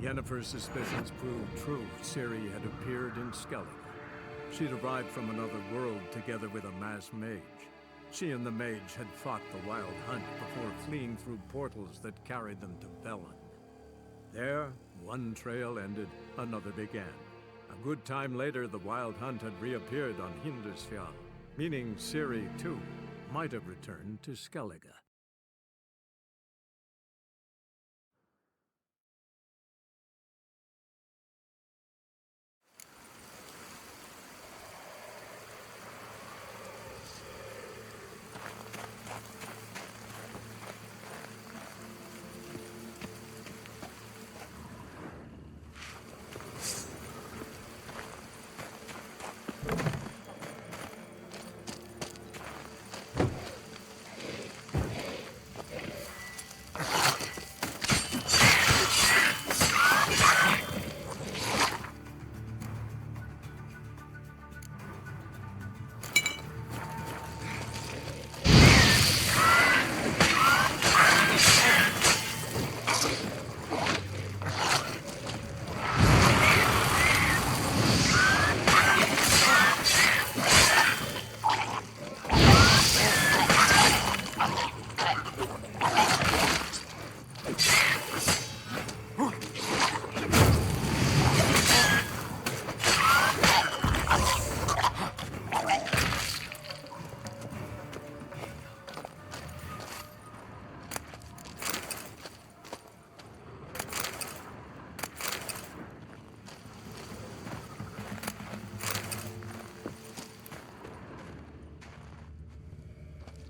Yennefer's suspicions proved true. Ciri had appeared in Skellige. She'd arrived from another world together with a masked mage. She and the mage had fought the Wild Hunt before fleeing through portals that carried them to Velen. There, one trail ended, another began. A good time later, the Wild Hunt had reappeared on Hindarsfjall, meaning Ciri, too, might have returned to Skellige.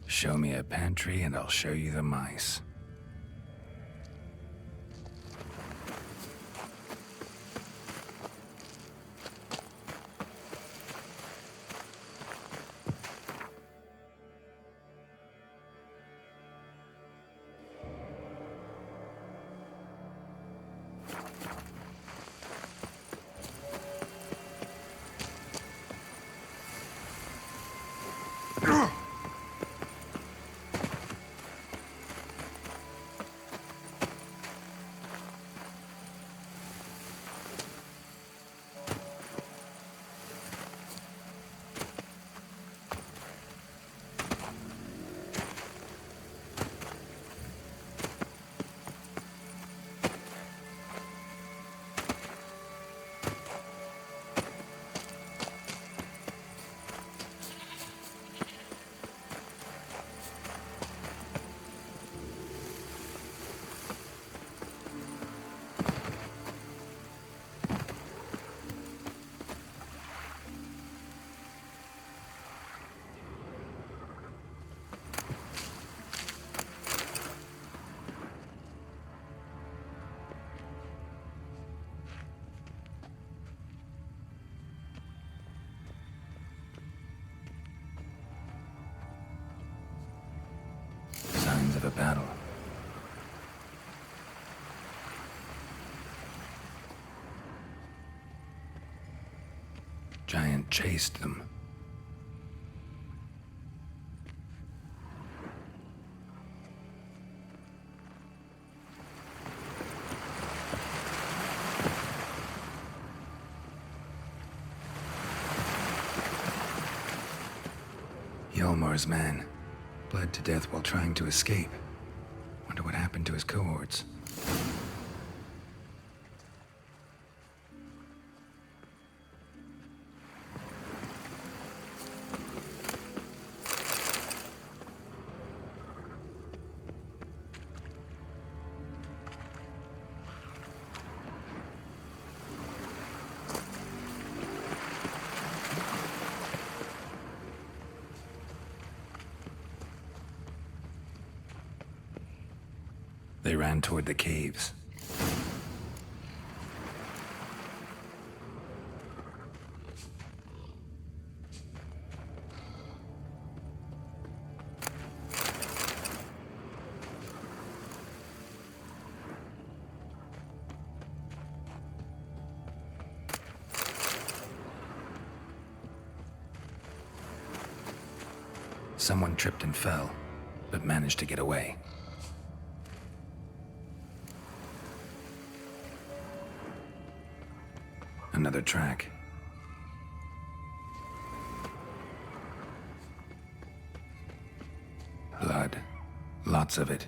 Show me a pantry and I'll show you the mice. Signs of a battle. Giant chased them. Hjalmar's man. Bled to death while trying to escape. Wonder what happened to his cohorts. They ran toward the caves. Someone tripped and fell, but managed to get away. Another track. Blood. Lots of it.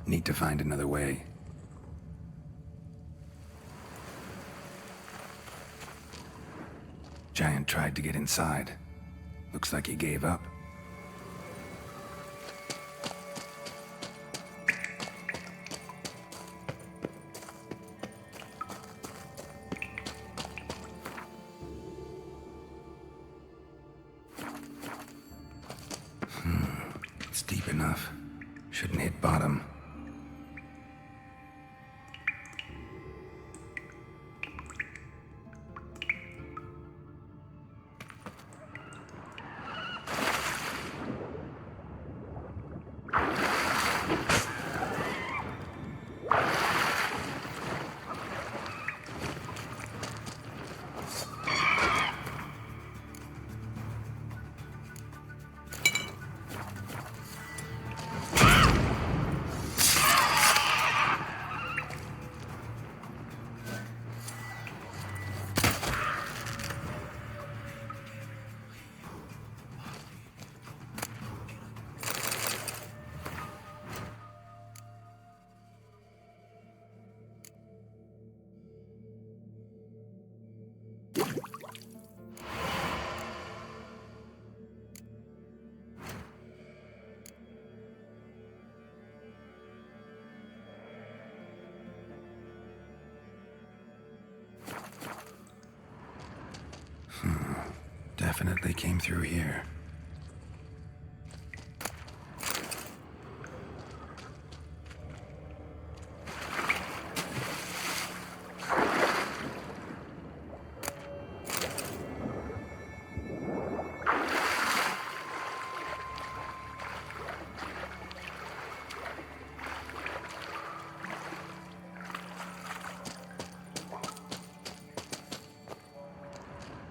Need to find another way. Giant tried to get inside. Looks like he gave up. It's deep enough. Shouldn't hit bottom. Definitely came through here.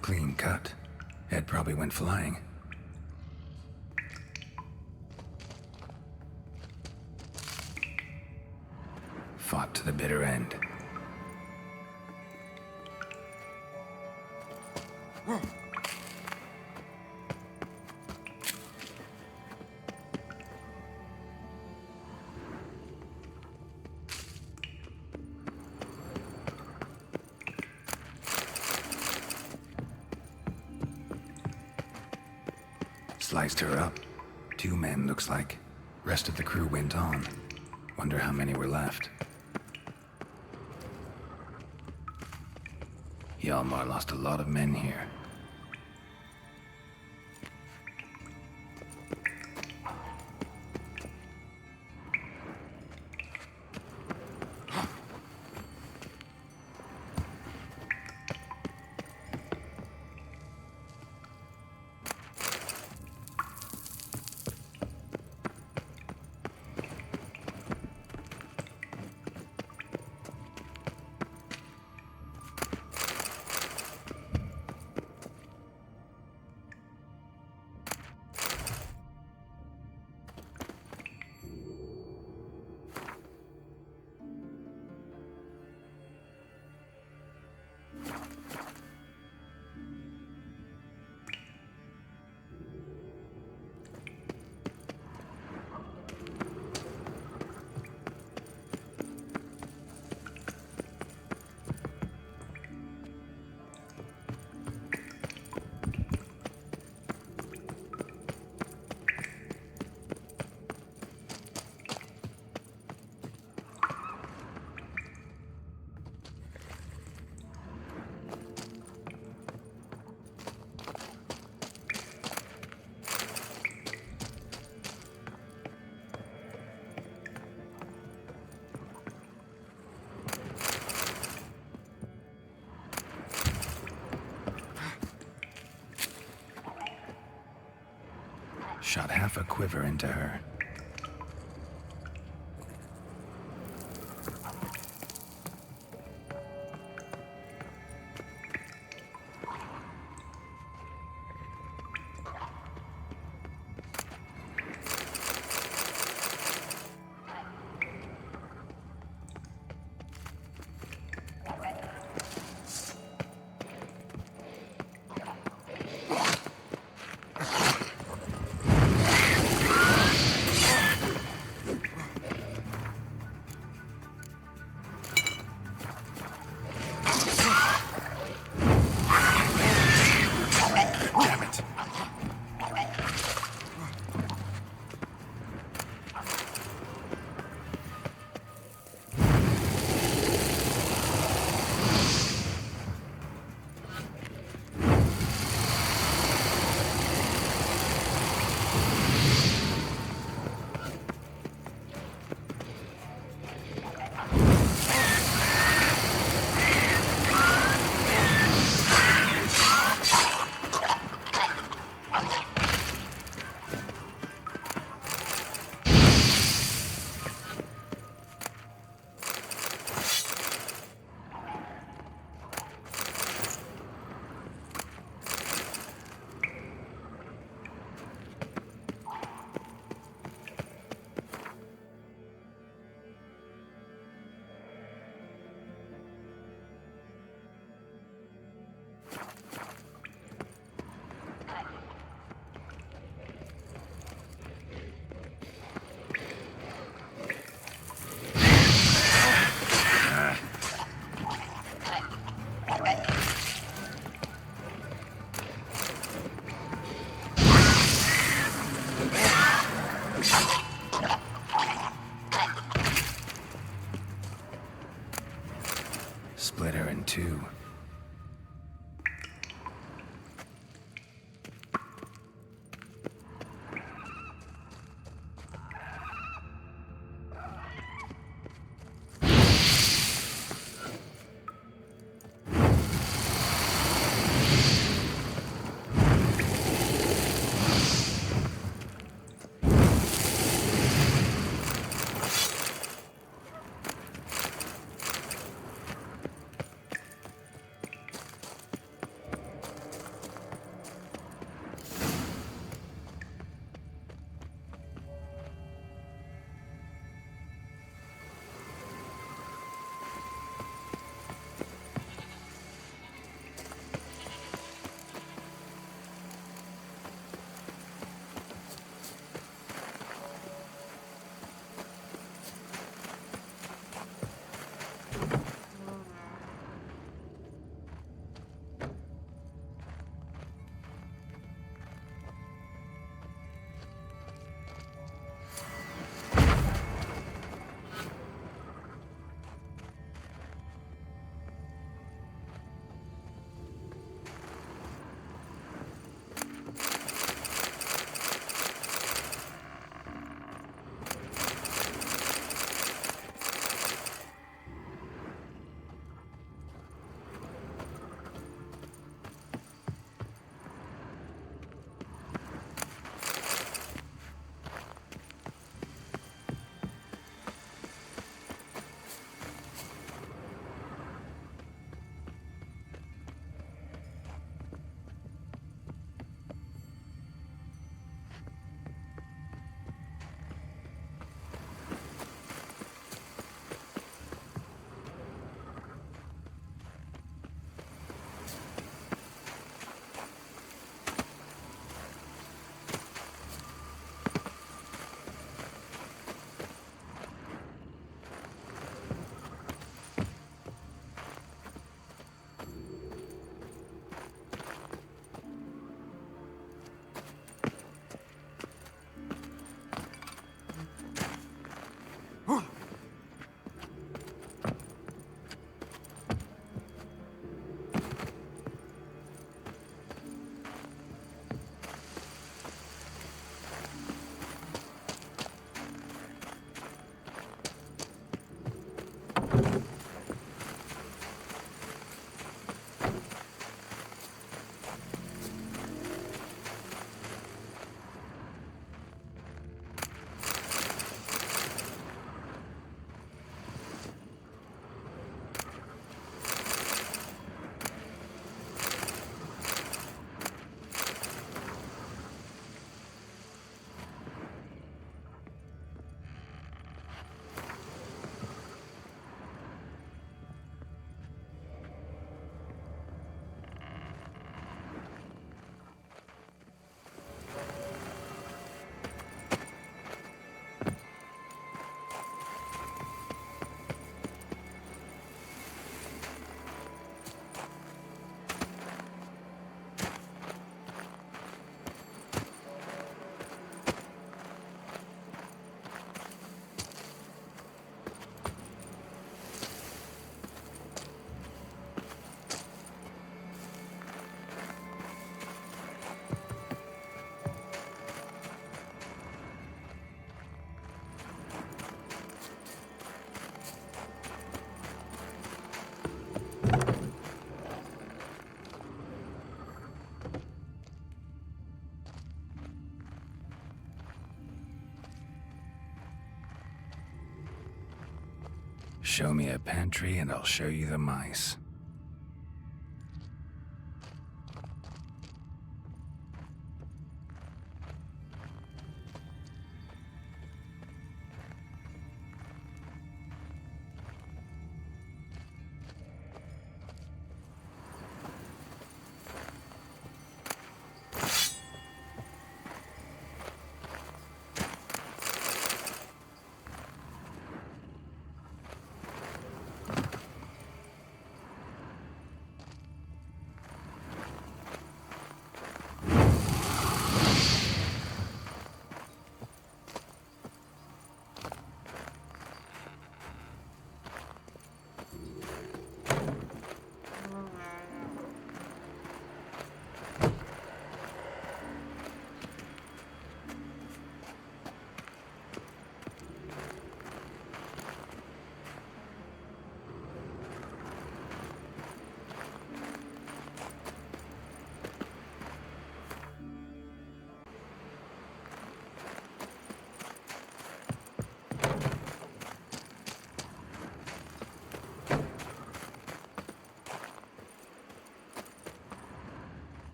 Clean cut. Head probably went flying. Fought to the bitter end. sliced her up. 2 men, looks like. Rest of the crew went on. Wonder how many were left. Hjalmar lost a lot of men here. Shot half a quiver into her. Split her in 2. Show me a pantry and I'll show you the mice.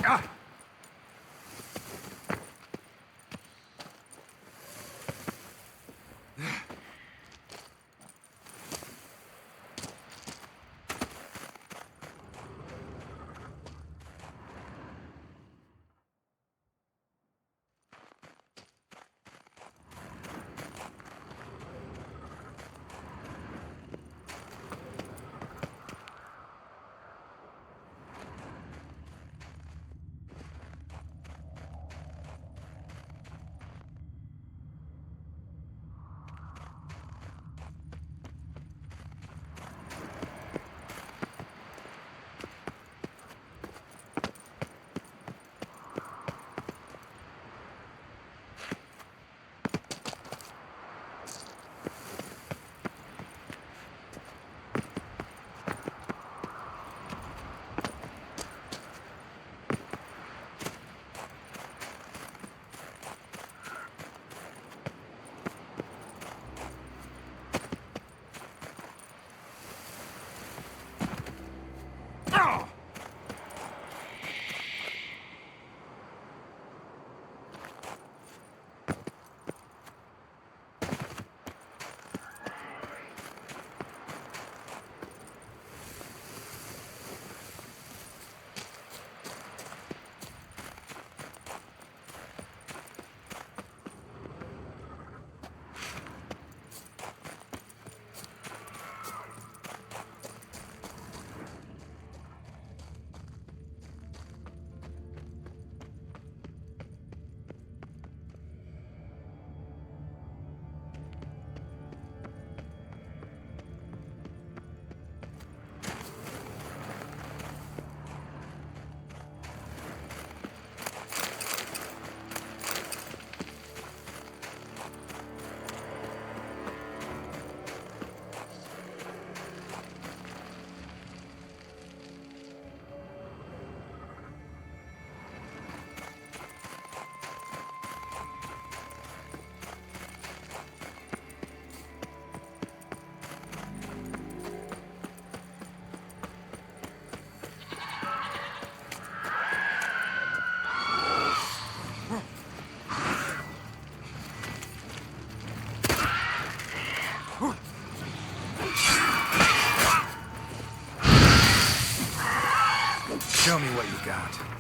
Ah! Show me what you got.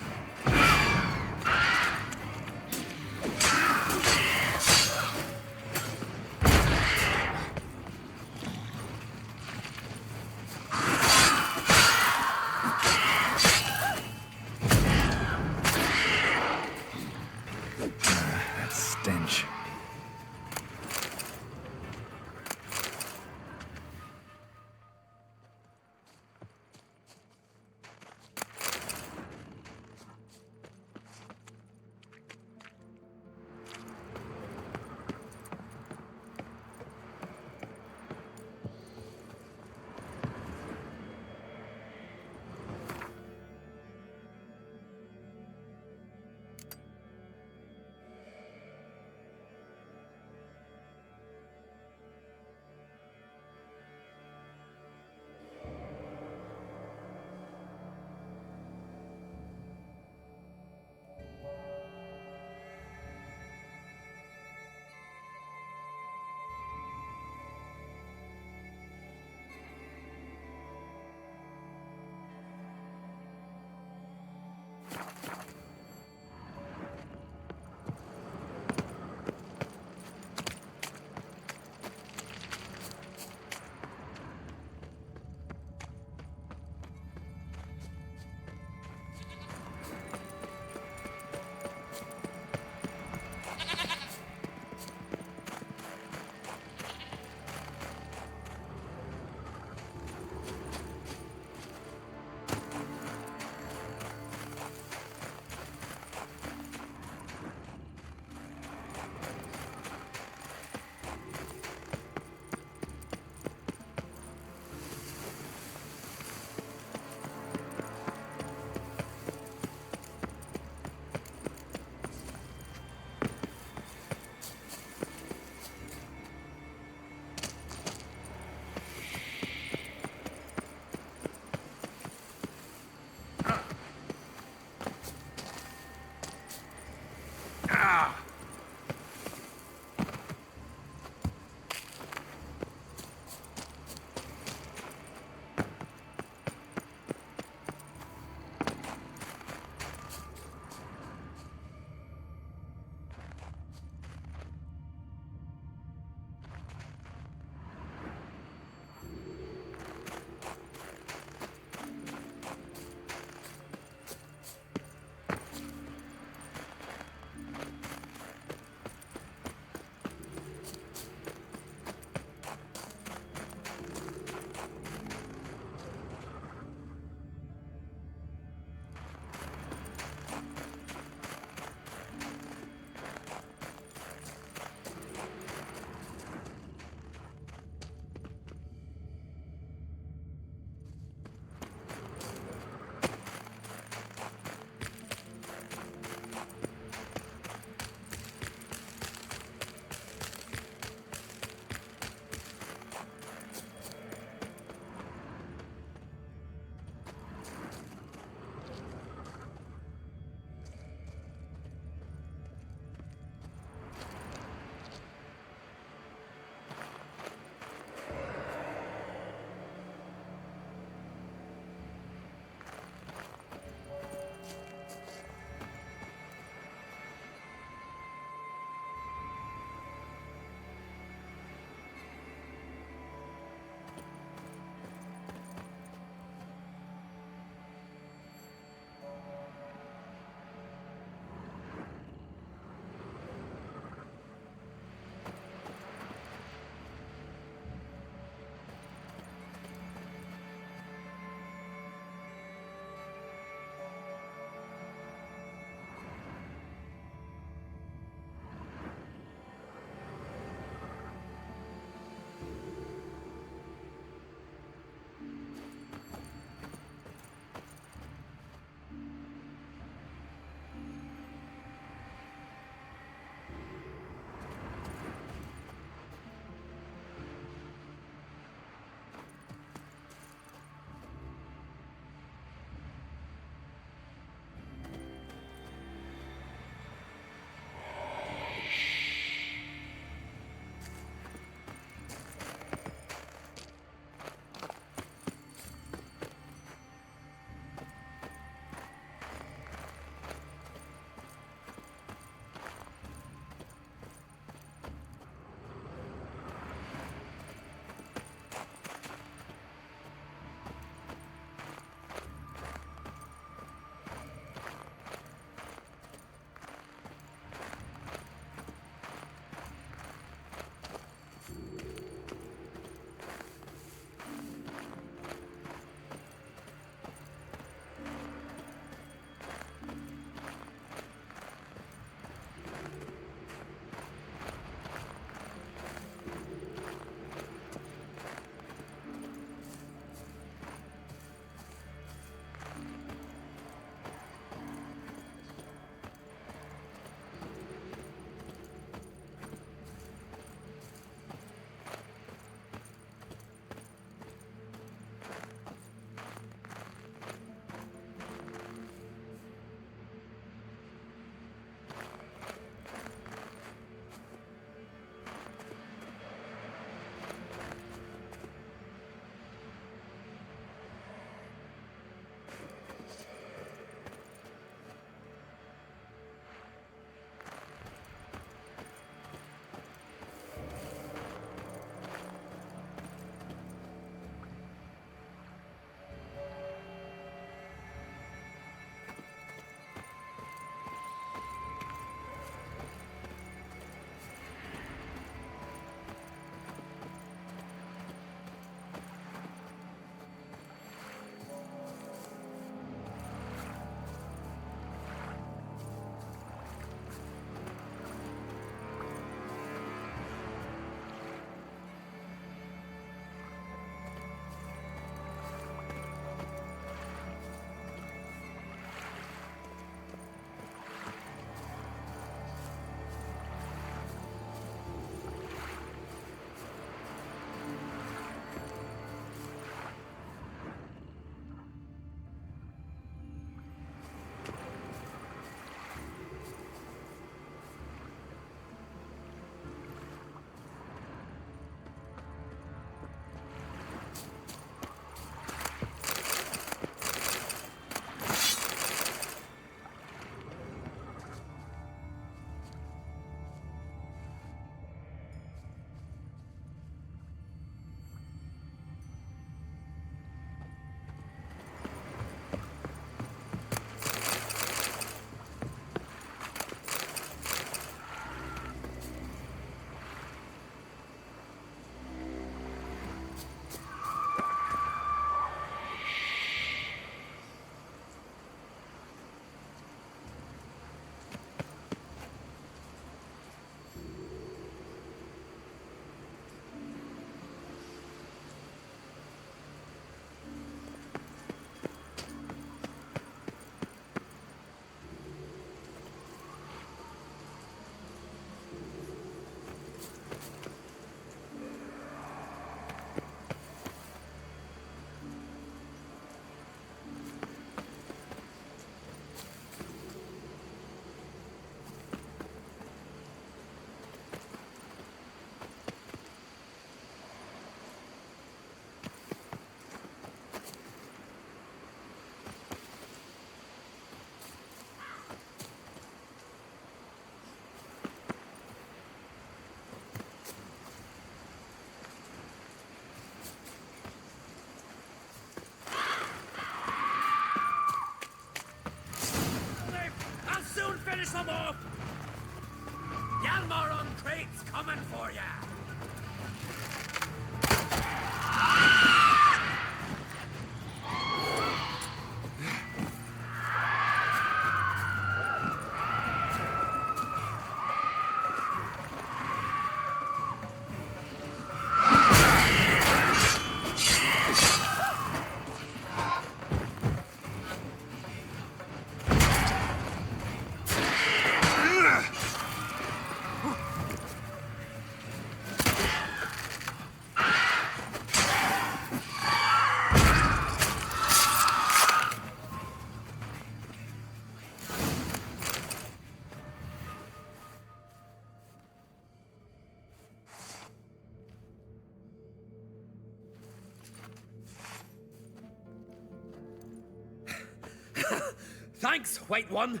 Thanks, White One.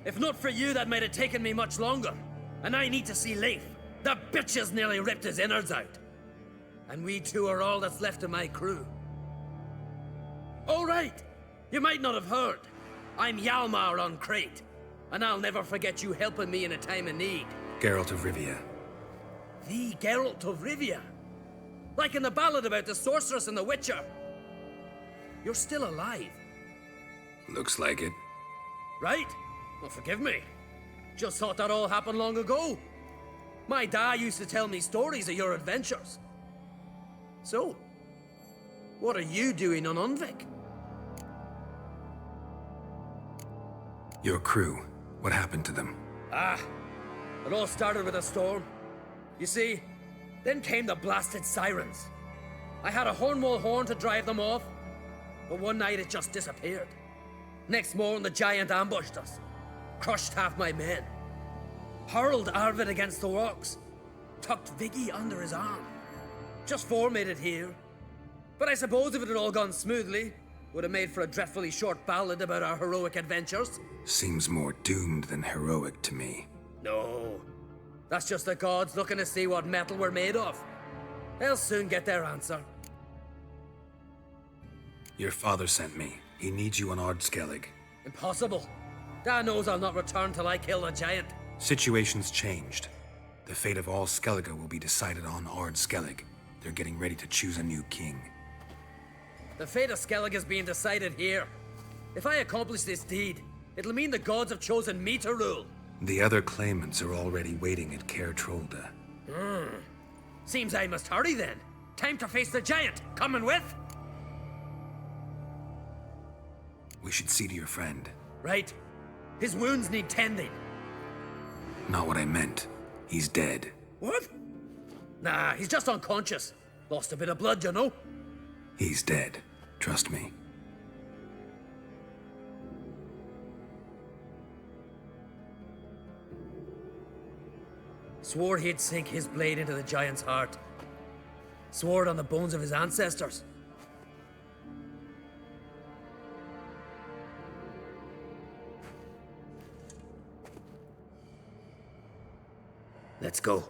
If not for you, that might have taken me much longer. And I need to see Leif. The bitch has nearly ripped his innards out. And we two are all that's left of my crew. All right. You might not have heard. I'm Hjalmar on Crete. And I'll never forget you helping me in a time of need. Geralt of Rivia. The Geralt of Rivia. Like in the ballad about the sorceress and the witcher. You're still alive. Looks like it. Right? Well, forgive me. Just thought that all happened long ago. My dad used to tell me stories of your adventures. So, what are you doing on Unvik? Your crew. What happened to them? It all started with a storm. You see, then came the blasted sirens. I had a Hornwall horn to drive them off, but one night it just disappeared. Next morning, the giant ambushed us, crushed half my men, hurled Arvid against the rocks, tucked Viggy under his arm. Just four made it here. But I suppose if it had all gone smoothly, would have made for a dreadfully short ballad about our heroic adventures. Seems more doomed than heroic to me. No, that's just the gods looking to see what metal we're made of. They'll soon get their answer. Your father sent me. He needs you on Ard Skellig. Impossible. Dad knows I'll not return till I kill the giant. Situation's changed. The fate of all Skellige will be decided on Ard Skellig. They're getting ready to choose a new king. The fate of Skellig is being decided here. If I accomplish this deed, it'll mean the gods have chosen me to rule. The other claimants are already waiting at Caer Trolda. Seems I must hurry then. Time to face the giant. Coming with? We should see to your friend. Right. His wounds need tending. Not what I meant. He's dead. What? Nah, he's just unconscious. Lost a bit of blood, you know. He's dead. Trust me. Swore he'd sink his blade into the giant's heart. Swore it on the bones of his ancestors. Let's go.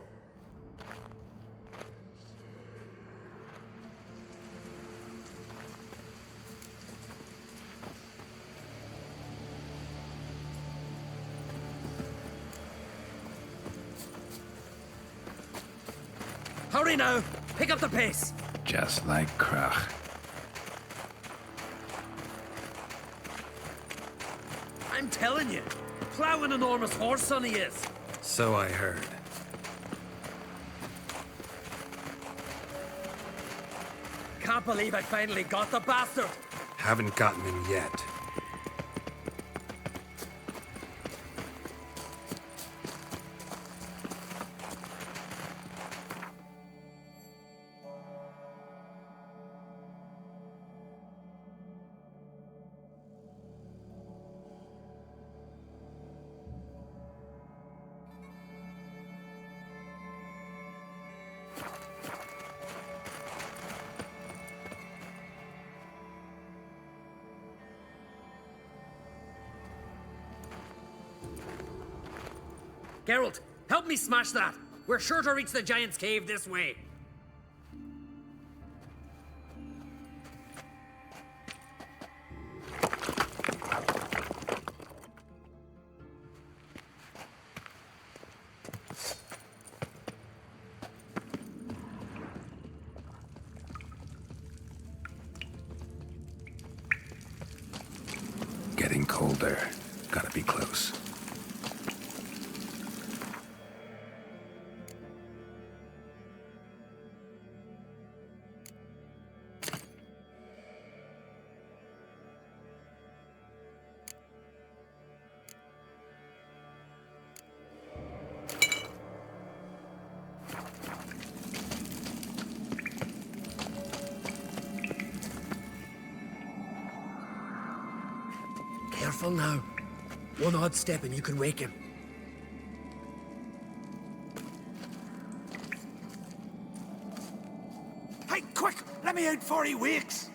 Hurry now! Pick up the pace! Just like Krach. I'm telling you, plow an enormous horse son he is. So I heard. Can't believe I finally got the bastard. Haven't gotten him yet. Geralt, help me smash that. We're sure to reach the giant's cave this way. Getting colder. Gotta be close. Careful now. One odd step and you can wake him. Hey, quick! Let me out before he wakes!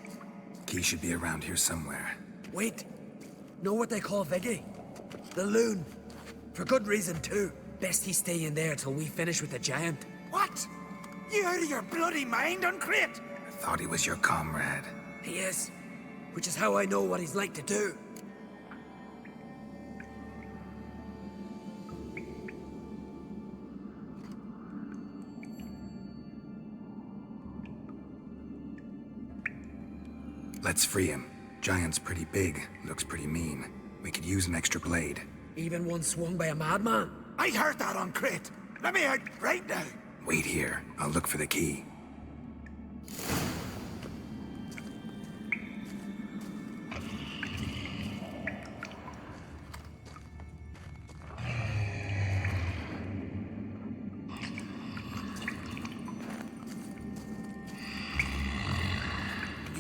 Key should be around here somewhere. Wait. Know what they call Viggy? The loon. For good reason, too. Best he stay in there till we finish with the giant. What? You out of your bloody mind, Uncrate? I thought he was your comrade. He is. Which is how I know what he's like to do. Let's free him. Giant's pretty big, looks pretty mean. We could use an extra blade. Even one swung by a madman. I heard that, Uncrate. Let me out right now. Wait here. I'll look for the key.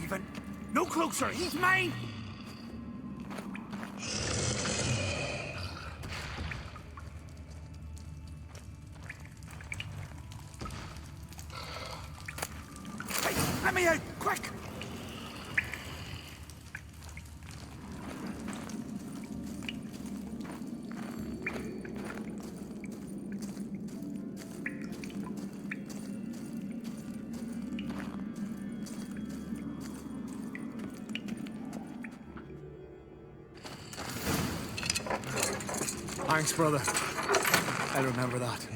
Even. No closer. He's mine. Hey, let me out, quick! Thanks, brother. I remember that.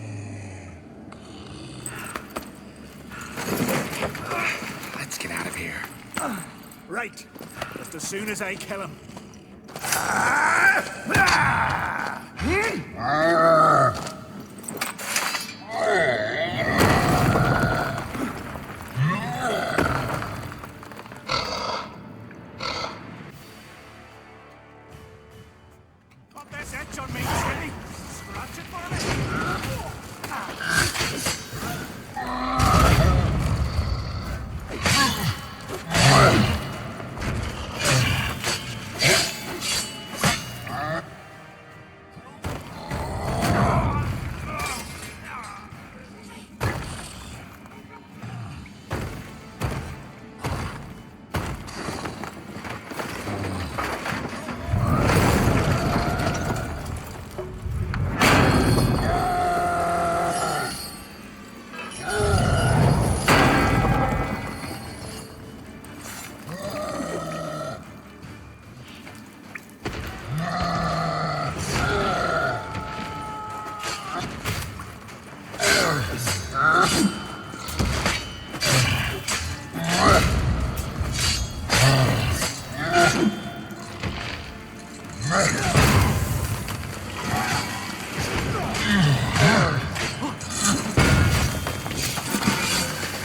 Let's get out of here. Right. Just as soon as I kill him. Put this itch on me, Chili. Scratch it for me.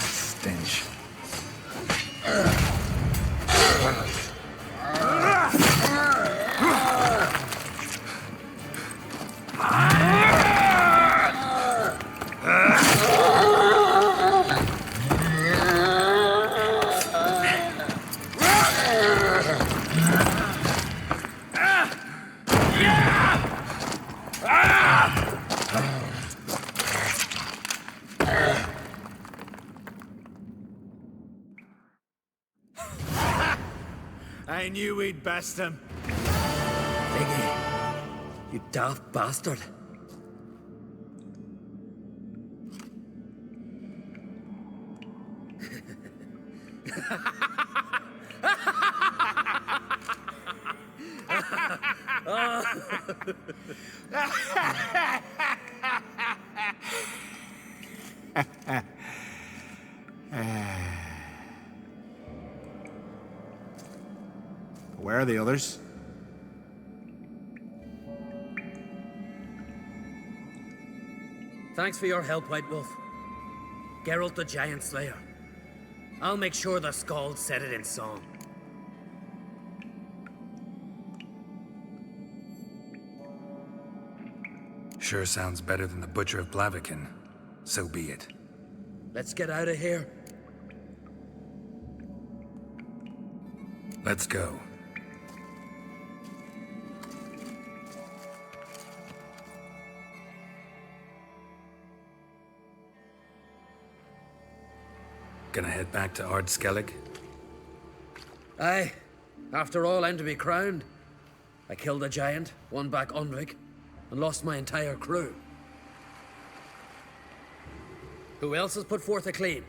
Stench. I knew we'd best him. Viggy, you daft bastard. Where are the others? Thanks for your help, White Wolf. Geralt the Giant Slayer. I'll make sure the Skald set it in song. Sure sounds better than the Butcher of Blaviken. So be it. Let's get out of here. Let's go. Gonna head back to Ard Skellig? Aye. After all, I'm to be crowned. I killed a giant, won back Unrig, and lost my entire crew. Who else has put forth a claim?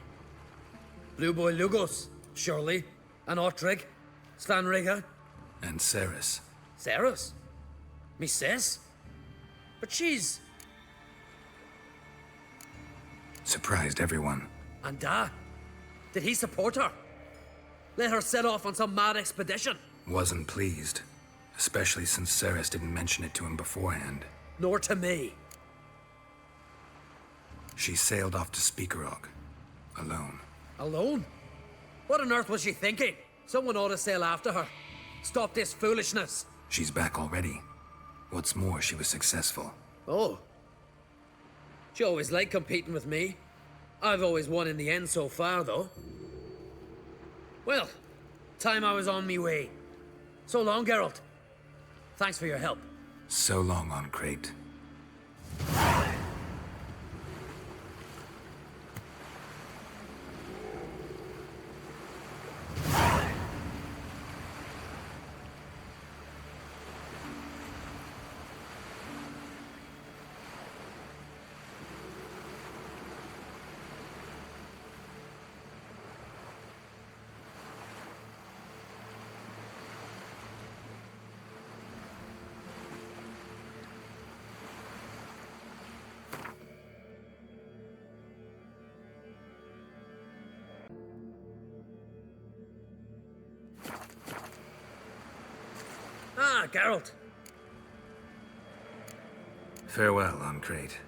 Blue Boy Lugos, surely, and Ottrig, Svanrigga. And Ceres. Ceres? Me sis? But she's... Surprised everyone. And did he support her? Let her set off on some mad expedition? Wasn't pleased. Especially since Ceres didn't mention it to him beforehand. Nor to me. She sailed off to Speakerog. Alone. Alone? What on earth was she thinking? Someone ought to sail after her. Stop this foolishness. She's back already. What's more, she was successful. Oh. She always liked competing with me. I've always won in the end so far, though. Well, time I was on me way. So long, Geralt. Thanks for your help. So long, on Crate. Ah, Geralt. Farewell, on Crate.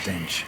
Stench.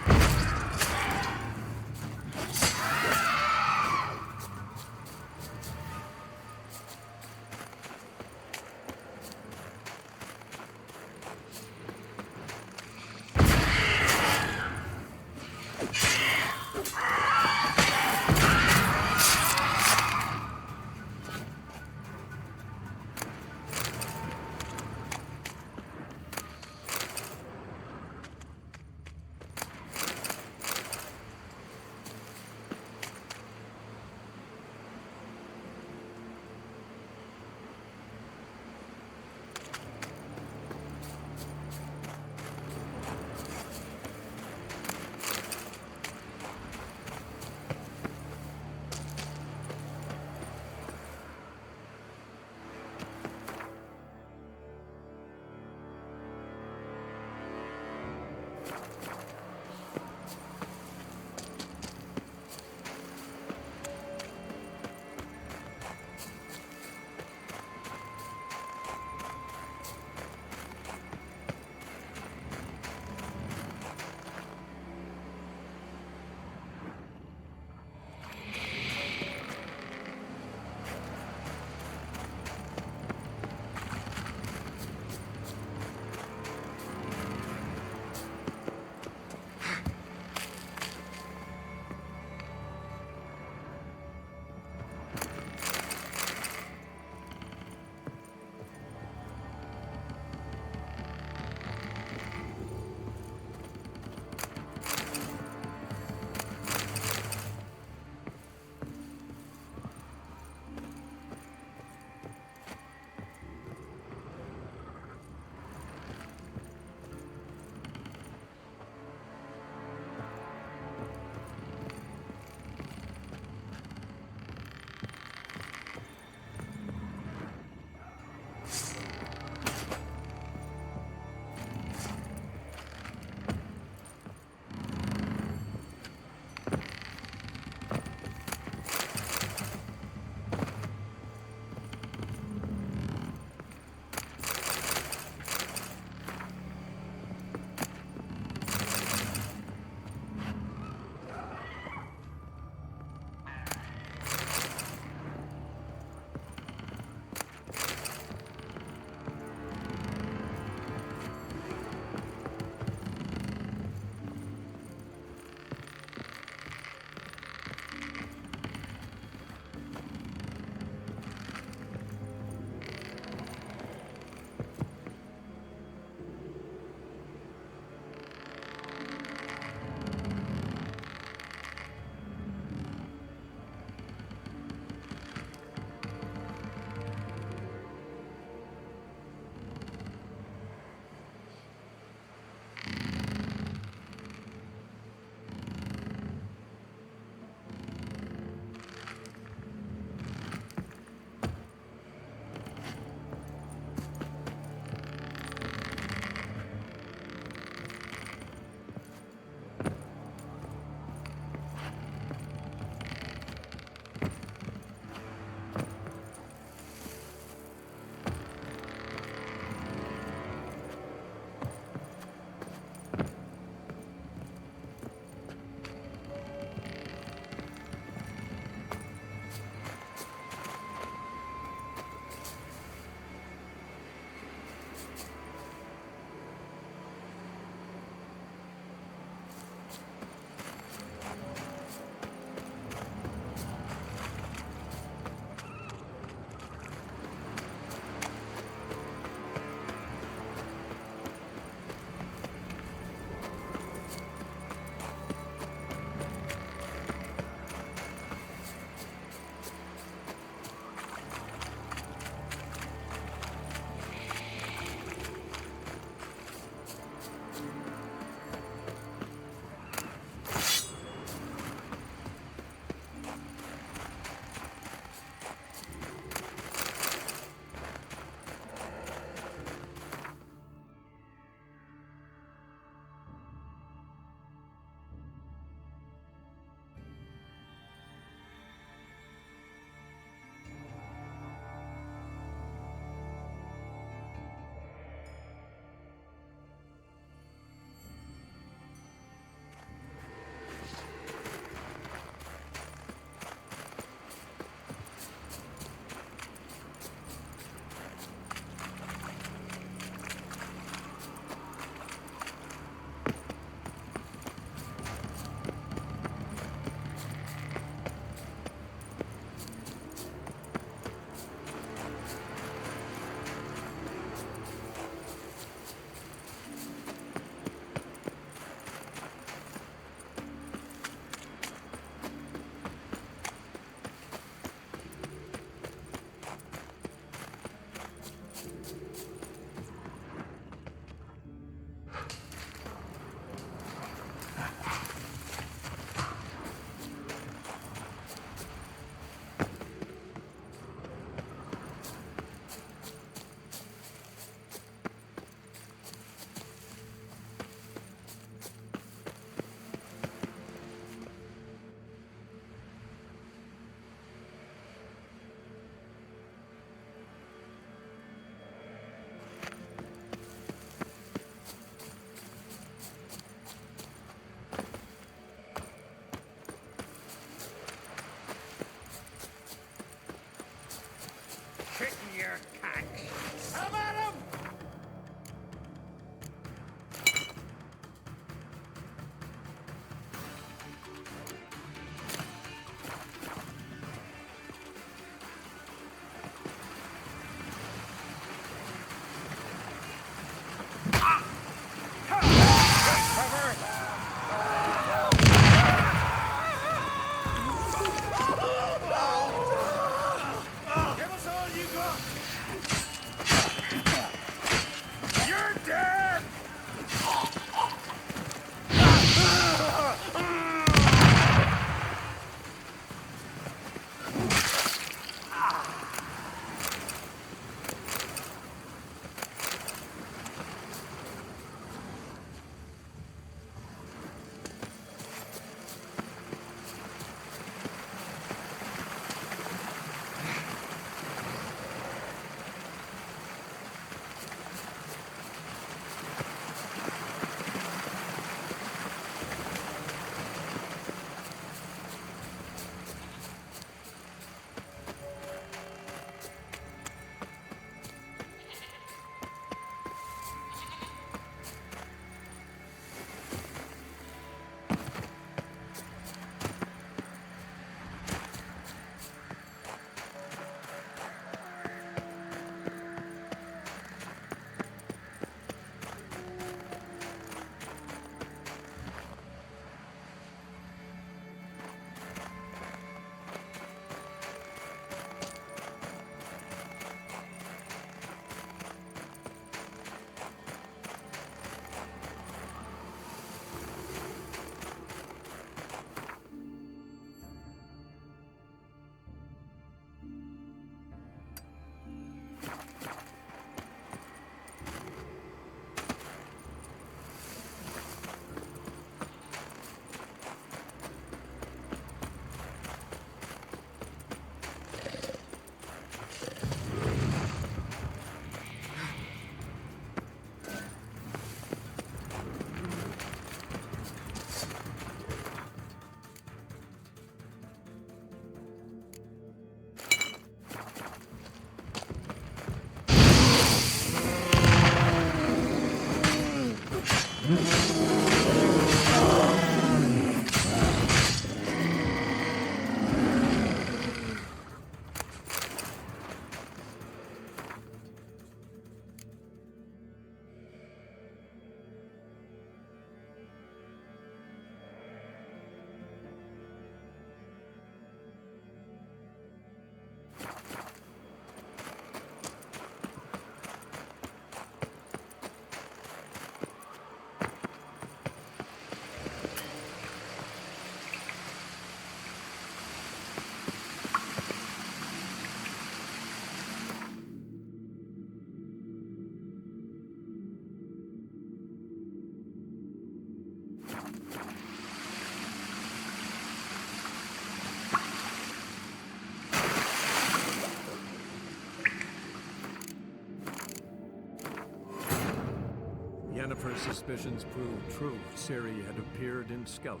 suspicions proved true. Ciri had appeared in Skellige.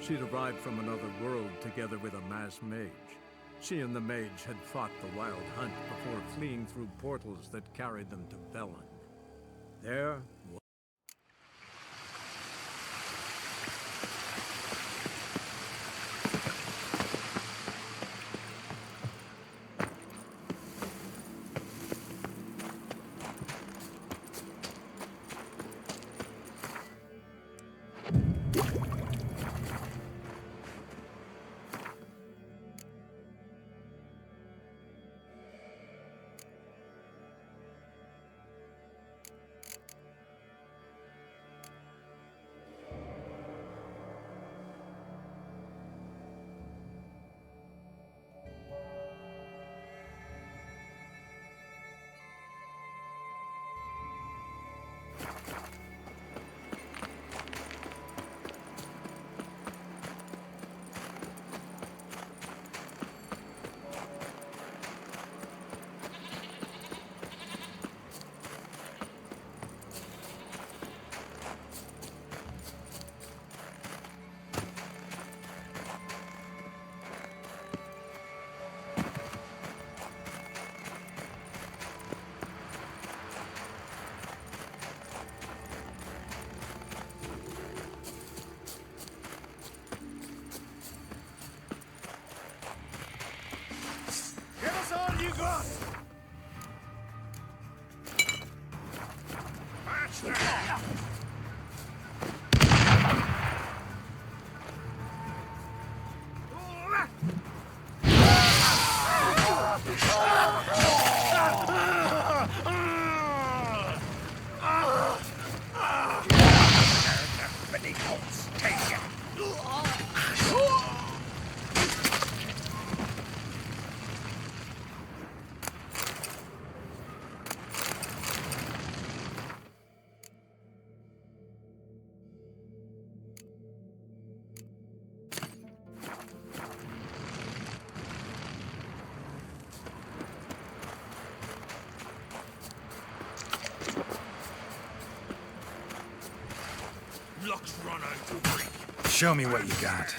She'd arrived from another world together with a masked mage. She and the mage had fought the Wild Hunt before fleeing through portals that carried them to Velen. There was Give us all you got! Match that! Take it! Luck's run out to break. Show me what you got.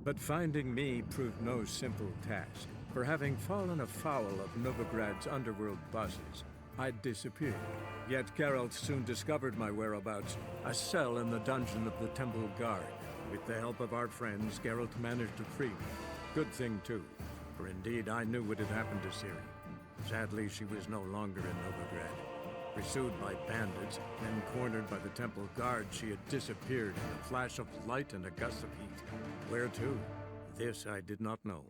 But finding me proved no simple task. For having fallen afoul of Novigrad's underworld bosses, I'd disappeared. Yet Geralt soon discovered my whereabouts, a cell in the dungeon of the Temple Guard. With the help of our friends, Geralt managed to free me. Good thing, too, for indeed I knew what had happened to Ciri. Sadly, she was no longer in Novigrad. Pursued by bandits, then cornered by the Temple Guard, she had disappeared in a flash of light and a gust of heat. Where to? This I did not know.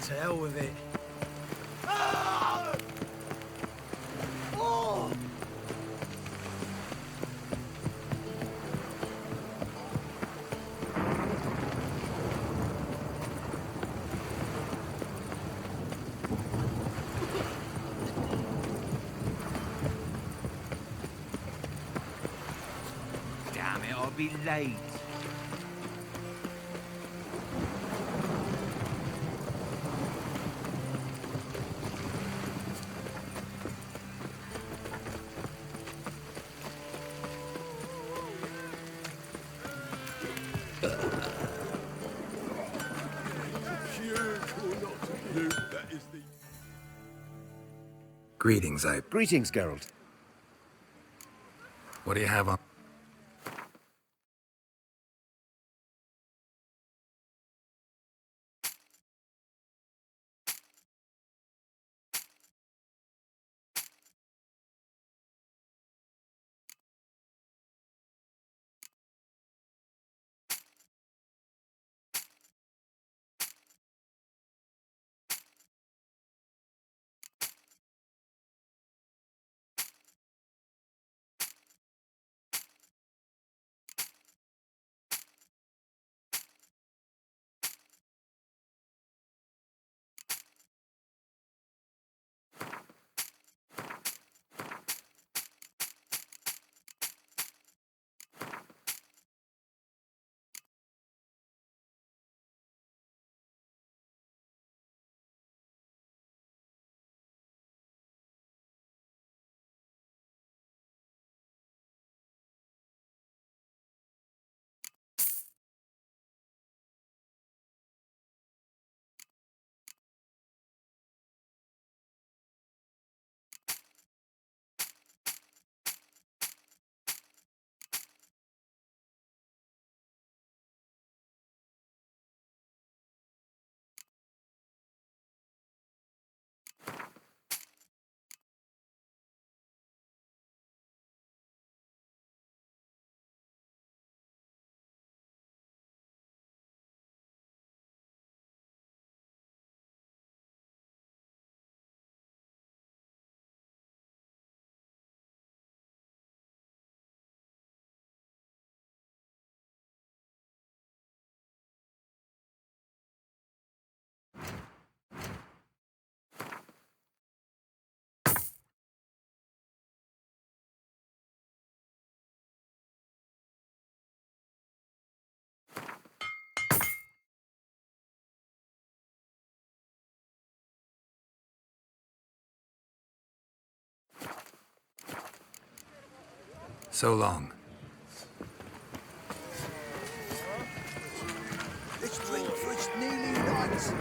To hell with it. Damn it, I'll be late. Greetings, Greetings, Geralt. What do you have on? So long. This drink for nearly nights.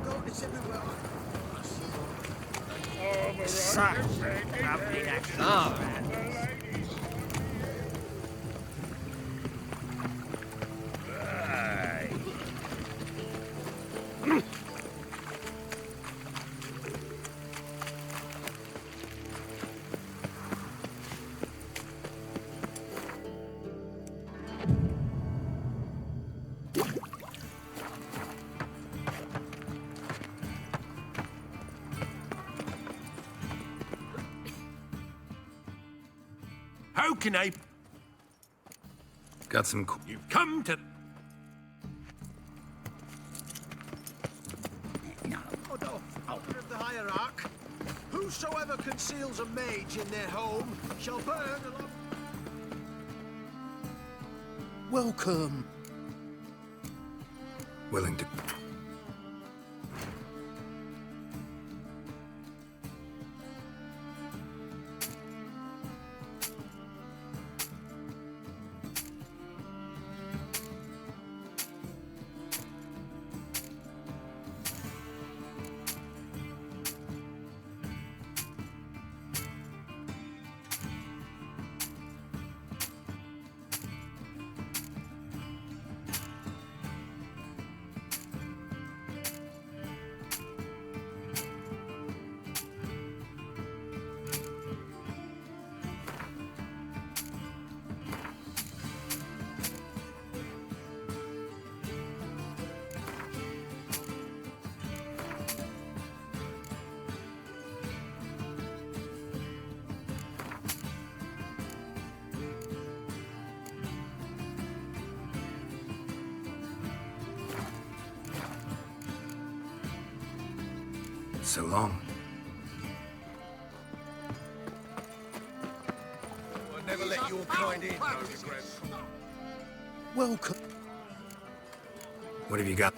God, it's everywhere. Such lovely natural man. How can I... Got some. You've come to... Order of the hierarch. Whosoever conceals a mage in their home shall burn along. Welcome. Willing to... So long. I'll never let your kind in. Welcome. What have you got?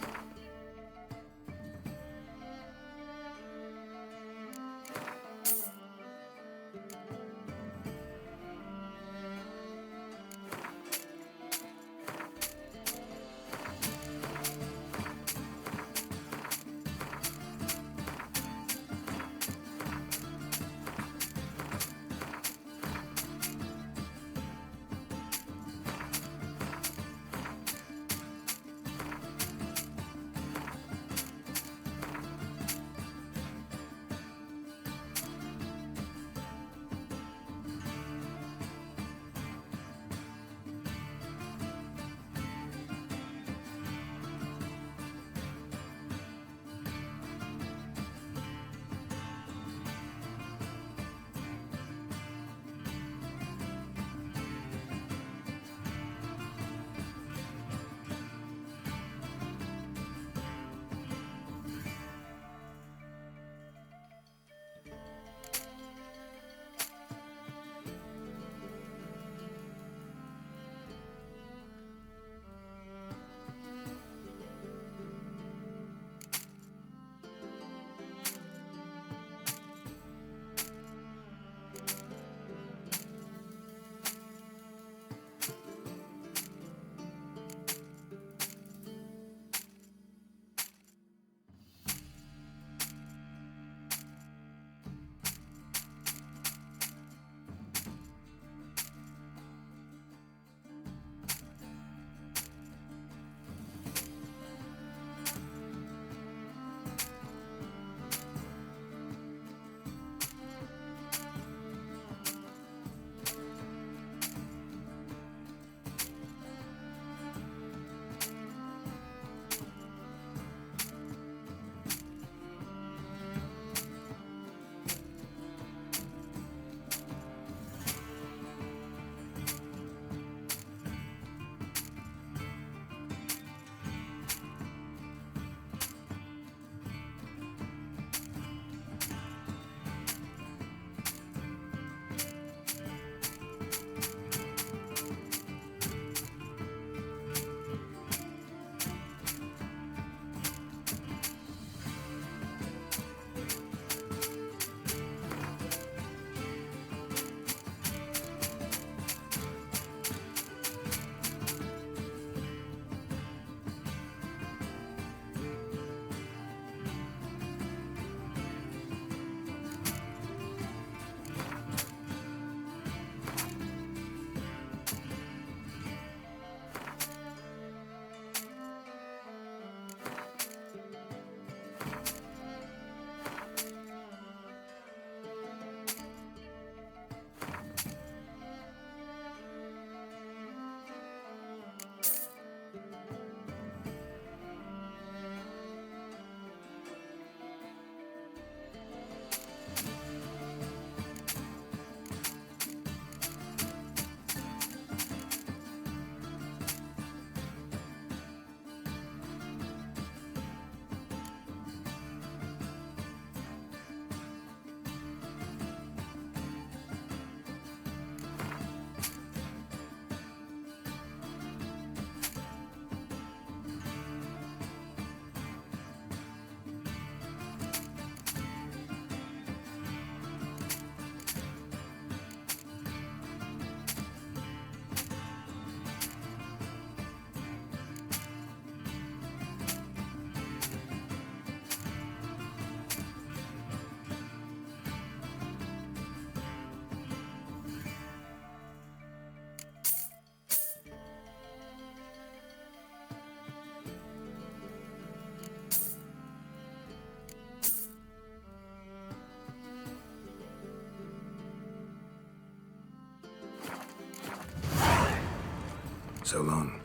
So long.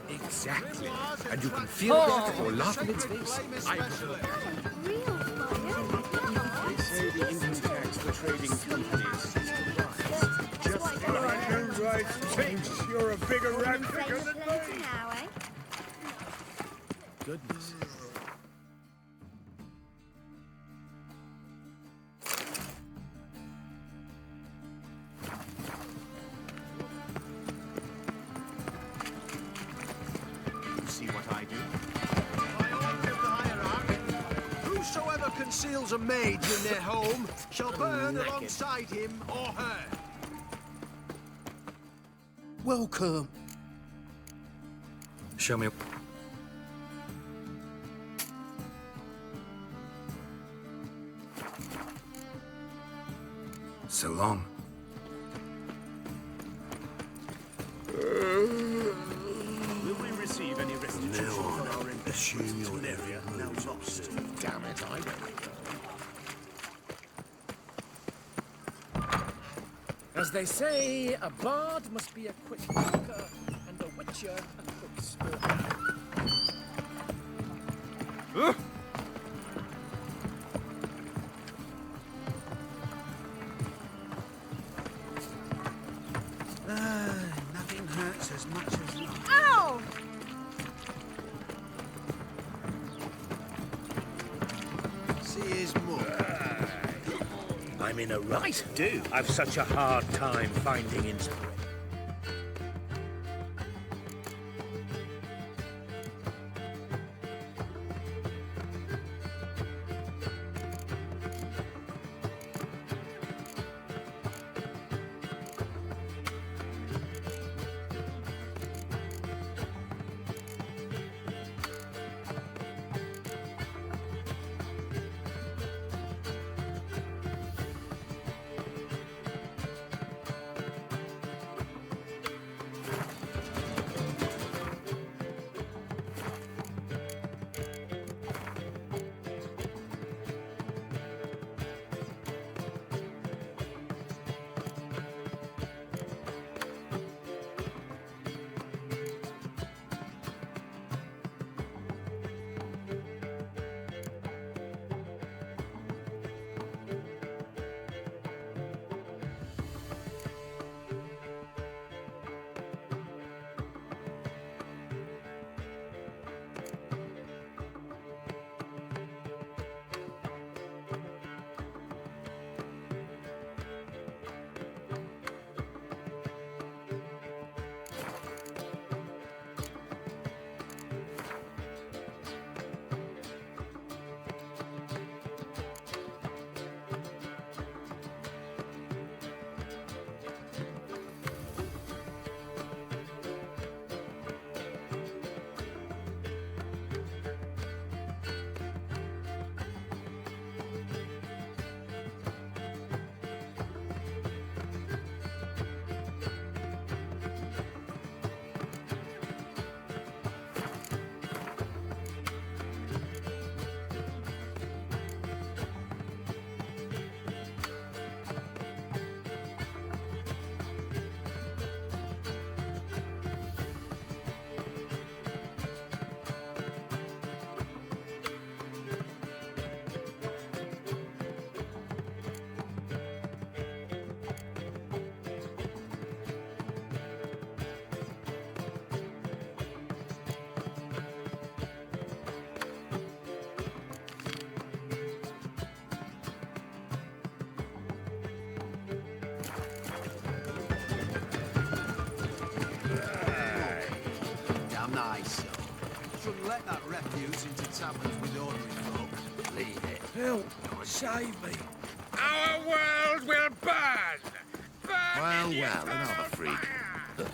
Exactly. And you can feel that or laugh in its face. You're a bigger rat figure than me. Goodness. See what I do? By order of the hierarch, whosoever conceals a mage in their home shall burn alongside him or her. Welcome. Show me. So long. Will we receive any restitution for our investment in an area now lost? Damn it, I don't. As they say, a bard must be a quick talker, and a witcher a quick stalker. Nothing hurts as much as love. Ow! See his mug. I'm in a rut. Do. I've such a hard time finding inspiration. Damn nice. Shouldn't let that refuse into taverns with ordinary folk. Leave it. Help! Save me! Our world will burn! Burn Well, in the well, another eternal freak. fire!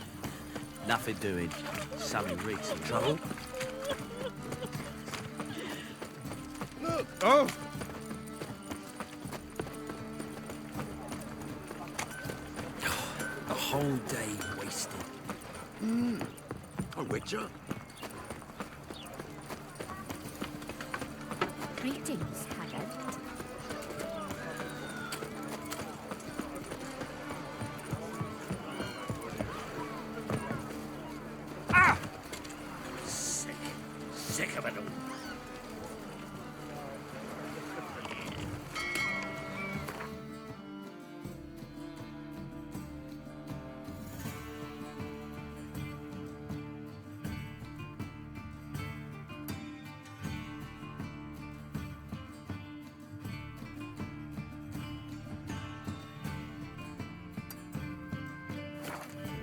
Nothing doing. Sammy Riggs in trouble. Look! Oh! The whole day wasted. A witcher? Greetings, Haggard. sick of it all.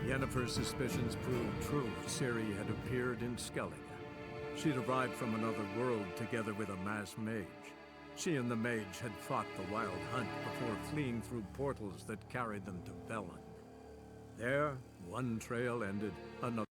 Yennefer's suspicions proved true. Ciri had appeared in Skellige. She'd arrived from another world together with a masked mage. She and the mage had fought the Wild Hunt before fleeing through portals that carried them to Velen. There, one trail ended, another.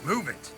Move it.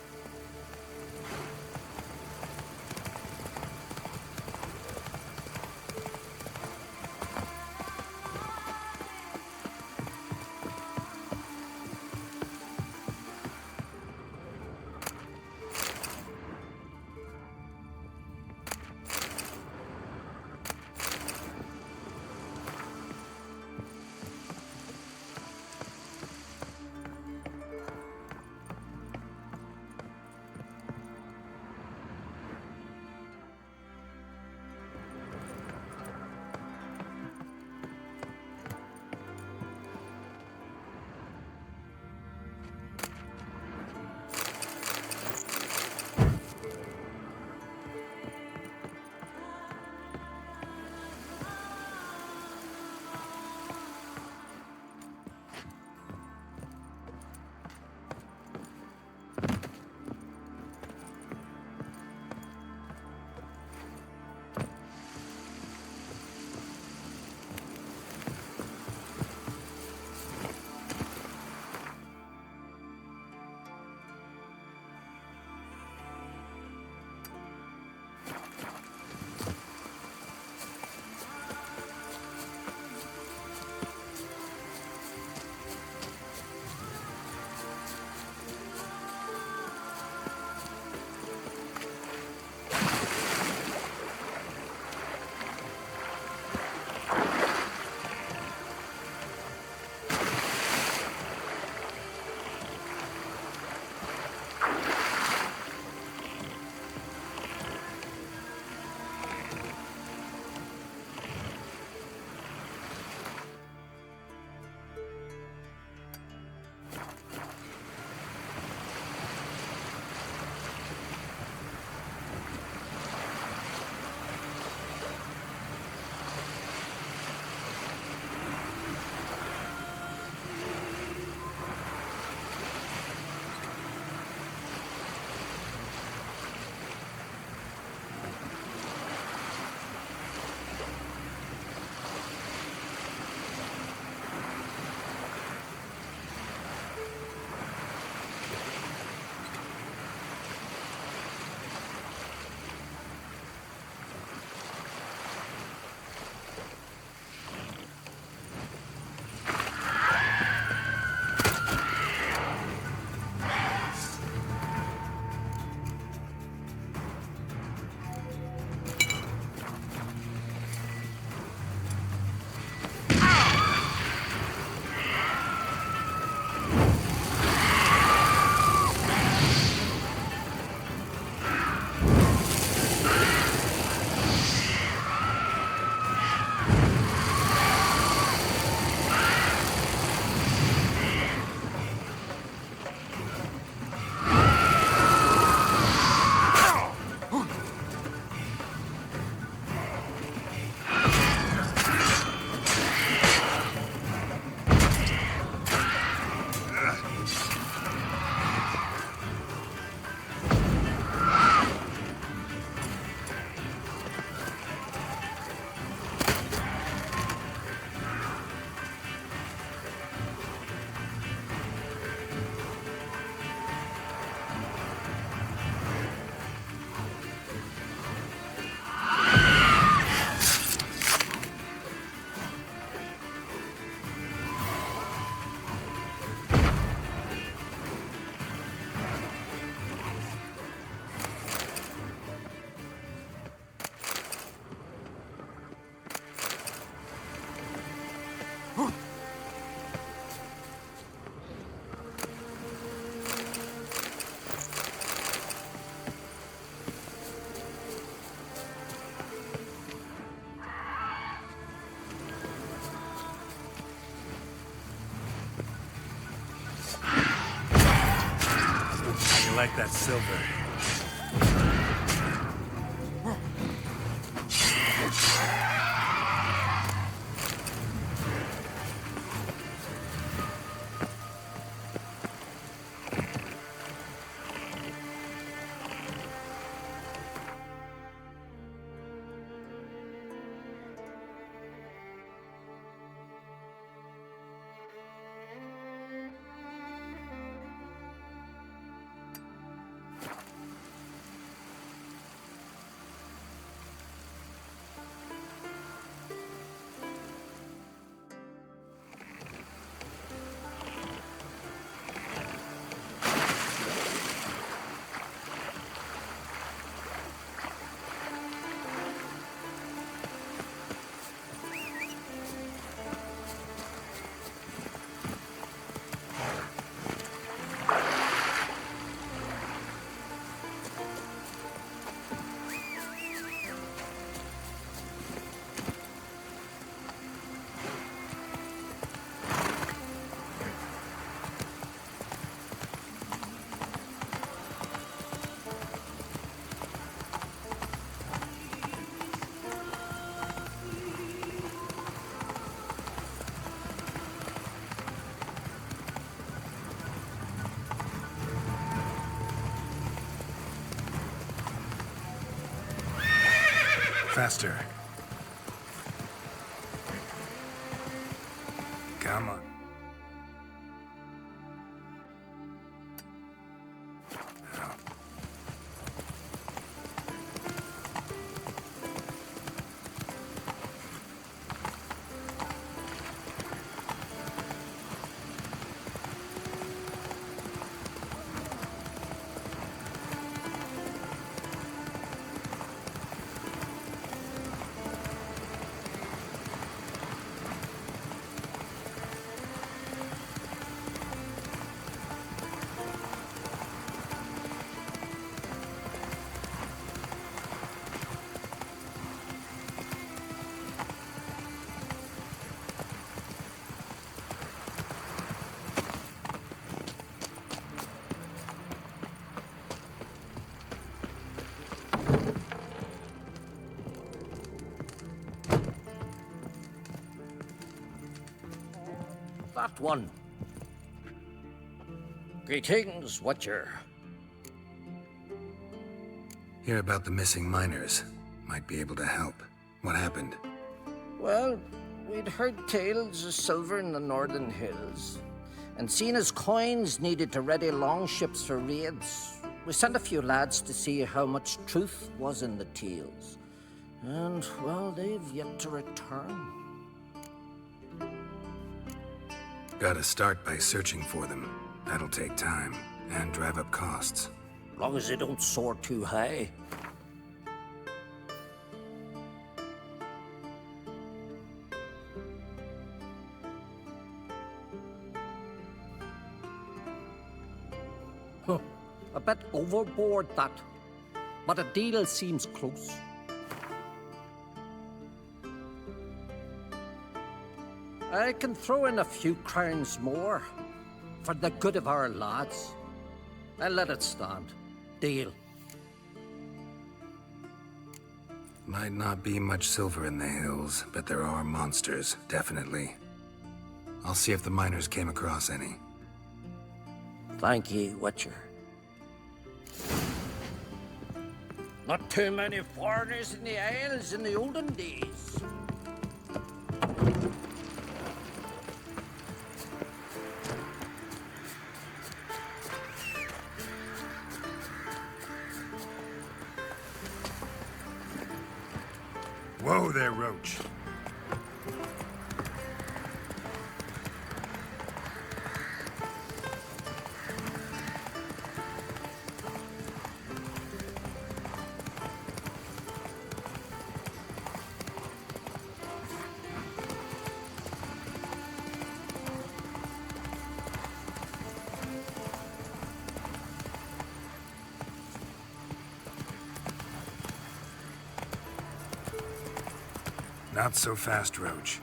like that silver. faster. Come on. That one. Greetings, Watcher. Hear about the missing miners. Might be able to help. What happened? Well, we'd heard tales of silver in the northern hills, and seen as coins needed to ready longships for raids. We sent a few lads to see how much truth was in the tales. And, well, they've yet to return. Gotta start by searching for them. That'll take time, and drive up costs. Long as they don't soar too high. Huh. A bit overboard, that. But a deal seems close. I can throw in a few crowns more for the good of our lads. I'll let it stand. Deal. Might not be much silver in the hills, but there are monsters, definitely. I'll see if the miners came across any. Thank ye, Witcher. Not too many foreigners in the Isles in the olden days. Whoa there, Roach. Not so fast, Roach.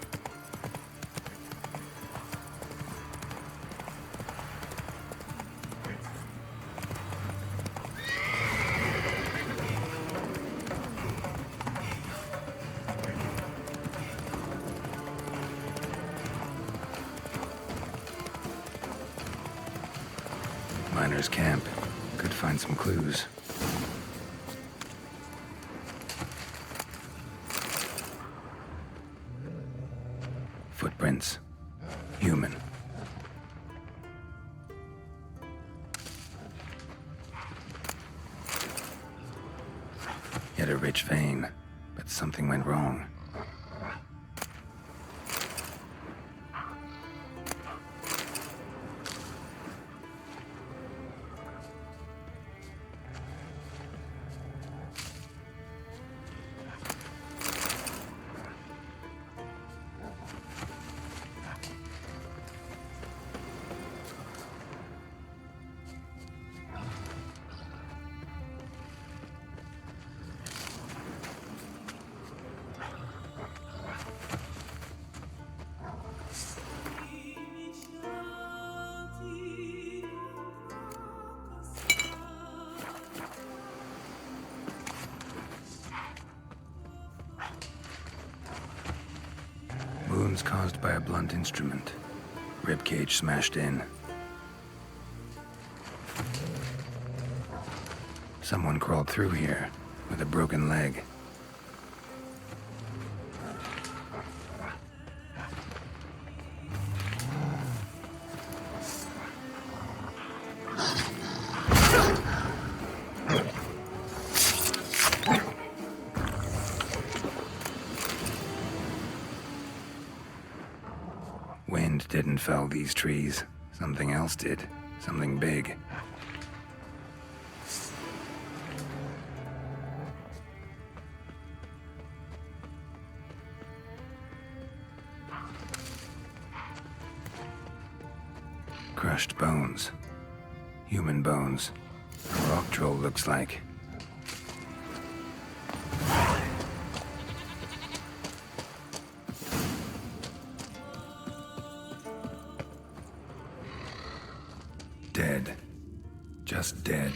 Miners' camp. Could find some clues. Footprints. Human. He had a rich vein, but something went wrong. Wounds caused by a blunt instrument. Ribcage smashed in. Someone crawled through here with a broken leg. didn't fell these trees. Something else did. Something big. Crushed bones. Human bones. A rock troll looks like. Dead. Just dead.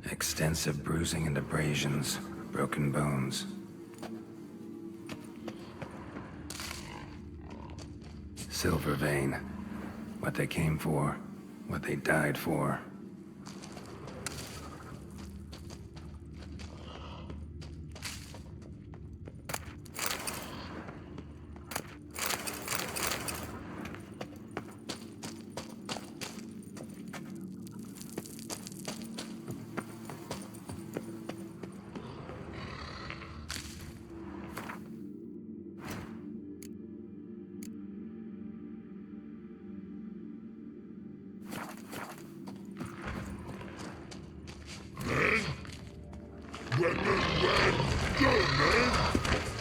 Extensive bruising and abrasions. Broken bones. Silver vein. What they came for. What they died for.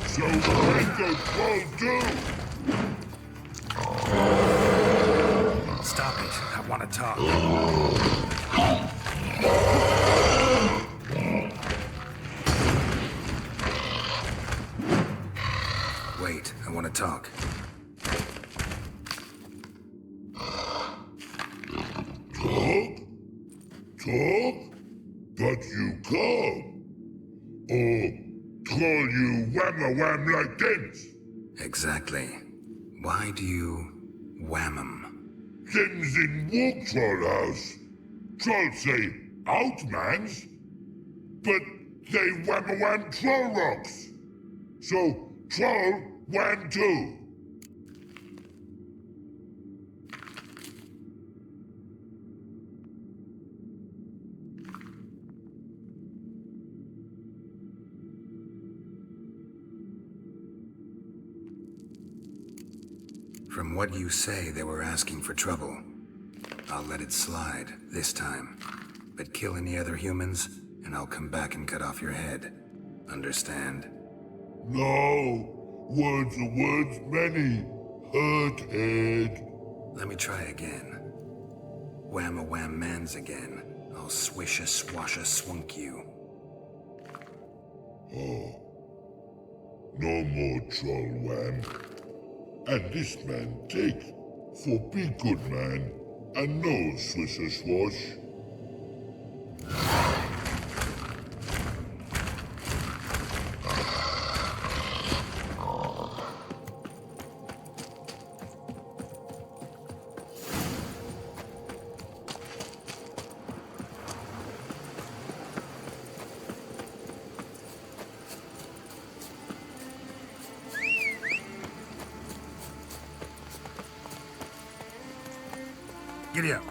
So when the troll do? Stop it. I want to talk. Wait, I want to talk. Talk? But you can't. Or call you wham-a-wham like this. Exactly. Why do you wham 'em? Them's in Walk Troll House. Trolls say outmans, but they wham-a-wham troll rocks. So troll wham too. From what you say, they were asking for trouble. I'll let it slide, this time. But kill any other humans, and I'll come back and cut off your head. Understand? No. Words are words many. Hurt head. Let me try again. Wham-a-wham mans again. I'll swish-a-swash-a-swunk you. Oh. No more troll wham. And this man take, for be good man, and no swish-a-swash. Giddy up.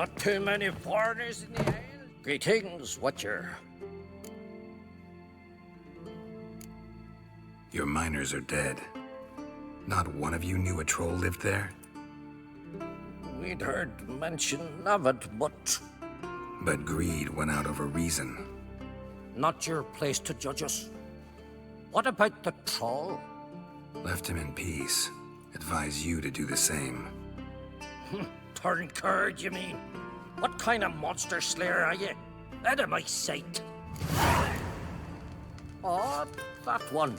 Not too many foreigners in the isle. Greetings, Watcher. Your miners are dead. Not one of you knew a troll lived there? We'd heard mention of it, but But greed went out over reason. not your place to judge us. What about the troll? Left him in peace. Advise you to do the same. Turn curd, you mean? What kind of monster slayer are you? Out of my sight. Oh, that one.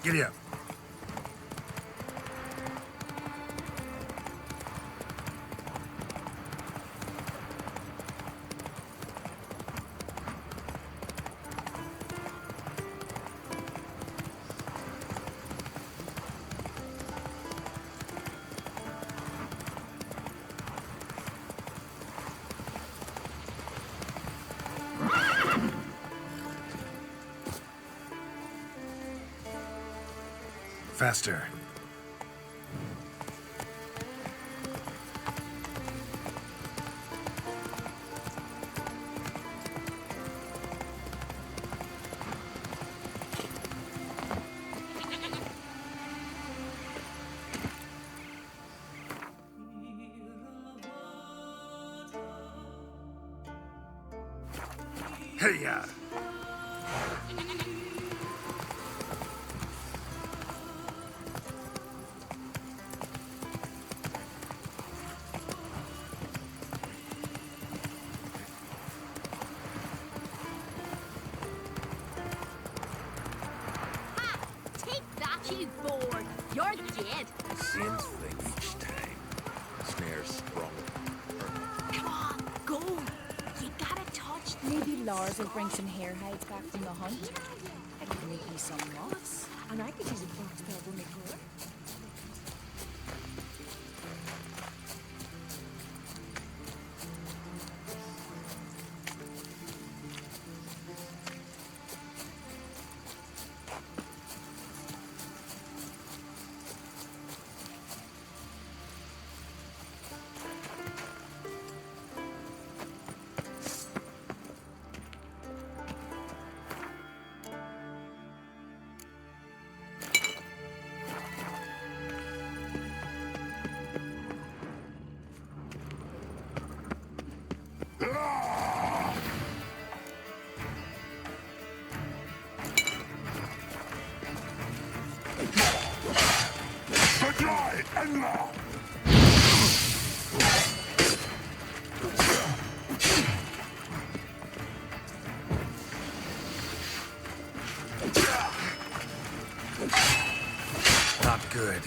Giddy up. Faster. Hey-ya! You're dead. Same thing each time. Snare sprung. Come on, go. You gotta touch. Maybe Lars will bring some hair hides back from the hunt. I could make me some moths, and I could use a fox tail to make her. Not good.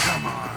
Come on.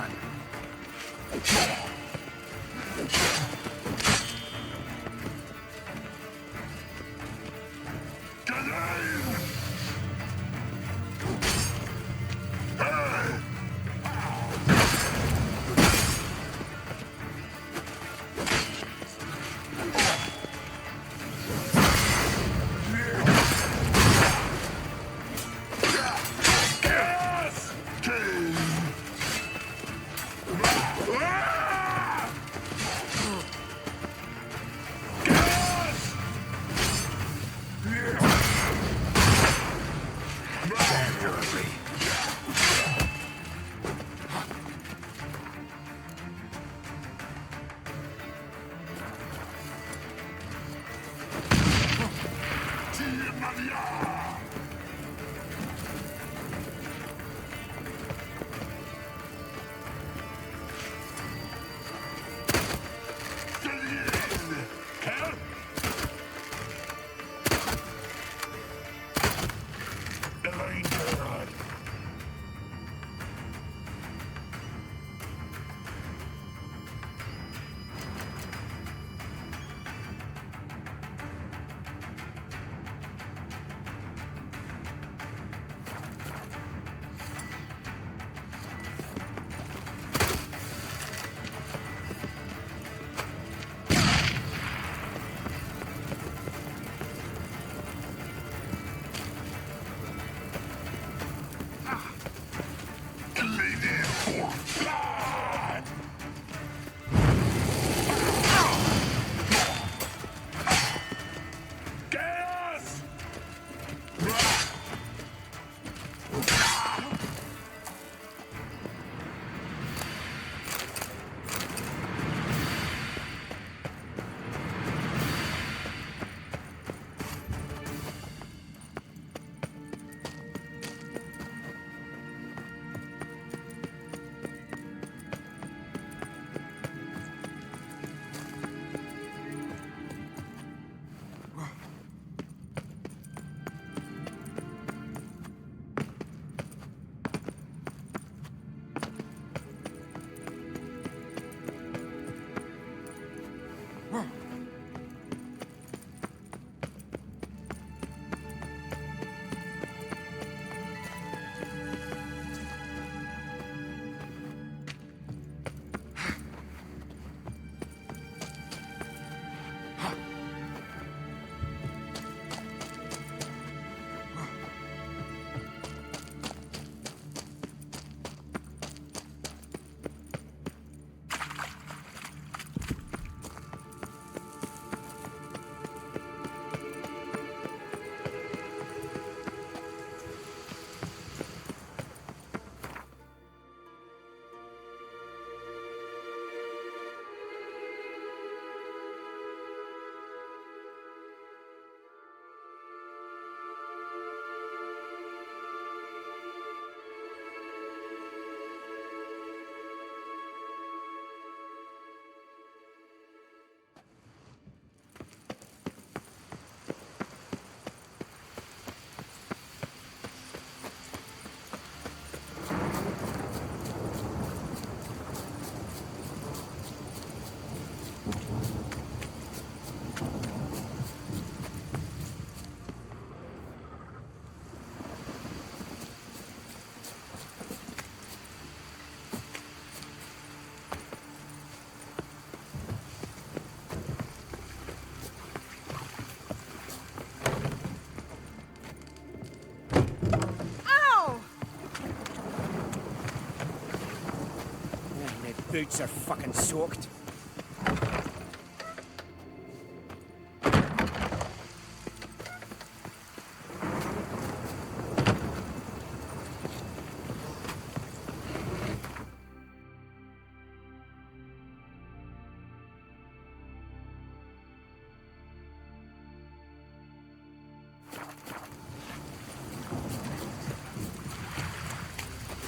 boots are fucking soaked.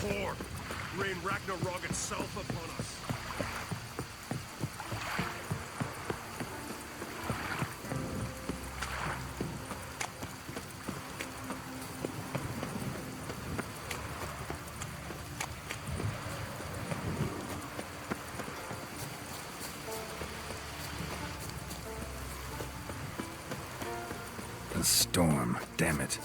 Poor. Rain Ragnarok itself upon us. A storm, damn it.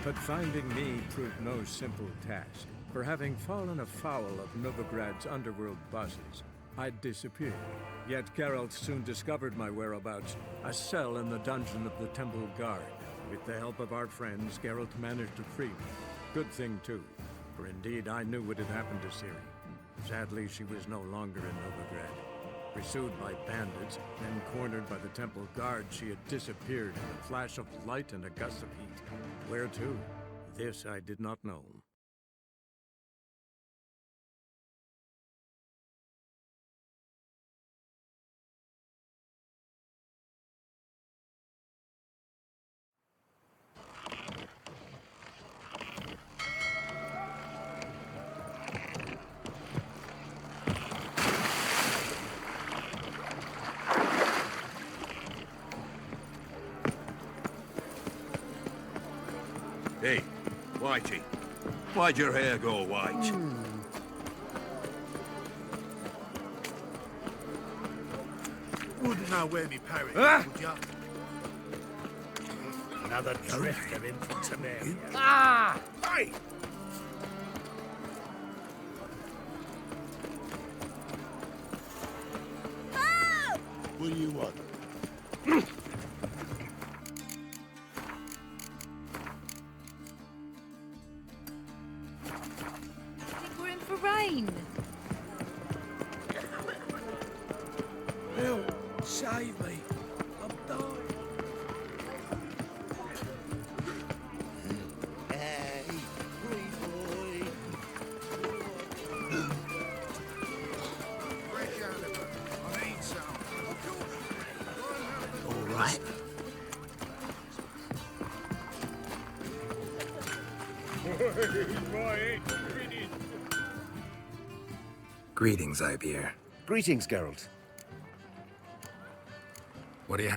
But finding me proved no simple task. For having fallen afoul of Novigrad's underworld bosses, I'd disappeared. Yet Geralt soon discovered my whereabouts, a cell in the dungeon of the Temple Guard. With the help of our friends, Geralt managed to free me. Good thing, too, for indeed I knew what had happened to Ciri. Sadly, she was no longer in Novigrad. Pursued by bandits, then cornered by the Temple Guard, she had disappeared in a flash of light and a gust of heat. Where to? This I did not know. Hey, Whitey. Why'd your hair go white? Wouldn't I wear me parrot, would ya? Another drift of infantry. Ah! Hey! What do you want? I think we're in for rain. Bill, save me. I'm dying. Hey, free boy. I need some. All right. Greetings, Ibeer. Greetings, Geralt. What do you...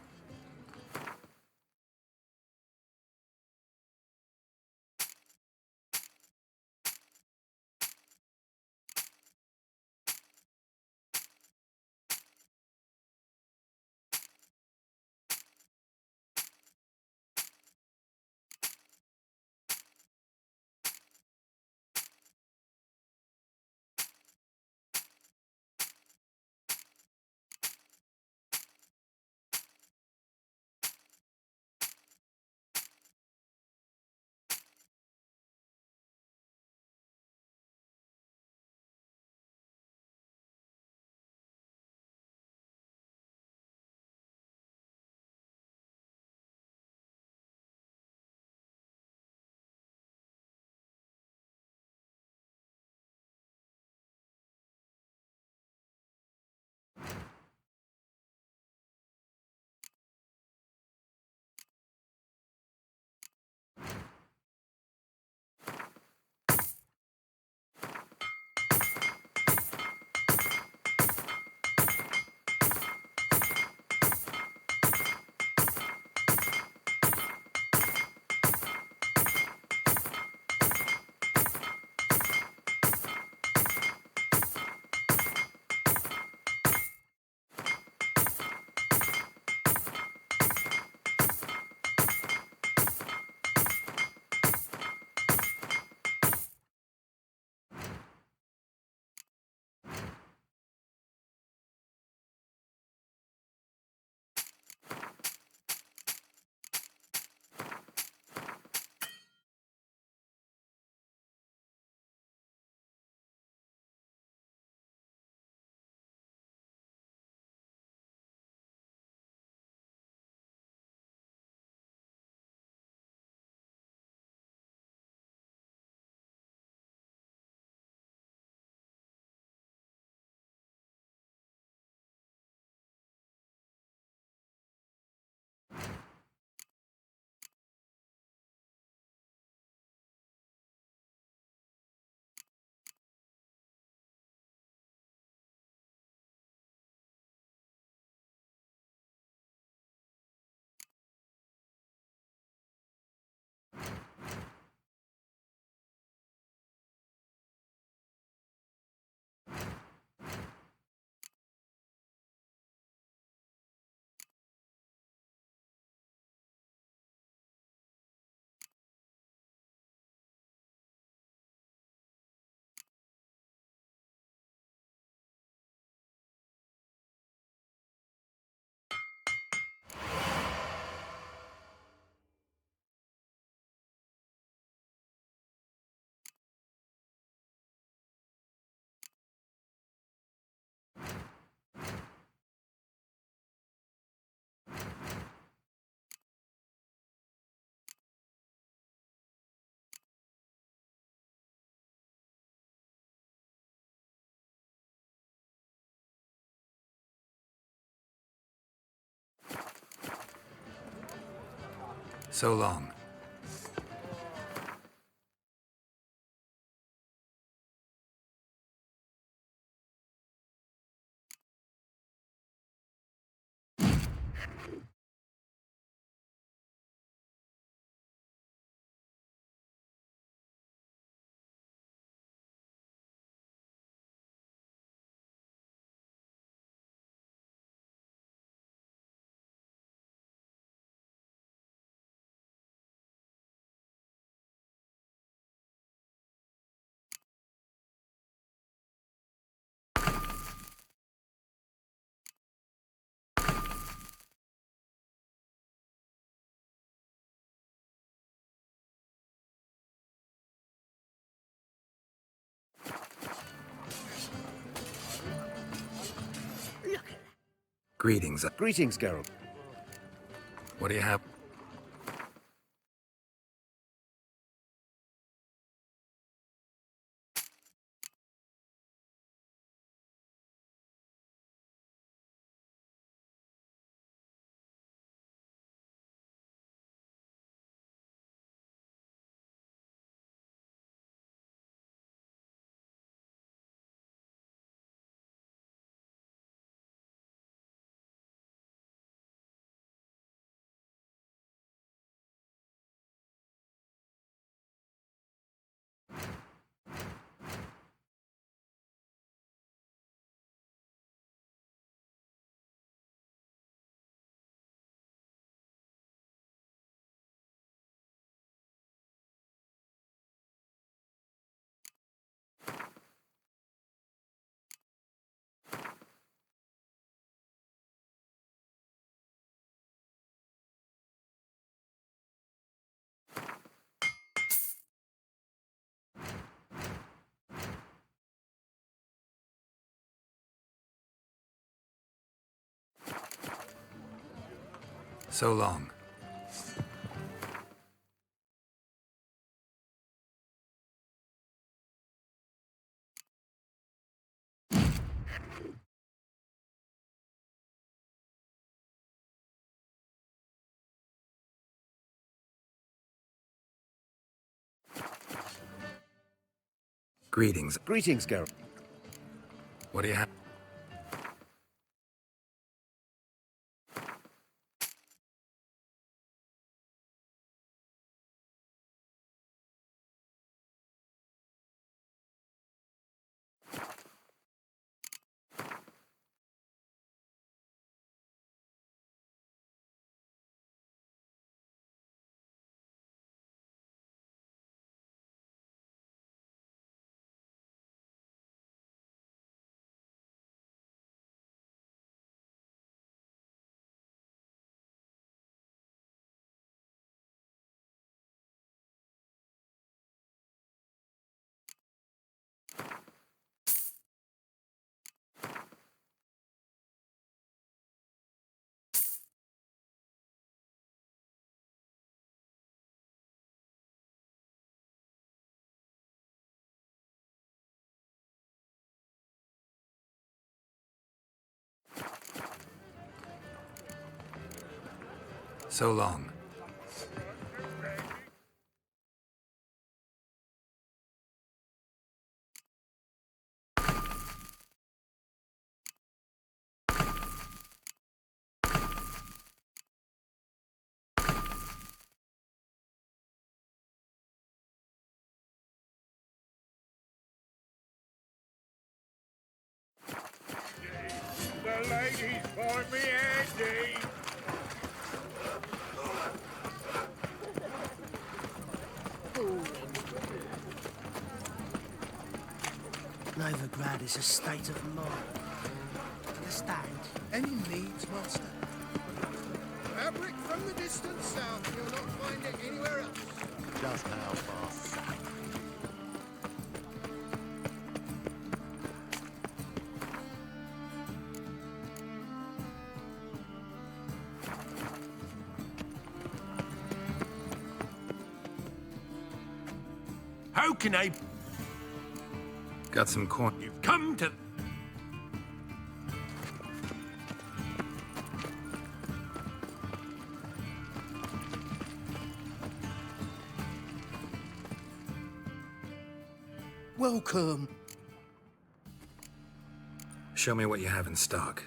So long. Greetings. Greetings, Geralt. What do you have? So long. Greetings. Greetings, Geralt. What do you have? So long. The ladies find me handy. Novigrad is a state of mind. Understand? Any needs, master? Fabric from the distant south. You'll not find it anywhere else. Just how far? How can I... Got some coin. You've come to... Welcome. Show me what you have in stock.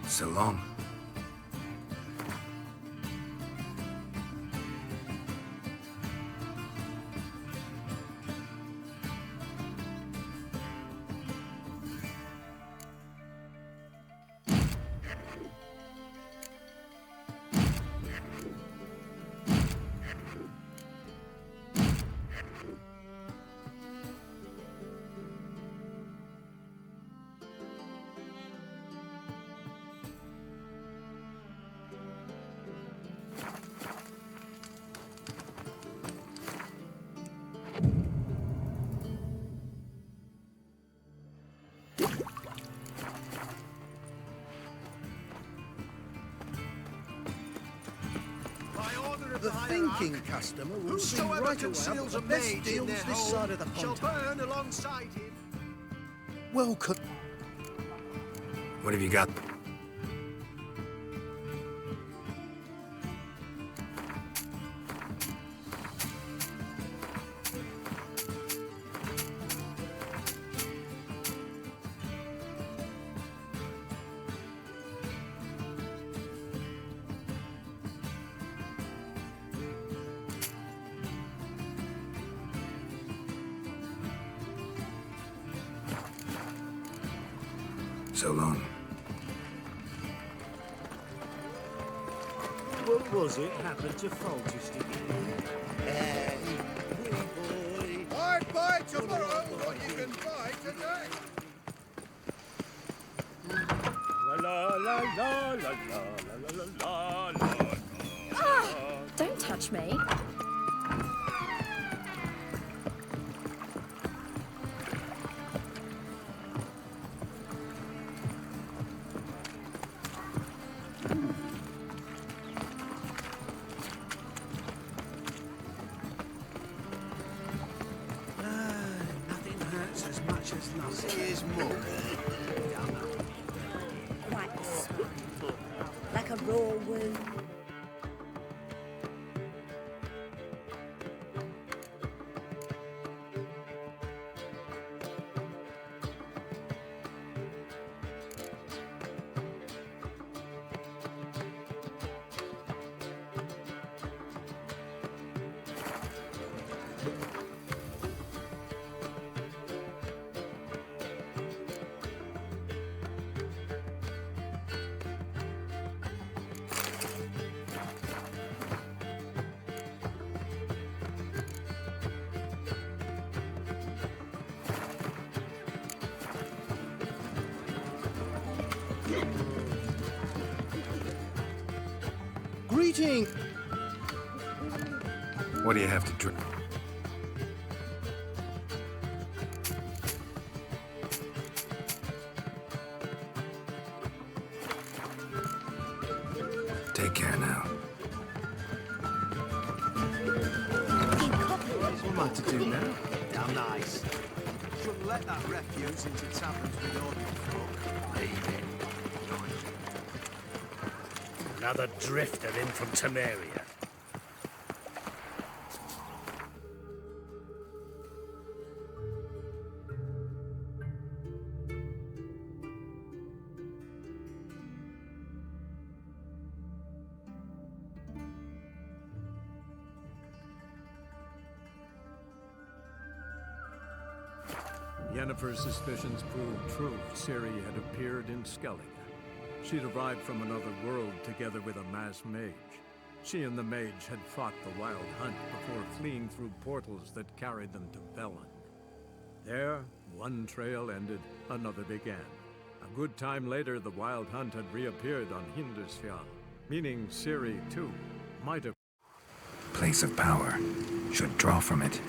So long. The thinking customer will see Whosoever right away conceals the a best mage in deals their this home side of the shall pond. burn alongside him. Welcome. What have you got? So long. What was it happened to Foltest again? I'd buy tomorrow what you can buy today. La la la la la la la la. Ah! Don't touch me. Nothing hurts as much as love. Here's more. Quite smart. Like a raw wound. Greeting! What do you have to drink? Take care now. What am I to do now? Damn nice. Shouldn't let that refuse into taverns with ordinary folk. Leave it. Another drifter in from Temeria. Yennefer's suspicions proved true. Ciri had appeared in Skellige. She'd arrived from another world together with a masked mage. She and the mage had fought the Wild Hunt before fleeing through portals that carried them to Velen. There, one trail ended, another began. A good time later, the Wild Hunt had reappeared on Hindusfjall, meaning Ciri, too, might have... Place of power. Should draw from it.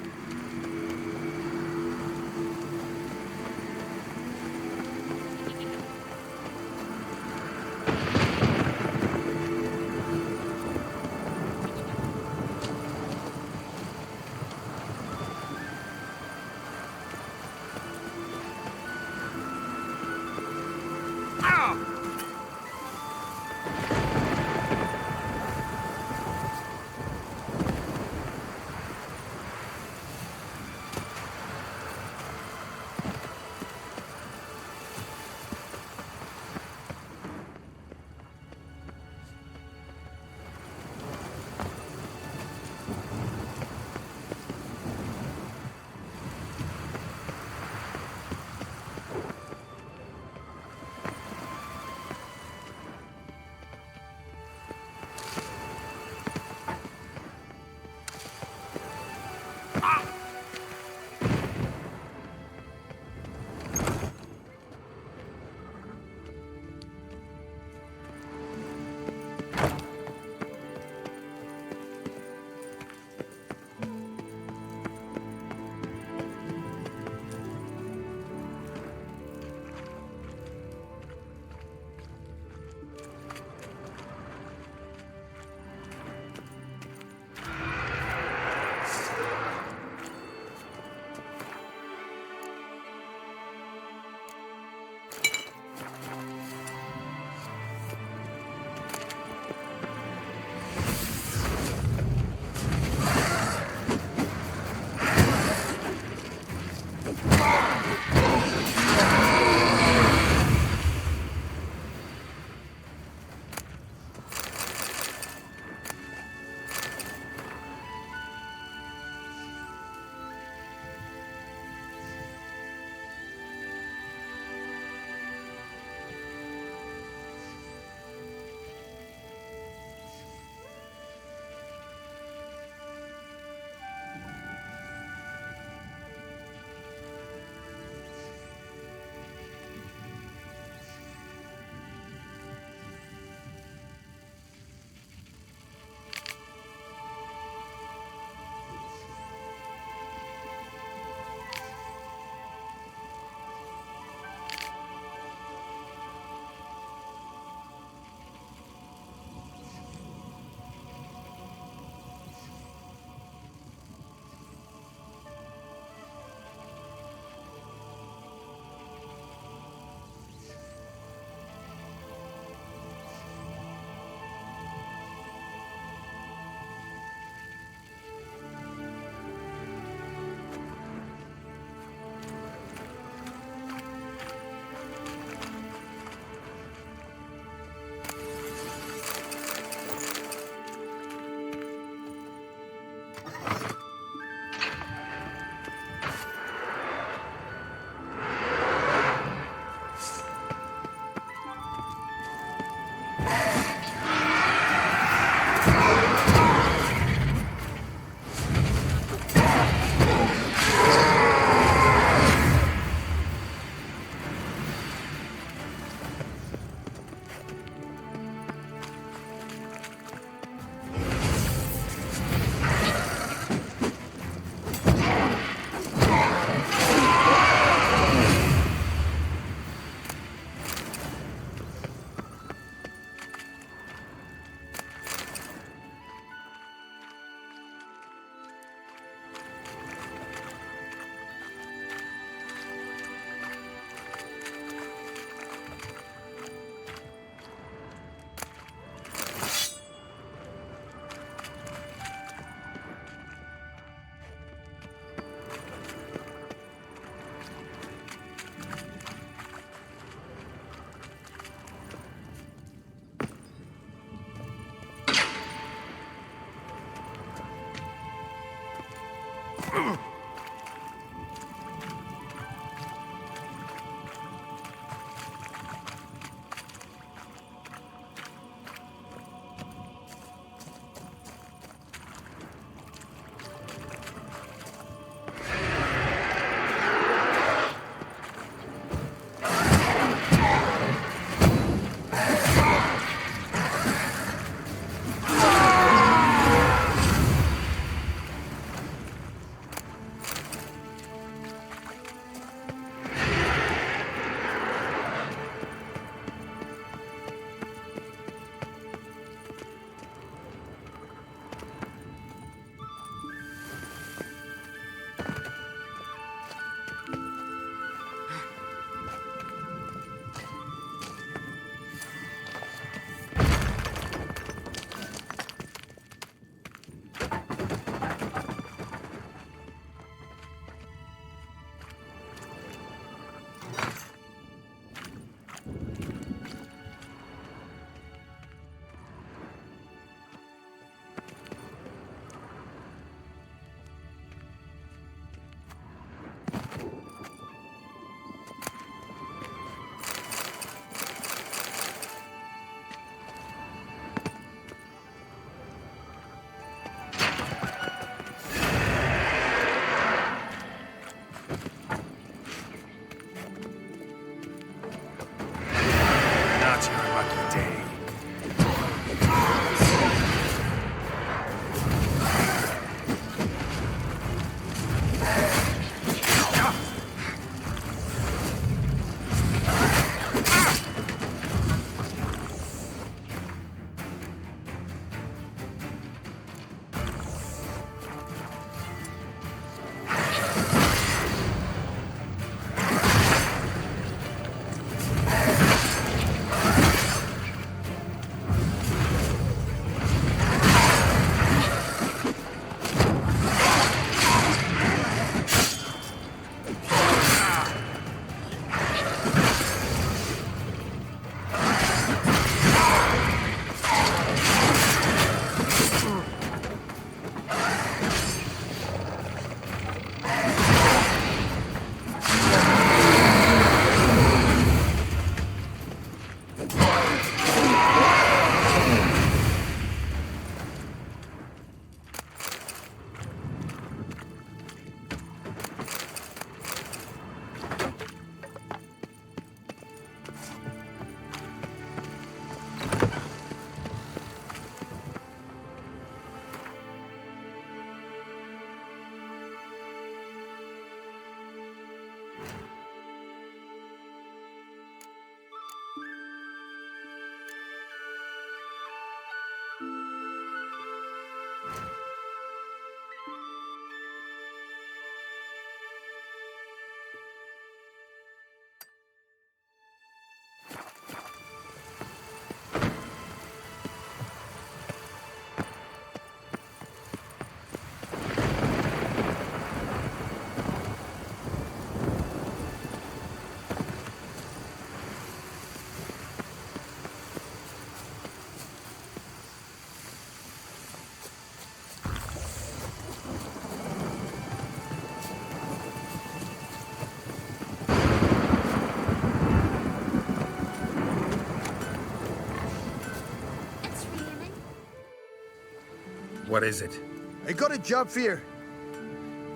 What is it? I got a job for you.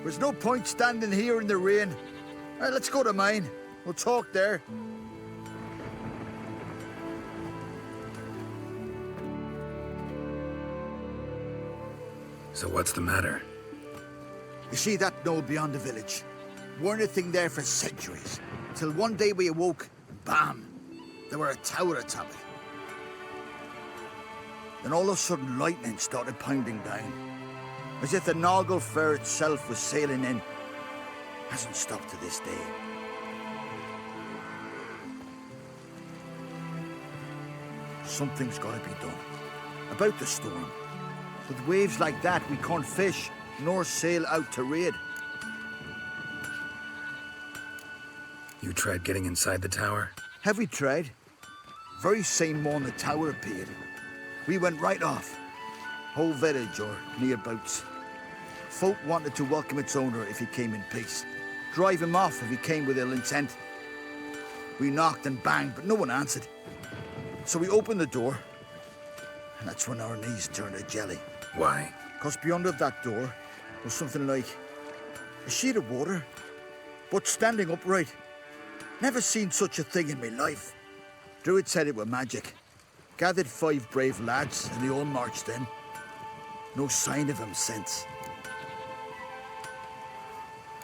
There's no point standing here in the rain. All right, let's go to mine. We'll talk there. So what's the matter? You see that knoll beyond the village? Weren't a thing there for centuries. Till one day we awoke, bam! There were a tower atop it. Then all of a sudden lightning started pounding down. As if the Noggle Fair itself was sailing in. Hasn't stopped to this day. Something's gotta be done. About the storm. With waves like that, we can't fish, nor sail out to raid. You tried getting inside the tower? Have we tried? Very same morning the tower appeared. We went right off. Whole village or nearabouts. Folk wanted to welcome its owner if he came in peace. Drive him off if he came with ill intent. We knocked and banged, but no one answered. So we opened the door, and that's when our knees turned to jelly. Why? Because beyond of that door was something like a sheet of water, but standing upright. Never seen such a thing in my life. Druid said it were magic. Gathered 5 brave lads, and they all marched in. No sign of him since.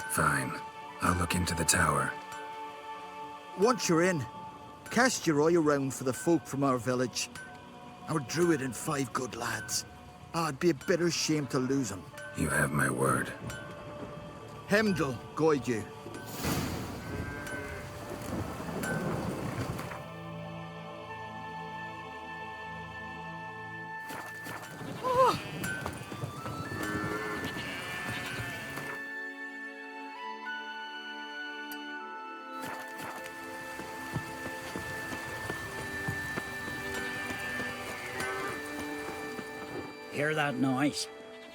Fine. I'll look into the tower. Once you're in, cast your eye around for the folk from our village. Our druid and 5 good lads. It'd be a bitter shame to lose them. You have my word. Hemdall guide you. Hear that noise?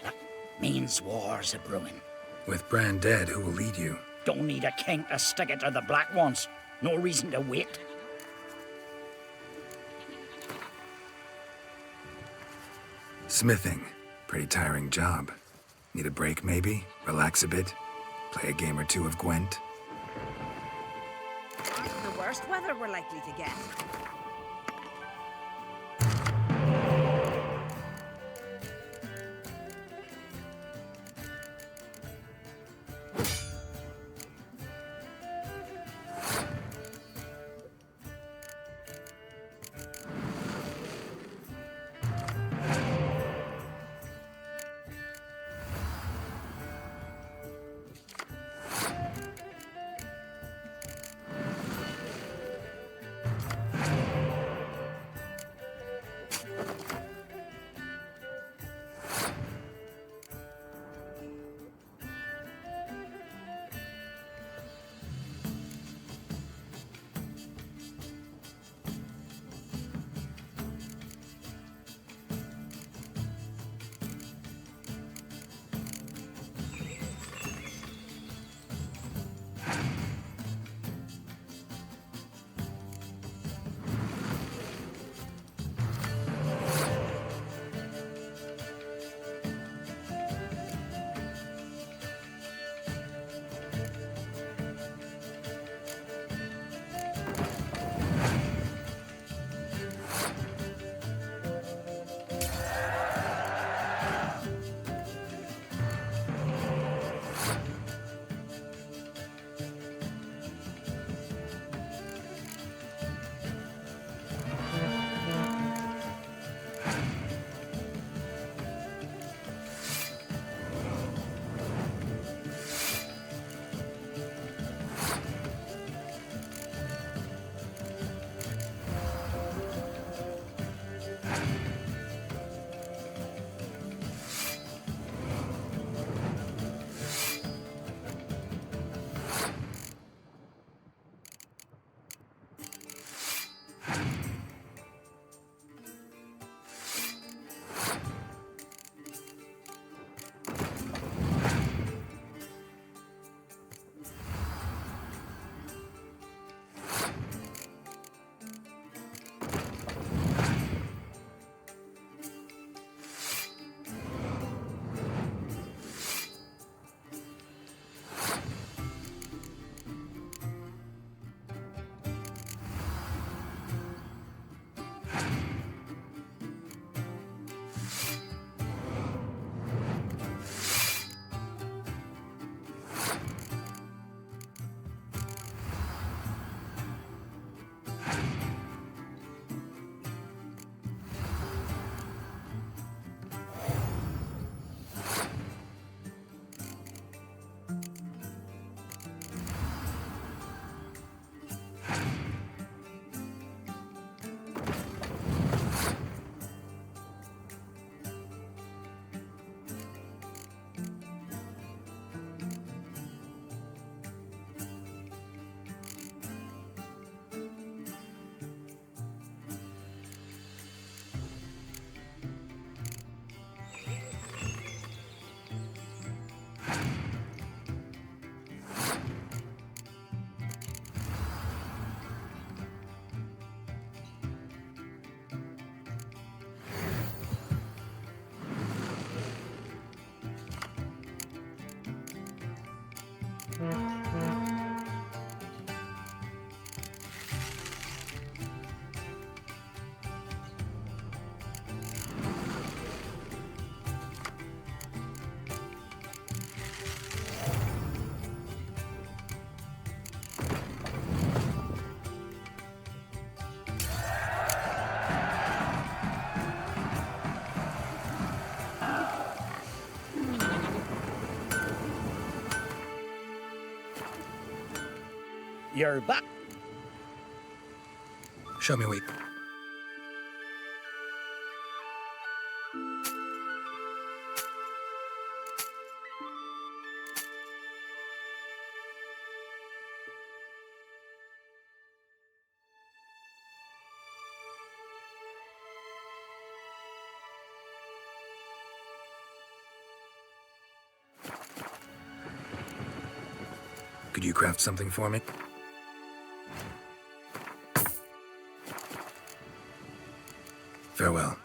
That means war's a brewing. With Bran dead, who will lead you? Don't need a king to stick it to the Black Ones. No reason to wait. Smithing. Pretty tiring job. Need a break, maybe? Relax a bit? Play a game or two of Gwent? The worst weather we're likely to get. You're back. Show me where. Could you craft something for me? Farewell.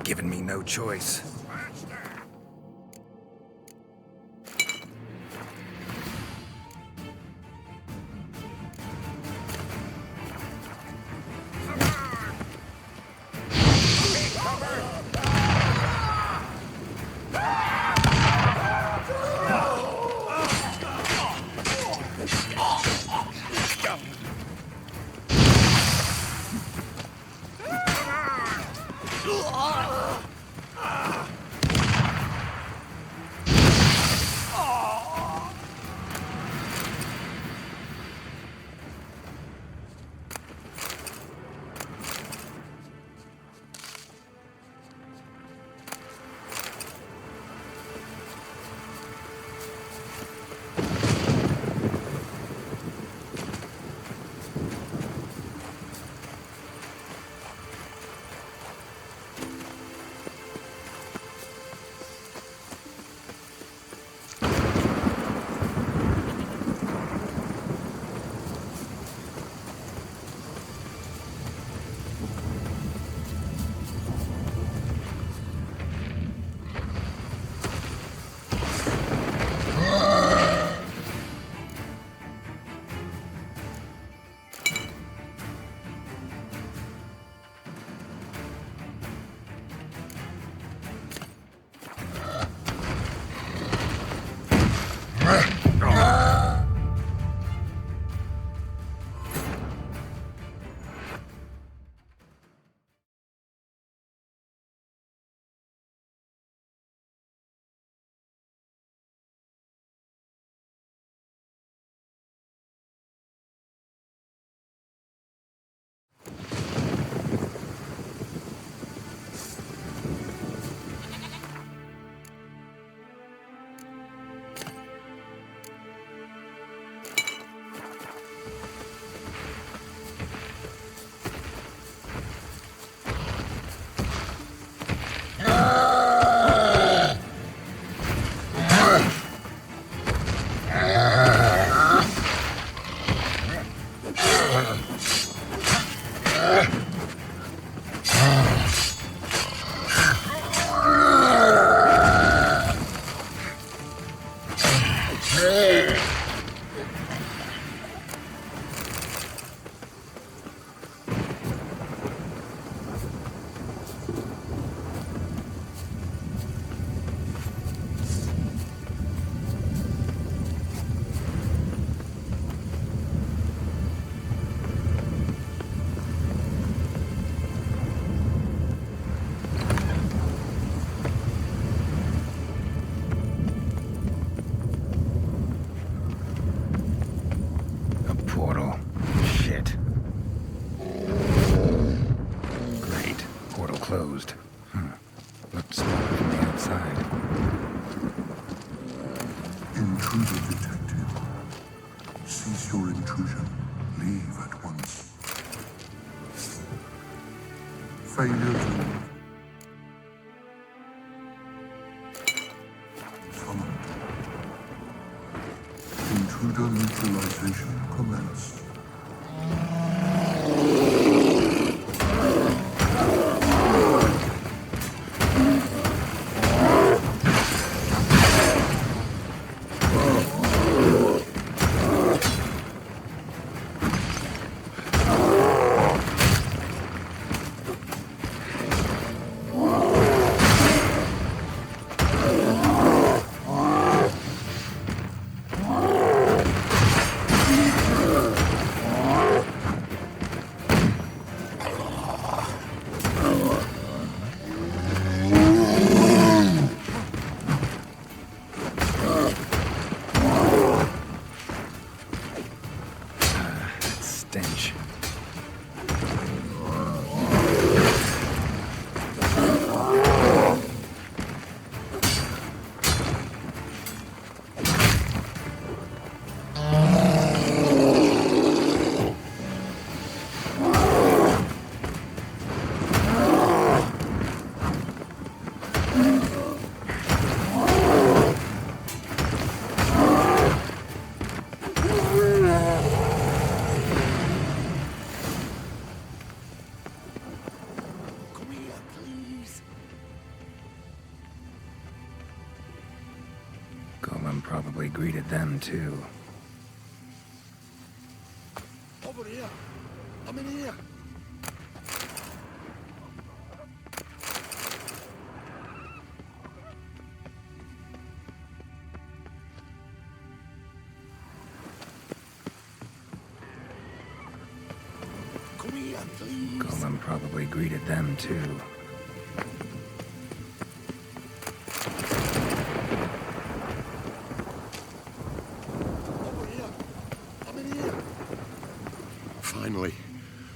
given me no choice. Closed. Looked smaller from the outside. Intruder detected. Cease your intrusion. Leave at once. Failure to... Summoned. Intruder neutralization commenced. greeted them too. Over here. I'm in here. Come here, please. Golem probably greeted them too. Over here. I'm in here. Finally,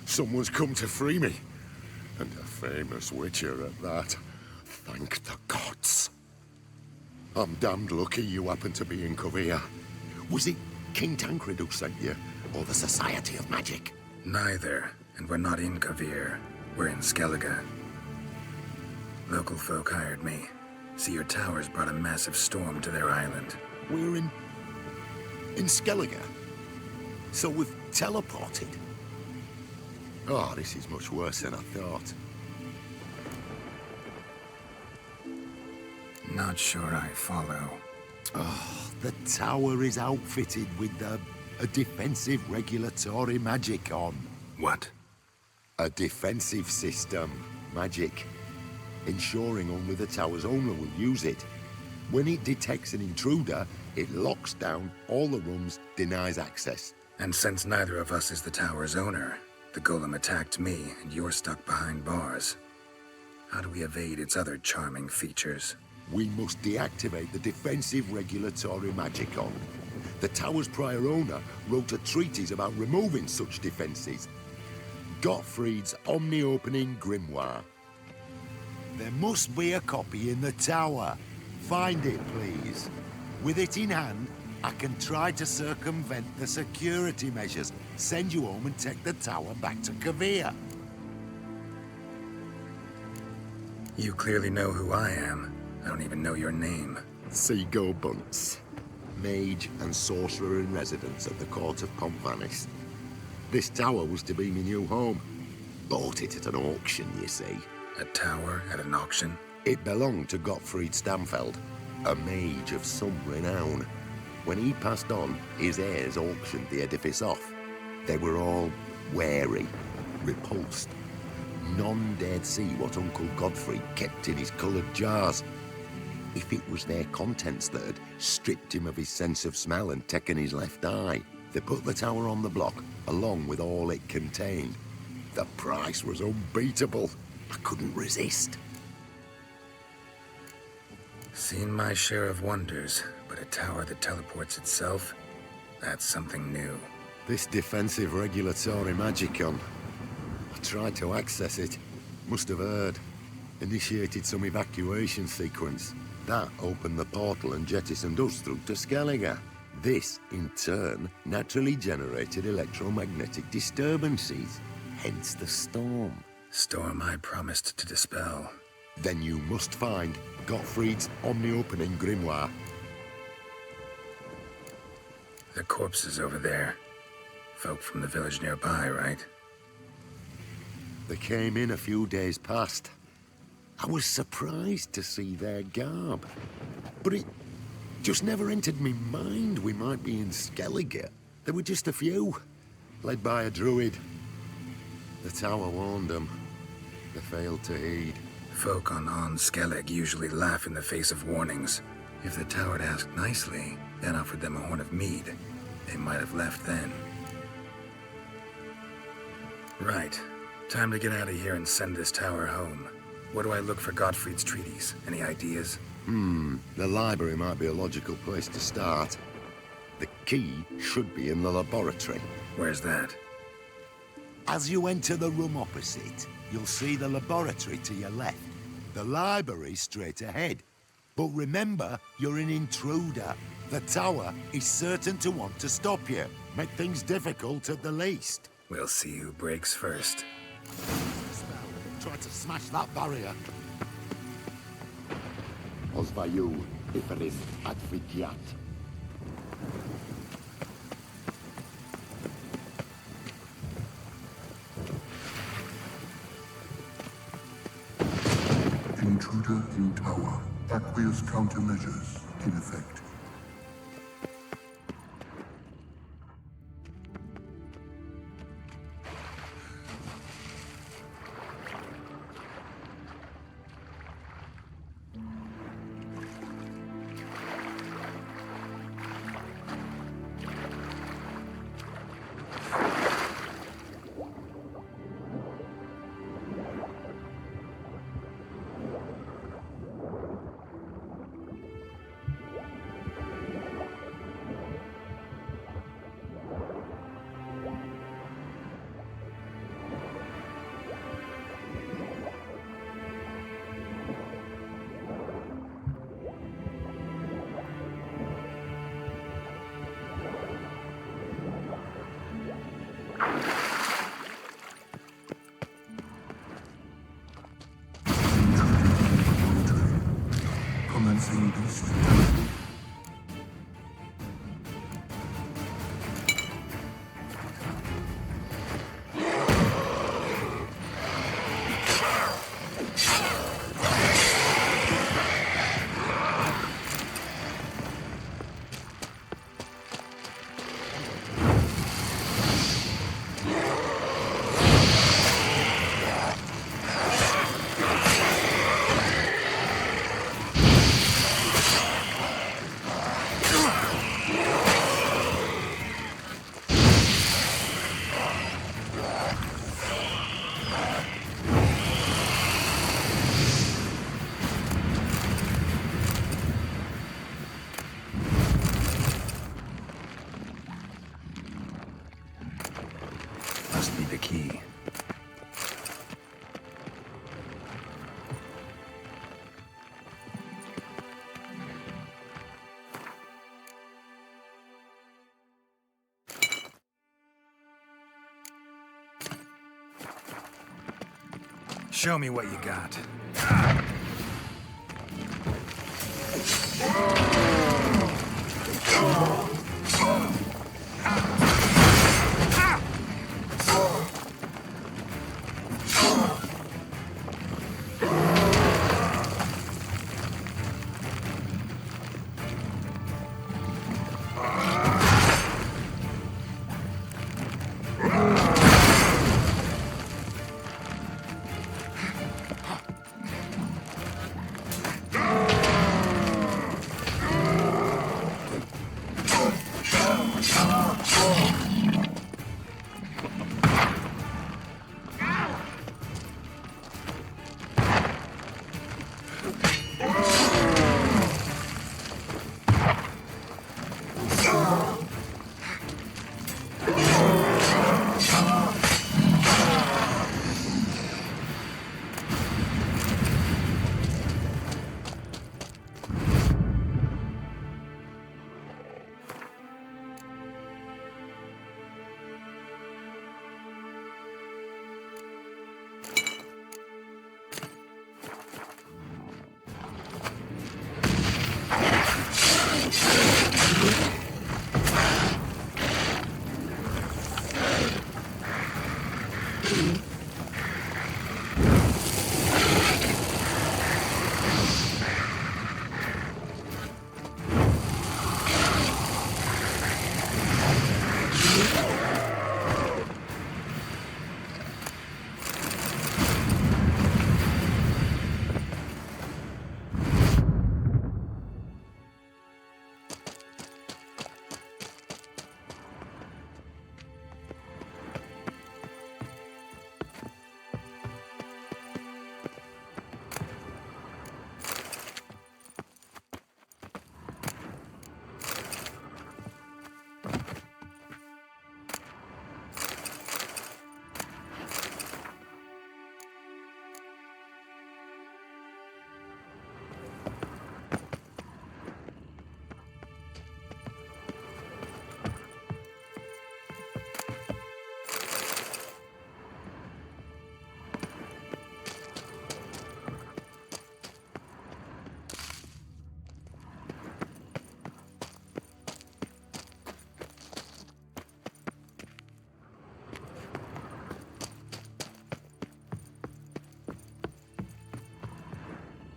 someone's come to free me. And a famous witcher at that. Thank the gods. I'm damned lucky you happen to be in Kovir. Was it King Tancred who sent you? Or the Society of Magic? Neither, and we're not in Kovir. We're in Skellige. Local folk hired me. See, your towers brought a massive storm to their island. We're in Skellige? So we've teleported? Oh, this is much worse than I thought. Not sure I follow. Oh, the tower is outfitted with a defensive regulatory magic on. What? A defensive system. Magic. Ensuring only the tower's owner will use it. When it detects an intruder, it locks down all the rooms, denies access. And since neither of us is the tower's owner, the golem attacked me and you're stuck behind bars. How do we evade its other charming features? We must deactivate the defensive regulatory magicon. The tower's prior owner wrote a treatise about removing such defenses. Gottfried's Omni-Opening Grimoire. There must be a copy in the tower. Find it, please. With it in hand, I can try to circumvent the security measures, send you home and take the tower back to Kovir. You clearly know who I am. I don't even know your name. Seago Bunce. Mage and sorcerer in residence at the court of Pomphanis. This tower was to be my new home. Bought it at an auction, you see. A tower at an auction? It belonged to Gottfried Stamfeld, a mage of some renown. When he passed on, his heirs auctioned the edifice off. They were all wary, repulsed. None dared see what Uncle Godfrey kept in his coloured jars. If it was their contents that had stripped him of his sense of smell and taken his left eye, they put the tower on the block, along with all it contained. The price was unbeatable. I couldn't resist. Seen my share of wonders, but a tower that teleports itself? That's something new. This defensive regulatory magicon. I tried to access it. Must have heard. Initiated some evacuation sequence. That opened the portal and jettisoned us through to Skellige. This, in turn, naturally generated electromagnetic disturbances. Hence the storm. Storm I promised to dispel. Then you must find Gottfried's Omni-Opening Grimoire. The corpses over there. Folk from the village nearby, right? They came in a few days past. I was surprised to see their garb. But it just never entered me mind we might be in Skellige. There were just a few, led by a druid. The tower warned them. They failed to heed. Folk on Skellig usually laugh in the face of warnings. If the tower had asked nicely, then offered them a horn of mead, they might have left then. Right. Time to get out of here and send this tower home. Where do I look for Gottfried's treatise? Any ideas? The library might be a logical place to start. The key should be in the laboratory. Where's that? As you enter the room opposite, you'll see the laboratory to your left. The library straight ahead. But remember, you're an intruder. The tower is certain to want to stop you. Make things difficult at the least. We'll see who breaks first. Try to smash that barrier. Osvayu, Iferis, Advigiat. Intruder in tower. Aqueous countermeasures in effect. Must be the key. Show me what you got.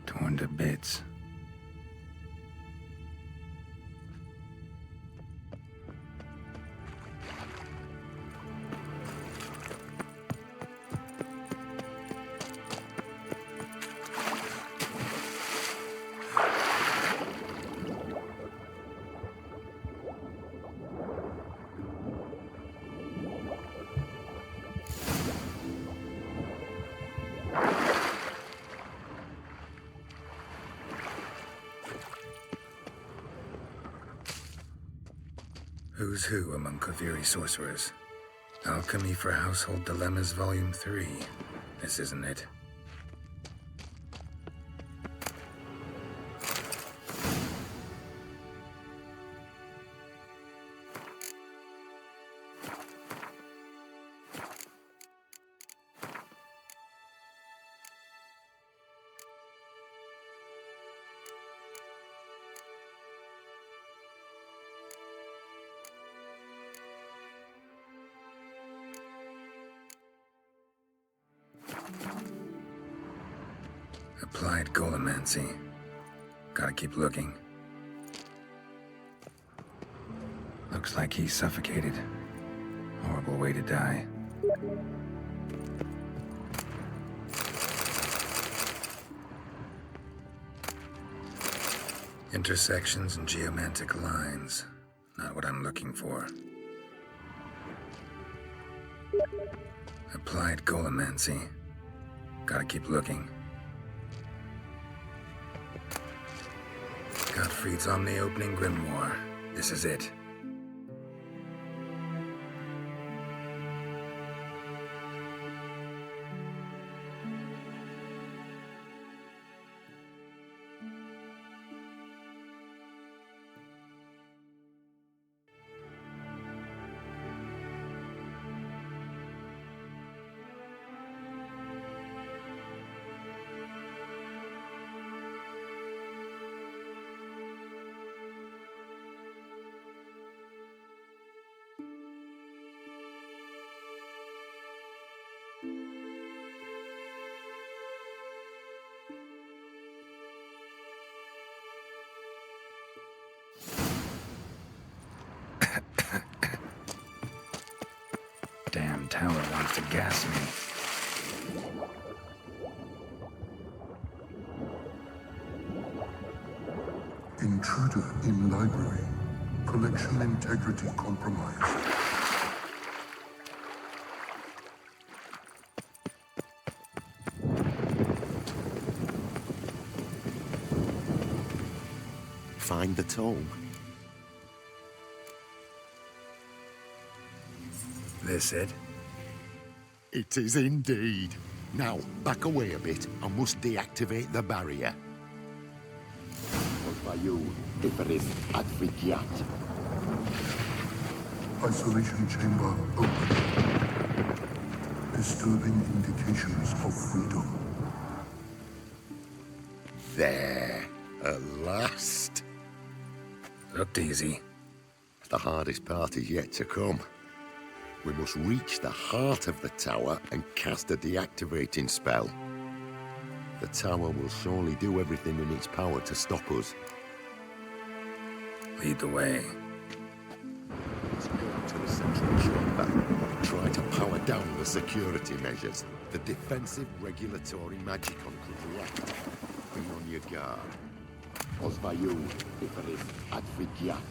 Torn to bits. Who's Who Among Kuviri Sorcerers? Alchemy for Household Dilemmas, Volume 3. This isn't it. Applied Golomancy. Gotta keep looking. Looks like he's suffocated. Horrible way to die. Intersections and geomantic lines. Not what I'm looking for. Applied Golomancy. Gotta keep looking. Gottfried's Omni-Opening Grimoire. This is it. tower wants to gas me. Intruder in library. Collection integrity compromised. Find the tome. This it? It is indeed. Now, back away a bit. I must deactivate the barrier. What by you, Iferis Advigiat? Isolation chamber open. Disturbing indications of freedom. There. At last. Looked easy. The hardest part is yet to come. We must reach the heart of the tower and cast a deactivating spell. The tower will surely do everything in its power to stop us. Lead the way. Let's go to the central chamber. Try to power down the security measures. The defensive regulatory magicon could react. Be on your guard. Osvayu, Iferis Advigiat.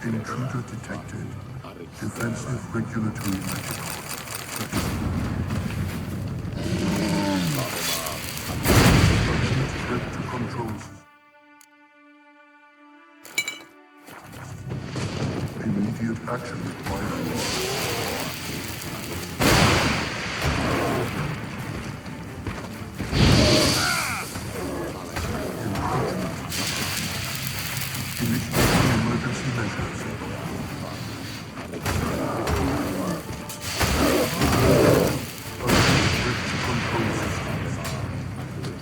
Intruder detected. Defensive regulatory magic. Threat to controls. Immediate action required.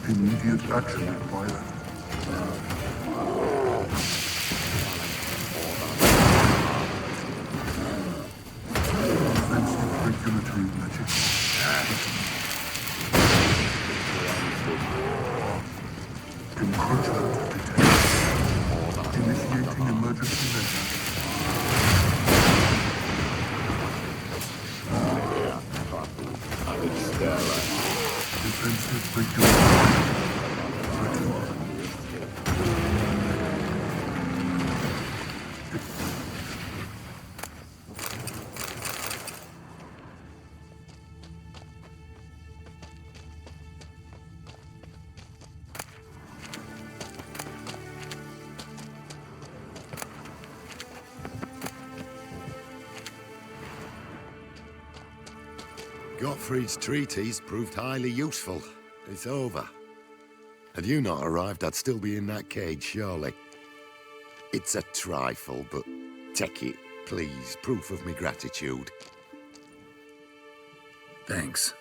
Immediate action required. Defensive regulatory magic. Encroachment detected. Initiating emergency measures. Defensive regulatory. Gottfried's treatise proved highly useful. It's over. Had you not arrived, I'd still be in that cage, surely. It's a trifle, but take it, please. Proof of me gratitude. Thanks.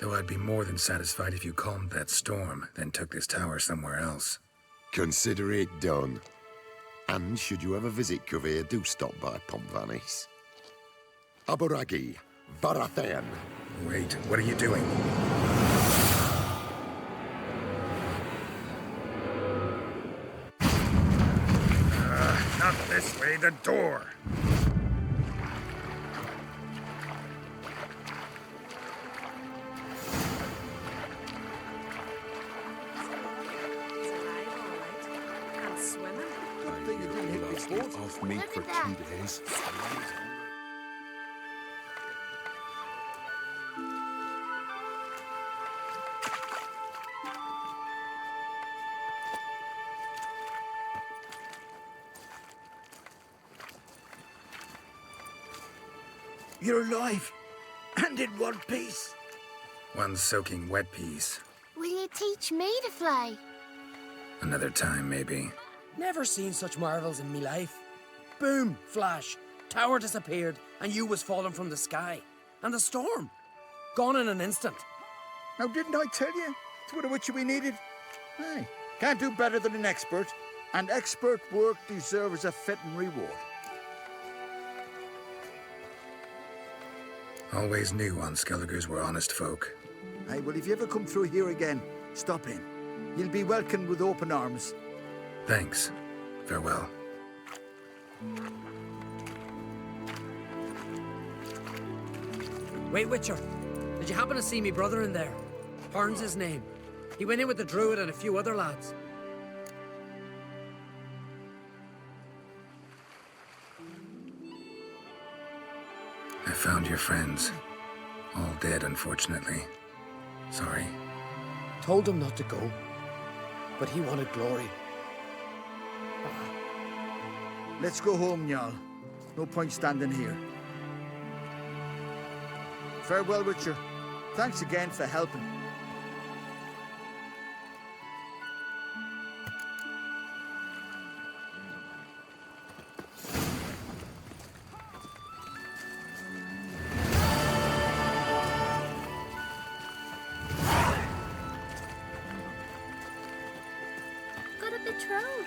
Though I'd be more than satisfied if you calmed that storm, then took this tower somewhere else. Consider it done. And should you ever visit Kovir, do stop by Pompvanis. Aboragi, Barathan. Wait, what are you doing? Not this way, the door. Off meat for 2 days. You're alive, and in one piece. One soaking wet piece. Will you teach me to fly? Another time, maybe. Never seen such marvels in me life. Boom, flash, tower disappeared, and you was falling from the sky. And the storm, gone in an instant. Now, didn't I tell you? It's what which we needed. Hey, can't do better than an expert. And expert work deserves a fitting reward. Always knew Unskelligers were honest folk. Aye, well, if you ever come through here again, stop in. You'll be welcomed with open arms. Thanks. Farewell. Wait, Witcher. Did you happen to see me brother in there? Hearn's his name. He went in with the druid and a few other lads. I found your friends. All dead, unfortunately. Sorry. Told him not to go, but he wanted glory. Let's go home, Jarl. No point standing here. Farewell, Witcher. Thanks again for helping. Got a betrothed.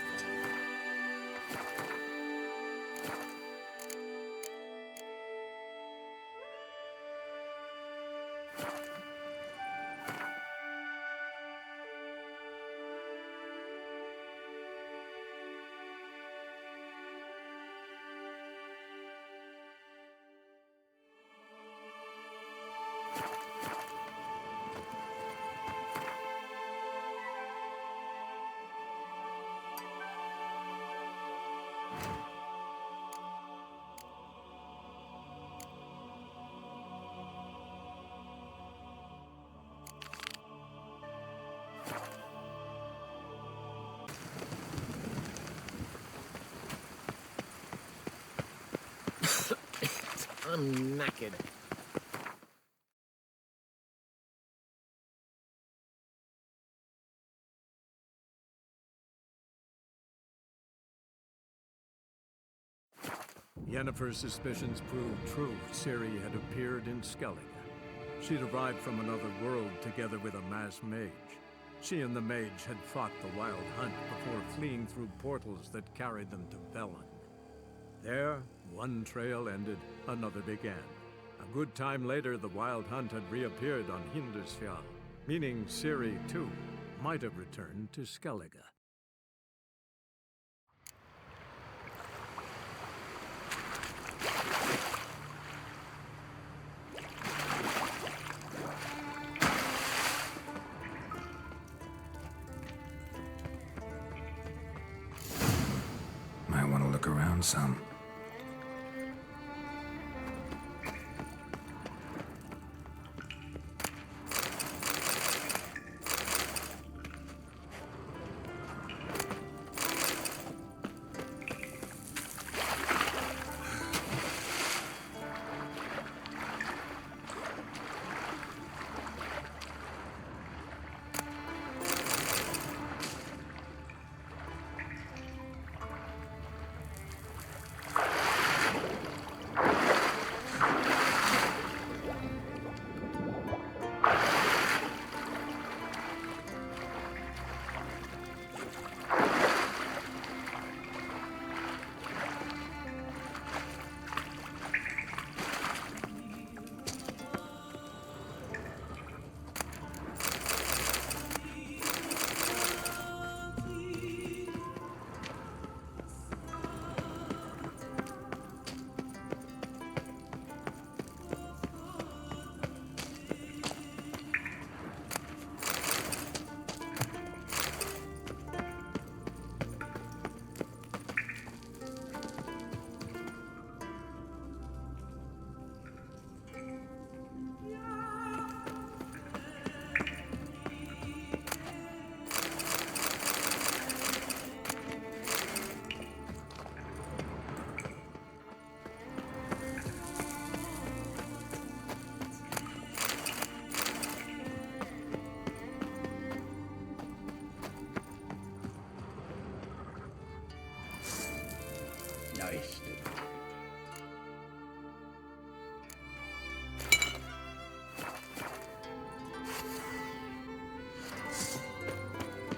I'm knackered. Yennefer's suspicions proved true. Ciri had appeared in Skellige. She'd arrived from another world together with a masked mage. She and the mage had fought the Wild Hunt before fleeing through portals that carried them to Velen. There, one trail ended, another began. A good time later, the Wild Hunt had reappeared on Hindarsfjall, meaning Ciri, too, might have returned to Skellige. Might want to look around some. Nice.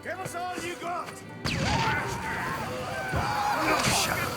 Give us all you got! Shut up.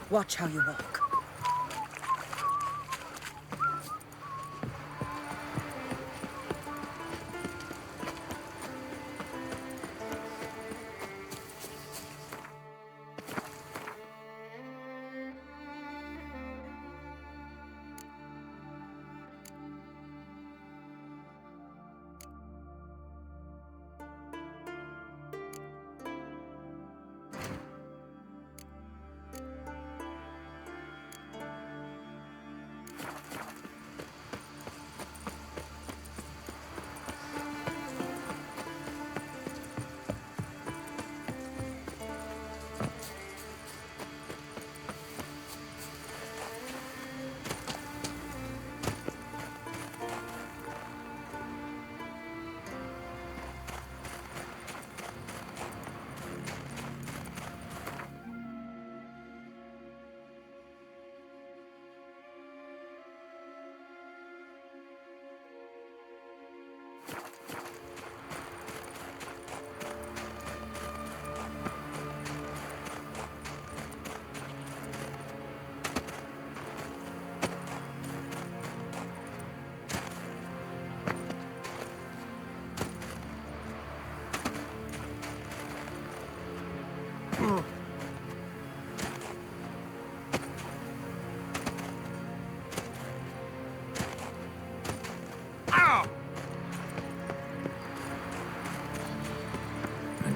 Watch how you walk.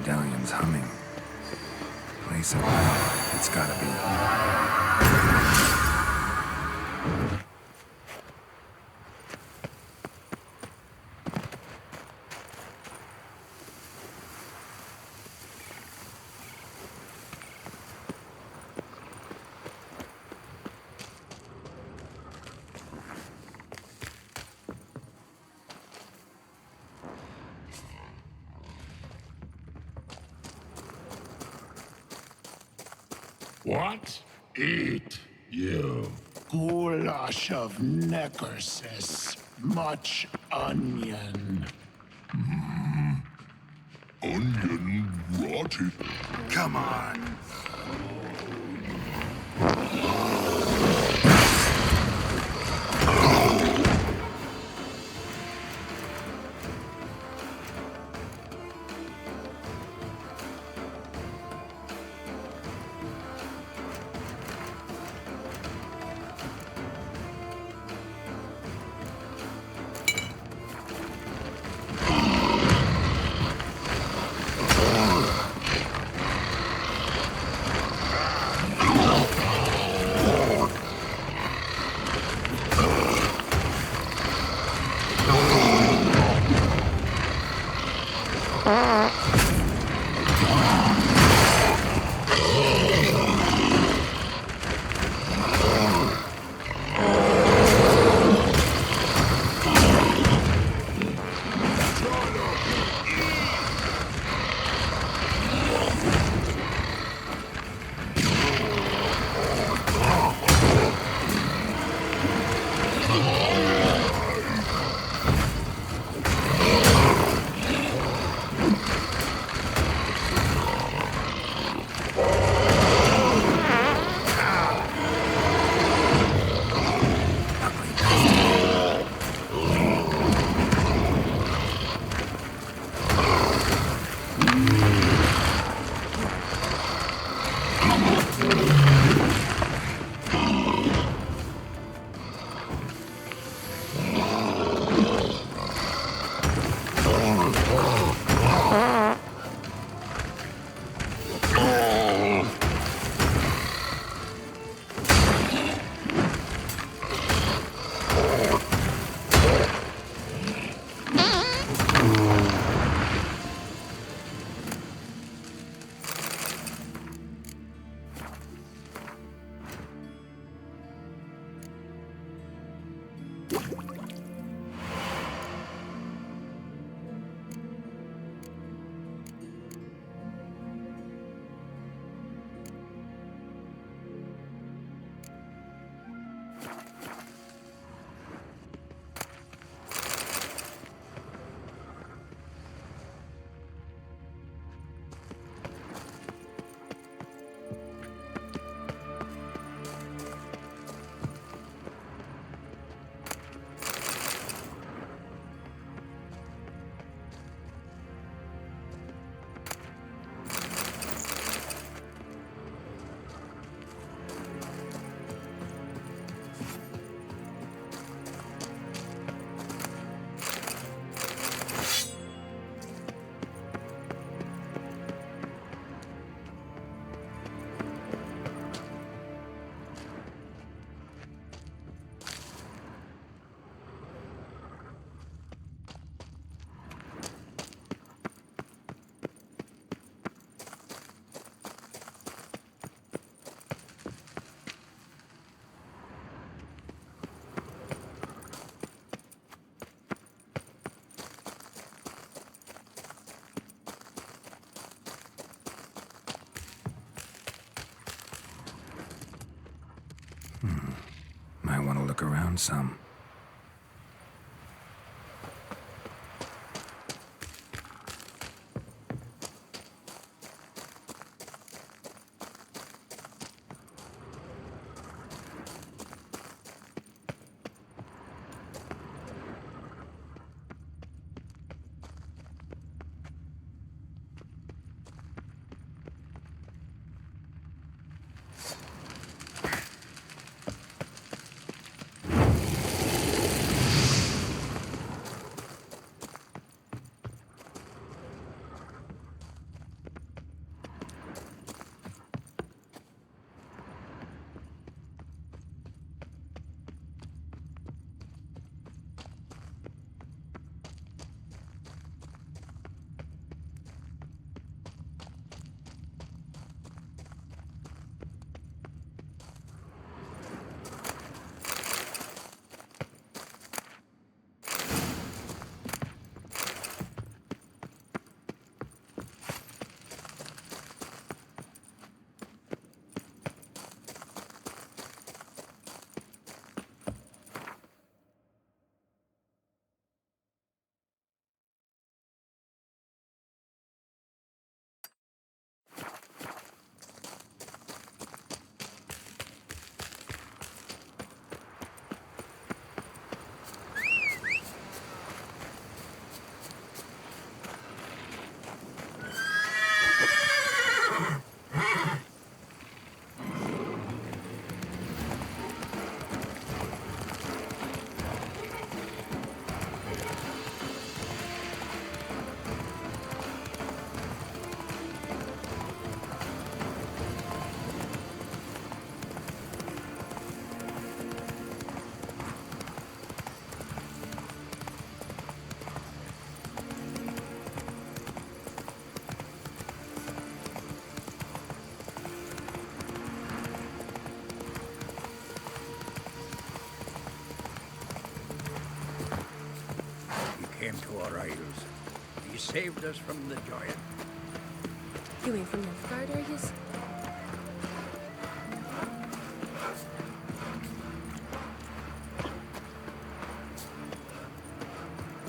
Medallion's humming. Place it. It's gotta be. What? Eat, you. Goulash of neckersis. Much onion. Onion rotted. Come on. Might want to look around some. Came to our isles. He saved us from the giant. You ain't from Nilfgaard, are yous?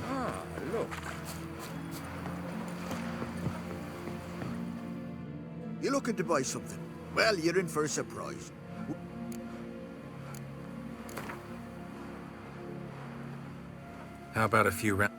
Ah, look. You looking to buy something? Well, you're in for a surprise. How about a few rounds?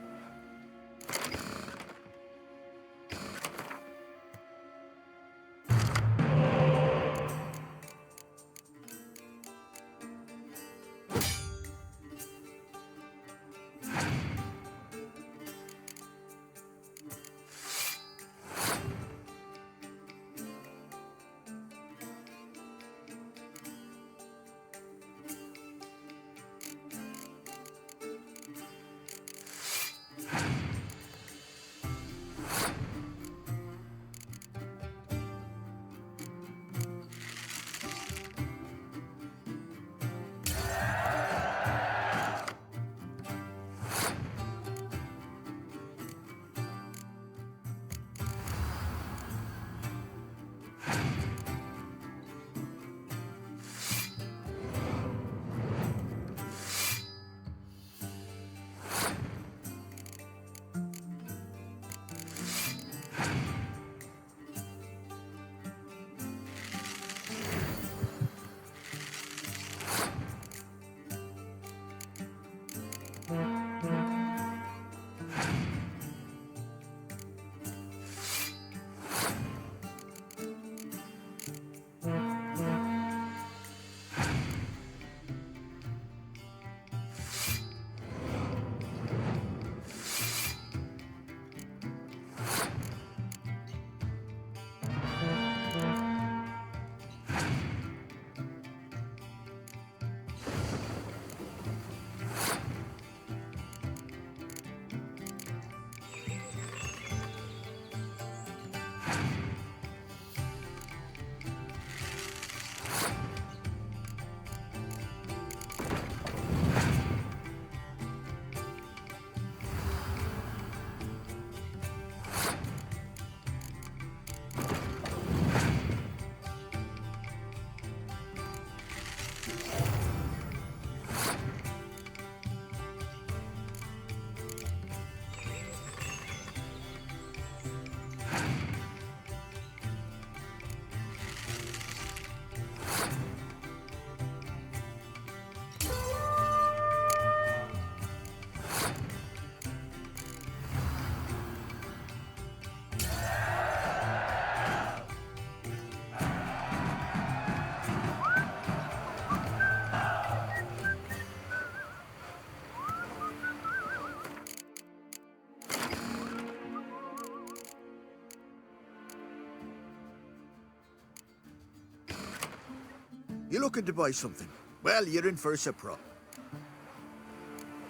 You looking to buy something? Well, you're in for a surprise.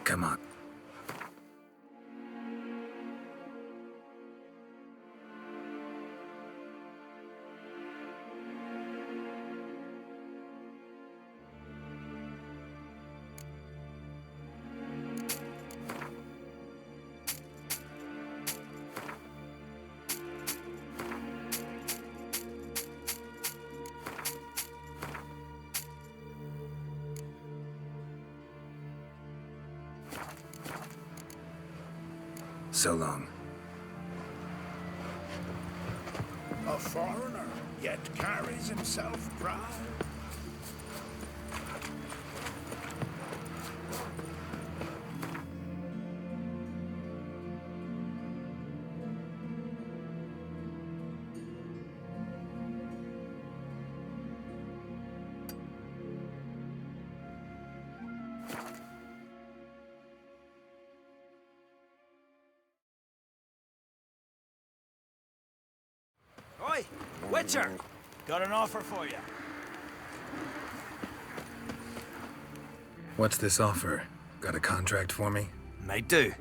Come on. So long. A foreigner, yet carries himself proud. Oi, Witcher! Got an offer for you. What's this offer? Got a contract for me? Might do,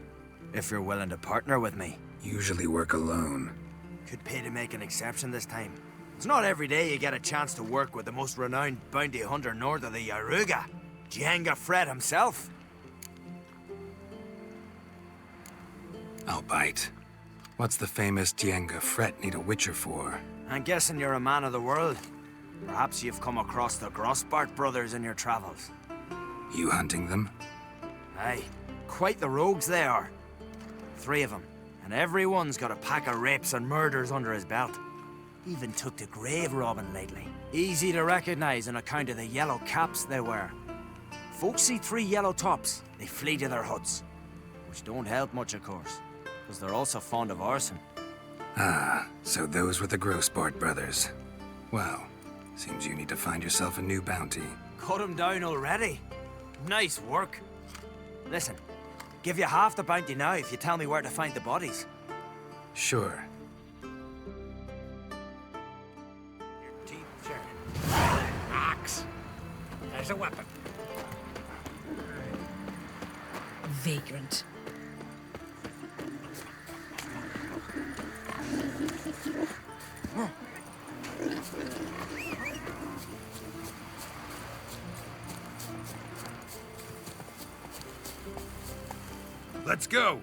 if you're willing to partner with me. Usually work alone. Could pay to make an exception this time. It's not every day you get a chance to work with the most renowned bounty hunter north of the Yaruga, Jenga Fred himself. I'll bite. What's the famous Jenga Fret need a Witcher for? I'm guessing you're a man of the world. Perhaps you've come across the Grossbart brothers in your travels. You hunting them? Aye, quite the rogues they are. 3 of them, and everyone's got a pack of rapes and murders under his belt. Even took to grave robbing lately. Easy to recognize on account of the yellow caps they wear. Folks see 3 yellow tops, they flee to their huts. Which don't help much, of course, because they're also fond of arson. Ah, so those were the Grossbart brothers. Well, seems you need to find yourself a new bounty. Cut him down already? Nice work. Listen, give you half the bounty now if you tell me where to find the bodies. Sure. Your teeth churning. Axe. There's a weapon. Vagrant. Let's go.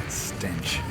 Stench.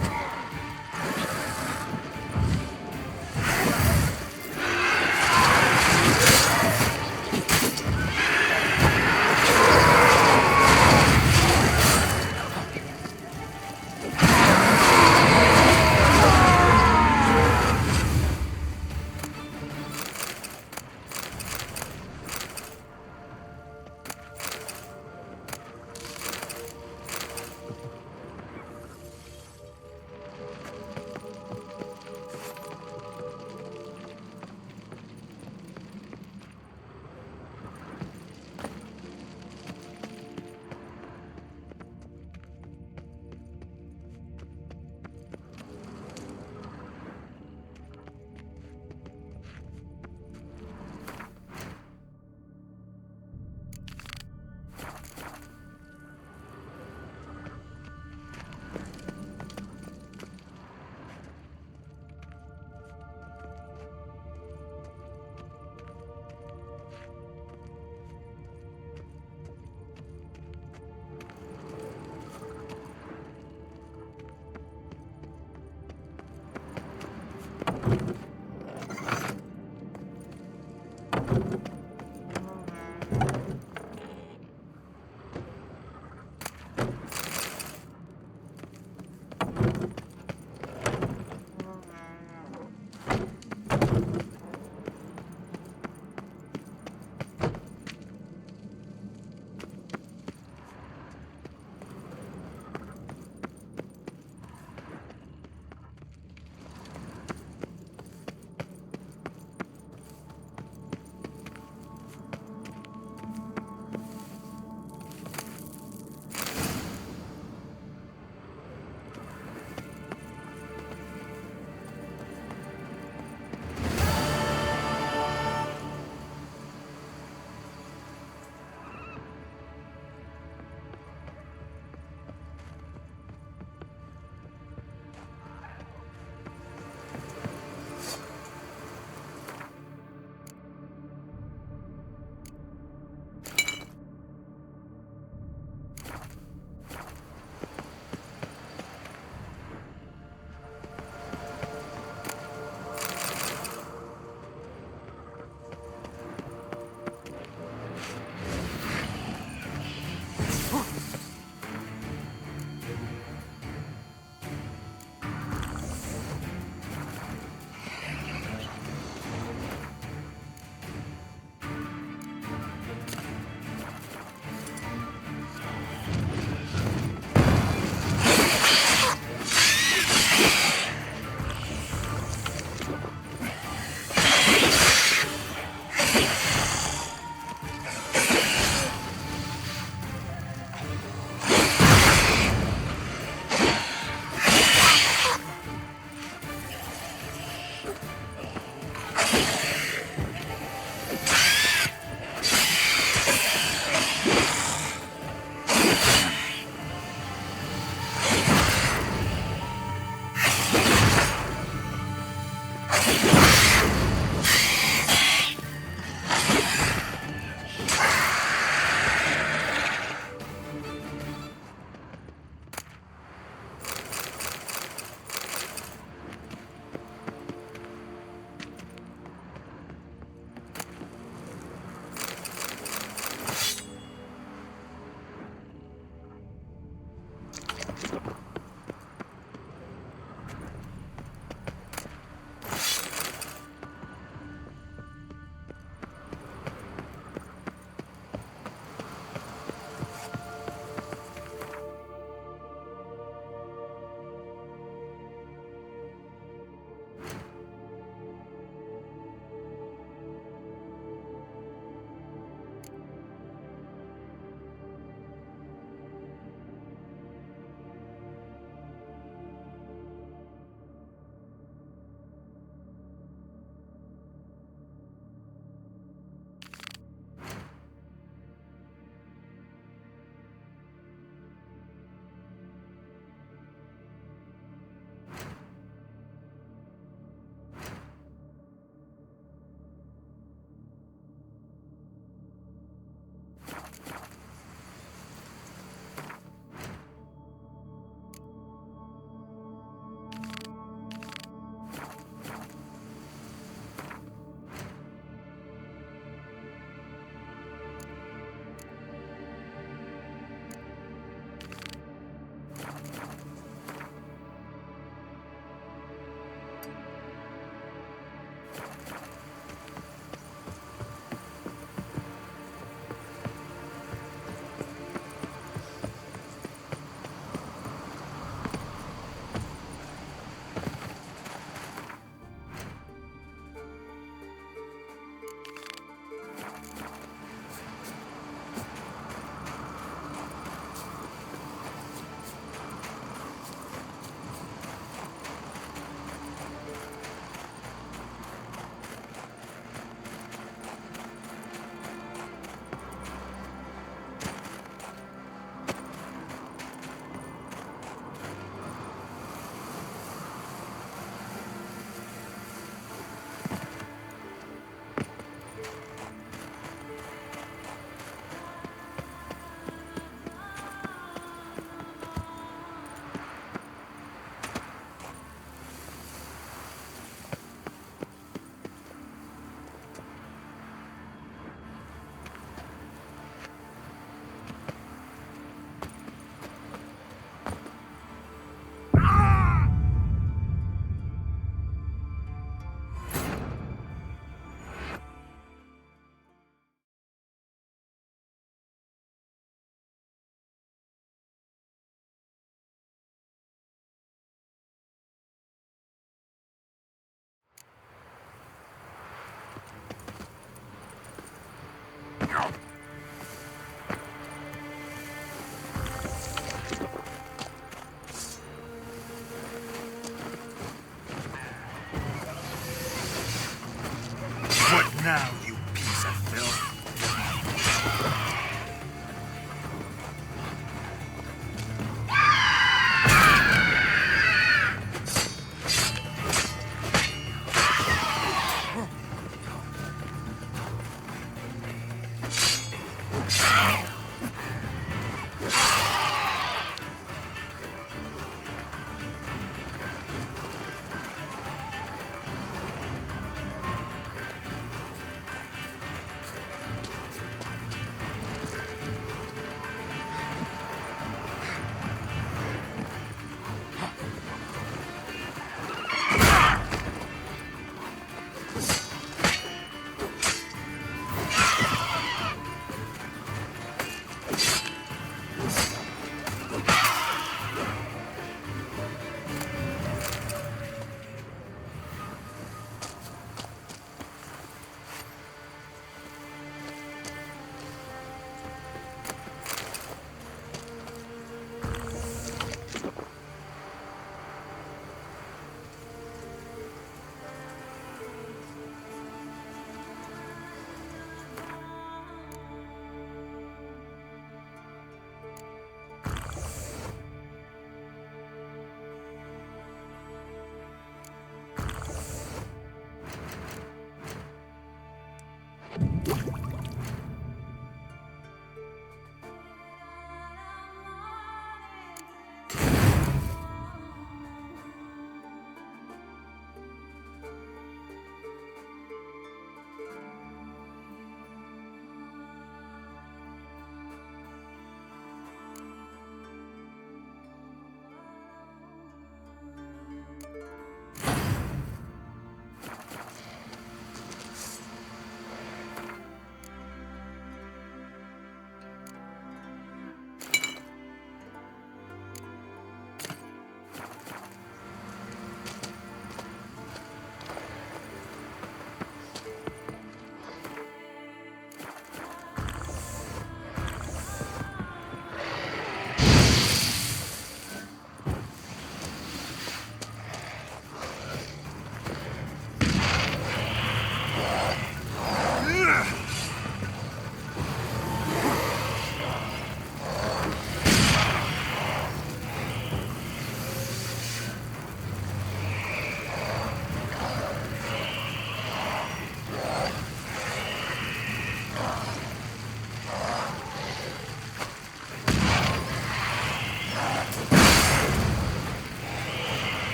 Now, you piece of filth.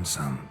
found some.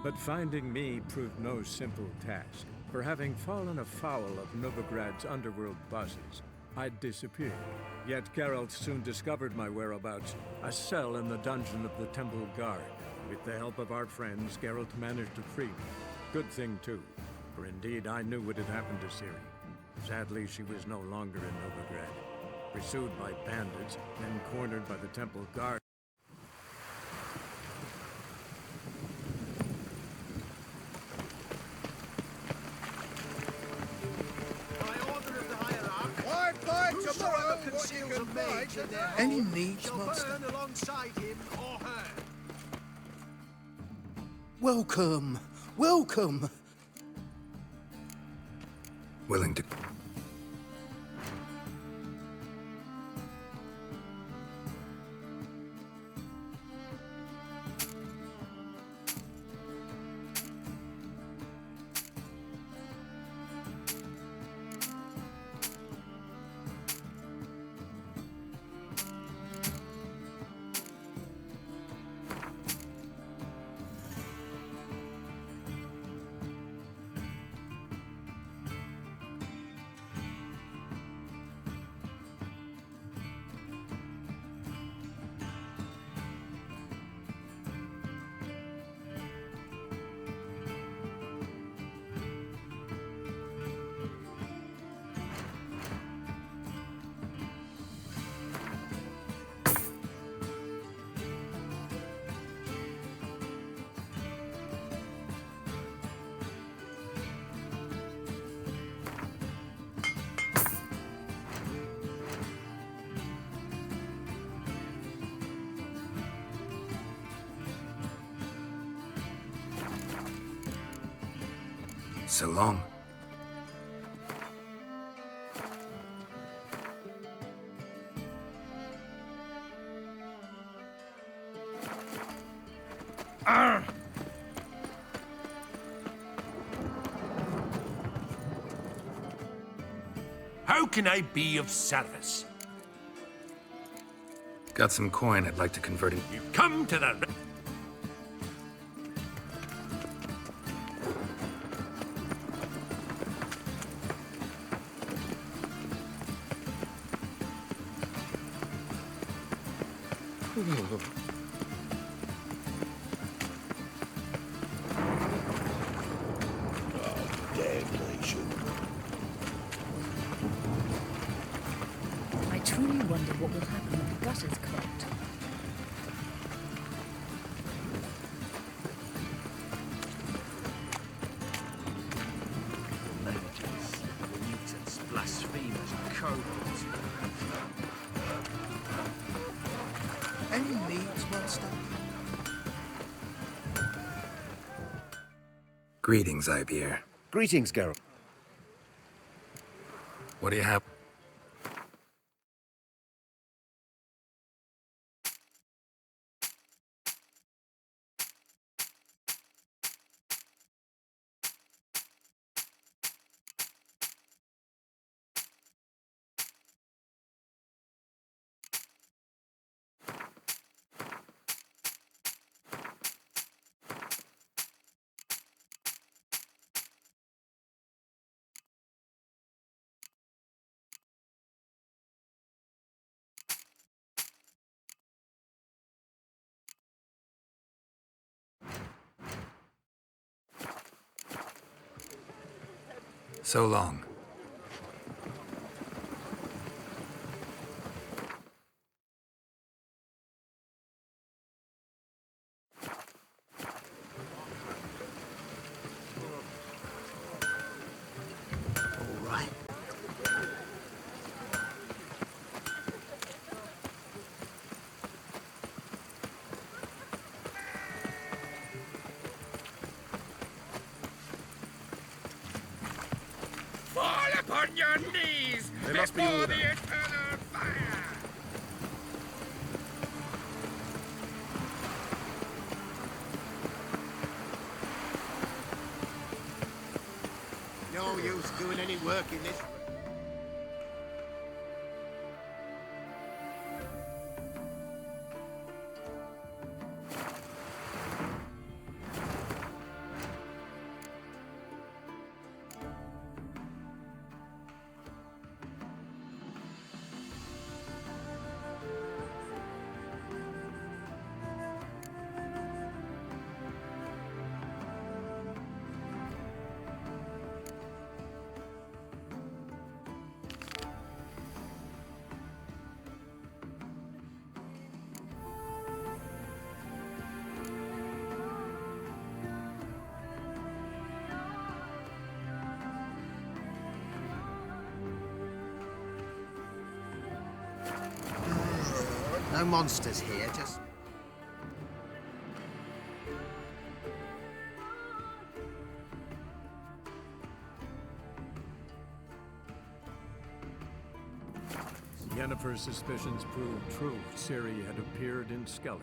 But finding me proved no simple task. For having fallen afoul of Novigrad's underworld bosses, I'd disappeared. Yet Geralt soon discovered my whereabouts, a cell in the dungeon of the Temple Guard. With the help of our friends, Geralt managed to free me. Good thing, too, for indeed I knew what had happened to Ciri. Sadly, she was no longer in Novigrad. Pursued by bandits, then cornered by the Temple Guard. Any needs, master? Alongside him or her. Welcome, welcome. Willing to... So long. How can I be of service? Got some coin I'd like to convert in. You come to the... I truly wonder what will happen when the gut is clogged. Managers, mutants, blasphemers, cowards. Any needs, monster? Greetings, Ipier. Greetings, Geralt. What do you have? So long. All right. Fall upon your knees They must be before ordered. the eternal fire! No use doing any work in this. No monsters here, just... Yennefer's suspicions proved true. Ciri had appeared in Skellige.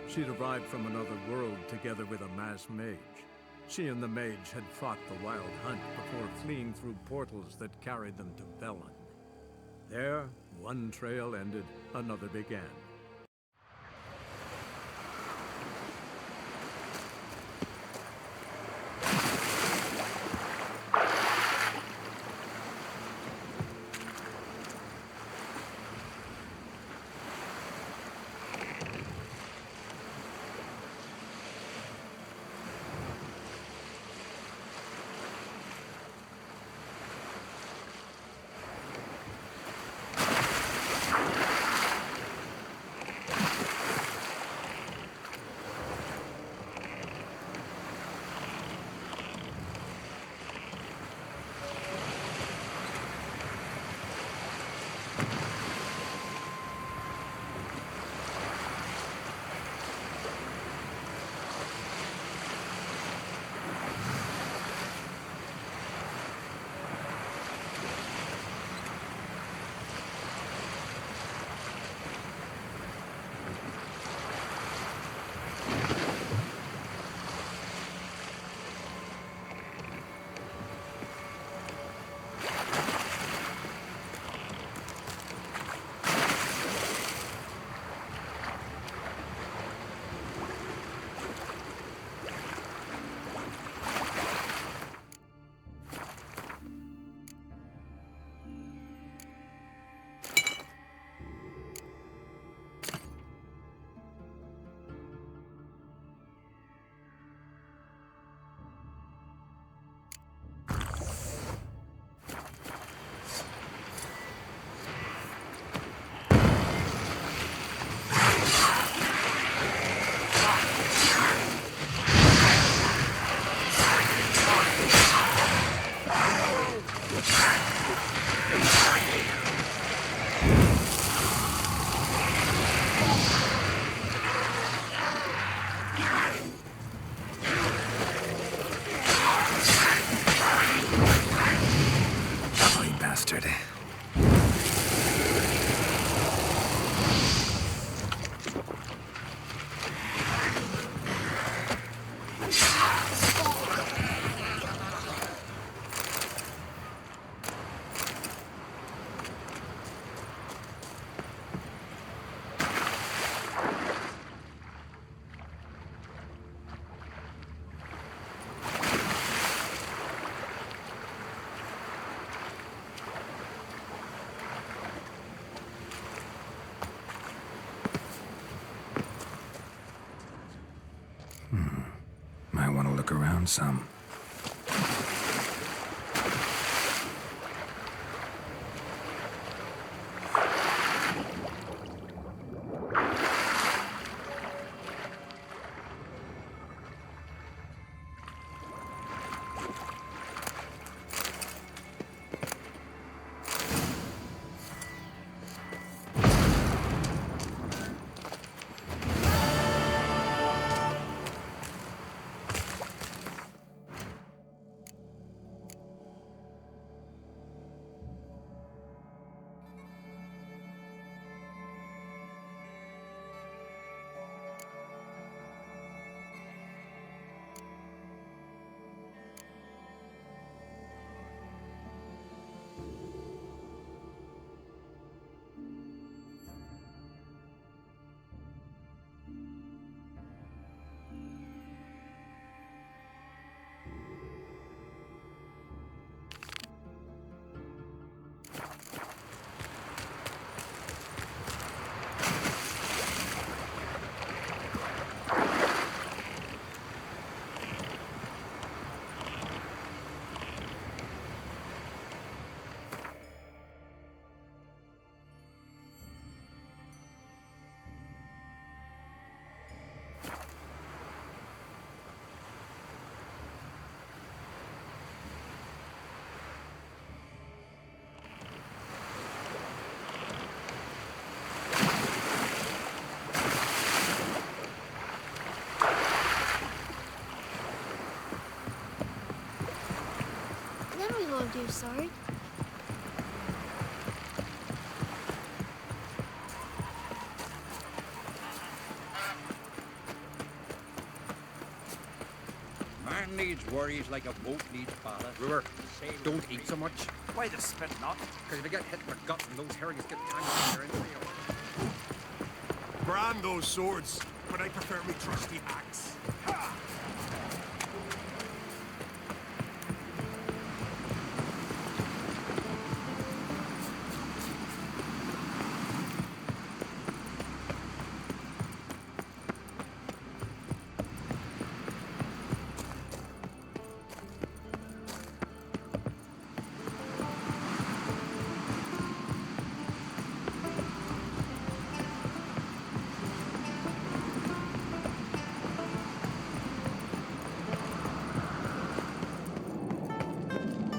She'd arrived from another world together with a masked mage. She and the mage had fought the Wild Hunt before fleeing through portals that carried them to Velen. There, one trail ended, another began. around some. Then we will do, sword. Man needs worries like a boat needs ballast. Brewer, don't eat so much. Why the spit not? Because if you get hit in the gut and those herrings get tangled in your interior. Brand those swords, but I prefer me trusty axe. Ha!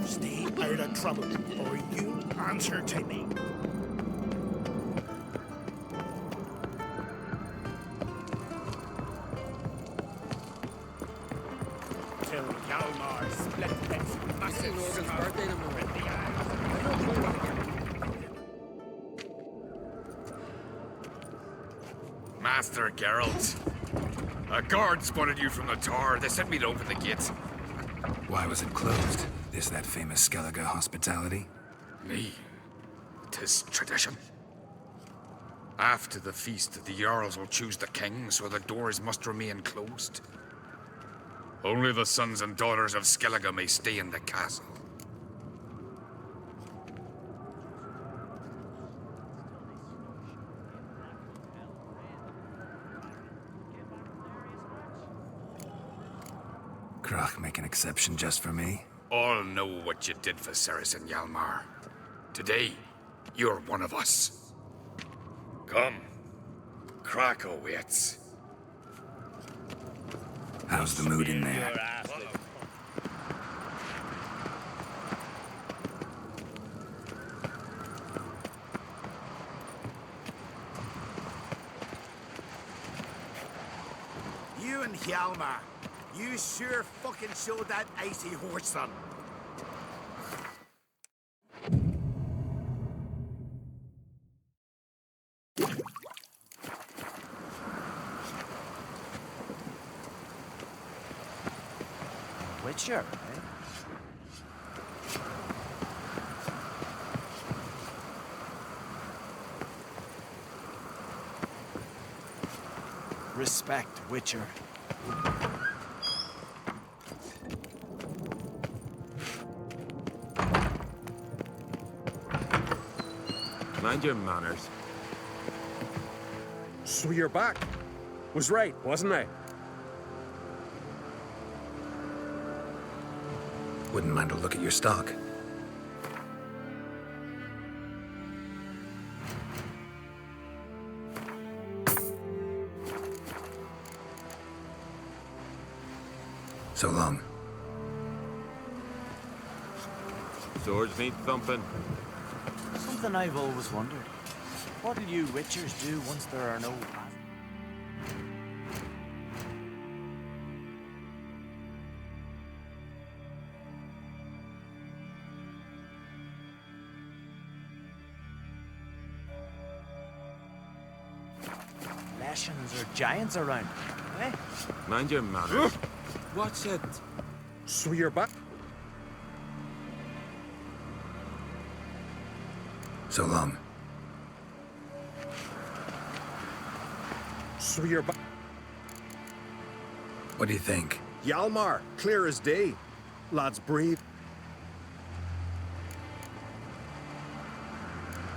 Stay out of trouble, or you'll answer to me. Till Hjalmar split its massive scar in the eye. Master Geralt, a guard spotted you from the tower. They sent me to open the gates. Why was it closed? Is that famous Skellige hospitality? Me? 'Tis tradition. After the feast, the Jarls will choose the king, so the doors must remain closed. Only the sons and daughters of Skellige may stay in the castle. Krach make an exception just for me? All know what you did for Saracen Hjalmar. Today, you're one of us. Come. Krakow waits. How's the mood in there? You and Hjalmar, you sure fucking showed that icy horse son. Witcher, eh? Respect, Witcher. Mind your manners. So you're back. Was right, wasn't I? Wouldn't mind a look at your stock. So long. Swords need thumping. Something I've always wondered. What'll you witchers do once there are no... Lashins or giants around, eh? Mind your manners. What's it? So you're back? So long. So you're back? What do you think? Hjalmar, clear as day. Lads, breathe.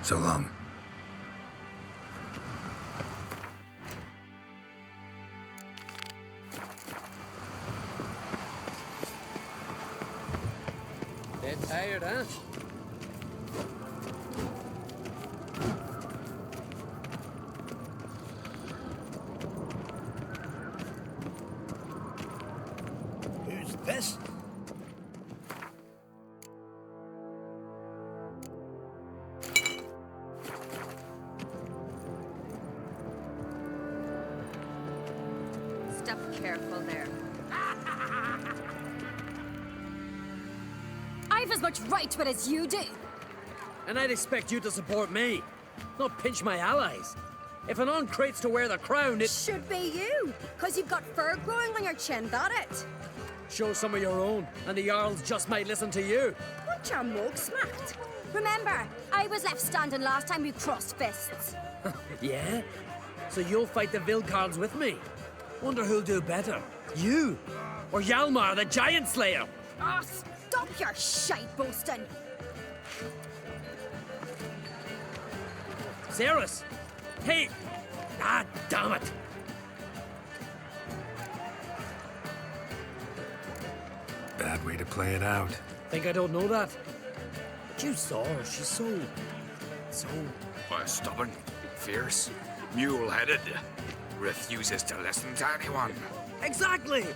So long. Dead tired, huh? Who's this? Step careful there. I've as much right to it as you do. And I'd expect you to support me, not pinch my allies. If an crates to wear the crown, it should be you, because you've got fur growing on your chin, that it? Show some of your own, and the Jarls just might listen to you. Want your mug smacked? Remember, I was left standing last time we crossed fists. Yeah? So you'll fight the Vilcarls with me? Wonder who'll do better, you or Hjalmar, the Giant Slayer? Oh, stop your shite boasting. Cerys! Hey! Ah, damn it! Bad way to play it out. Think I don't know that? But you saw her, she's so... Why, stubborn, fierce, mule-headed. Refuses to listen to anyone. Exactly!